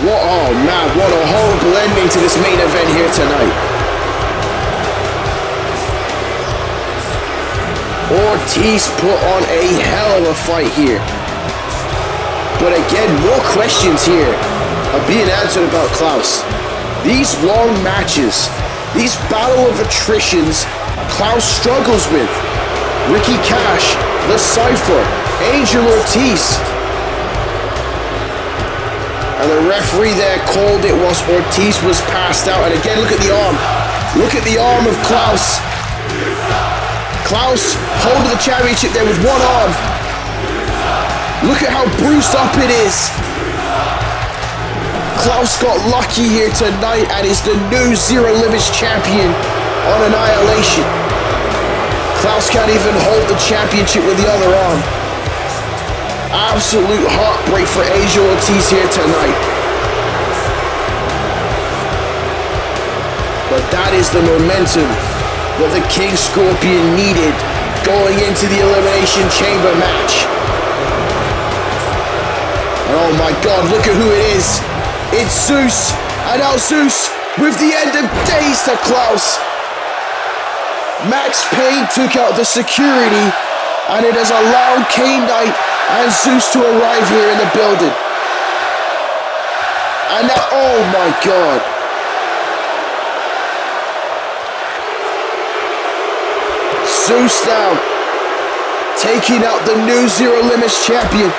Oh man, what a horrible ending to this main event here tonight. Ortiz put on a hell of a fight here. But again, more questions here are being answered about Klaus. These long matches, these battle of attritions, Klaus struggles with. Ricky Cash, the Cypher, Angel Ortiz. And the referee there called it whilst Ortiz was passed out. And again, look at the arm. Look at the arm of Klaus. Klaus holding the championship there with one arm. Look at how bruised up it is. Klaus got lucky here tonight and is the new Zero Limits champion on Annihilation. Klaus can't even hold the championship with the other arm. Absolute heartbreak for Angel Ortiz here tonight. But that is the momentum that the King Scorpion needed going into the Elimination Chamber match. And oh my God, look at who it is. It's Zeus. And now Zeus with the end of days to Klaus. Max Payne took out the security and it has allowed Kane Knight and Zeus to arrive here in the building. And now, oh my God. Zeus now taking out the new Zero Limits champion.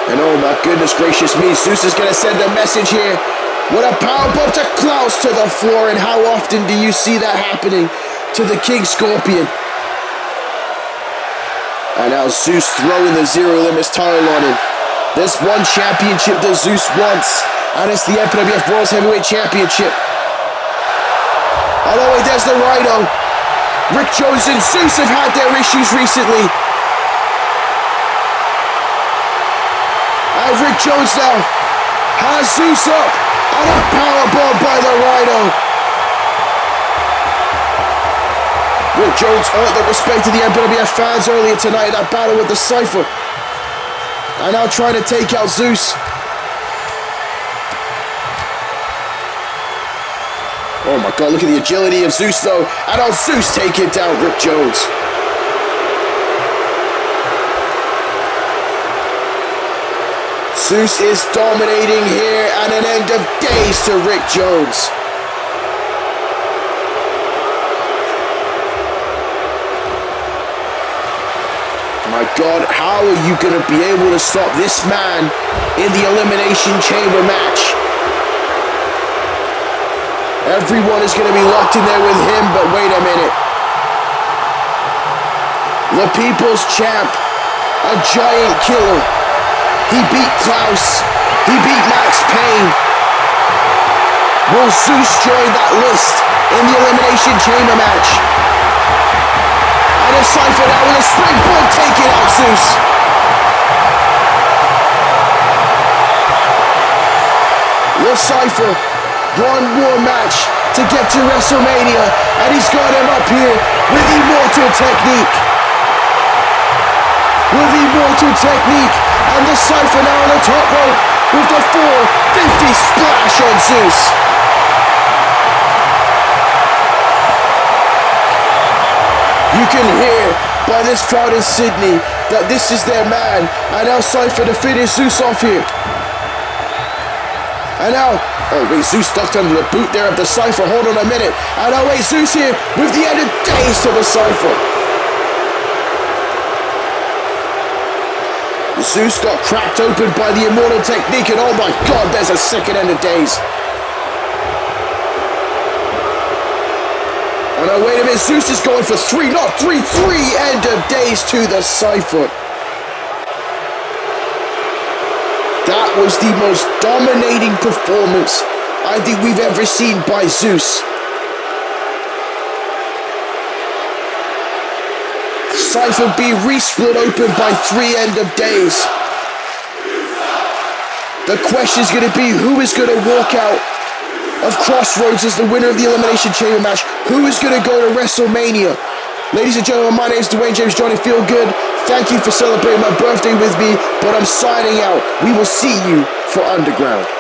And oh my goodness gracious me, Zeus is going to send a message here. What a powerbomb to Klaus to the floor, and how often do you see that happening to the King Scorpion? And now Zeus throwing the Zero Limits title on him. There's one championship that Zeus wants, and it's the MPWF World Heavyweight Championship. Oh no, wait, there's the Rhino. Rick Jones and Zeus have had their issues recently. And Rick Jones now has Zeus up. And a powerbomb by the Rhino. Rick Jones earned the respect of the MPWF fans earlier tonight in that battle with the Cypher. And now trying to take out Zeus. Oh my God, look at the agility of Zeus though. And now Zeus taking down Rick Jones. Zeus is dominating here, and an end of days to Rick Jones. My God, how are you going to be able to stop this man in the Elimination Chamber match? Everyone is going to be locked in there with him, but wait a minute. The People's Champ, a giant killer. He beat Klaus. He beat Max Payne. Will Zeus join that list in the Elimination Chamber match? And a Cypher now with a springboard taking out Zeus. The Cypher, one more match to get to WrestleMania, and he's got him up here with Immortal Technique. With Immortal Technique, and the Cypher now on the top rope with the 450 splash on Zeus. You can hear by this crowd in Sydney that this is their man, and now Cypher to finish Zeus off here. And now, oh wait, Zeus ducked under the boot there of the Cypher, hold on a minute. And now wait, Zeus here with the end of days to the Cypher. Zeus got cracked open by the Immortal Technique, and oh my God, there's a second end of days. Oh no, wait a minute, Zeus is going for three end of days to the Cypher. That That was the most dominating performance I think we've ever seen by Zeus. Cypher being re-split open by 3 end of days. The question is going to be, who is going to walk out of Crossroads as the winner of the Elimination Chamber match? Who is going to go to WrestleMania? Ladies and gentlemen, my name is Dwayne James Johnny Feel Good. Thank you for celebrating my birthday with me, but I'm signing out. We will see you for Underground.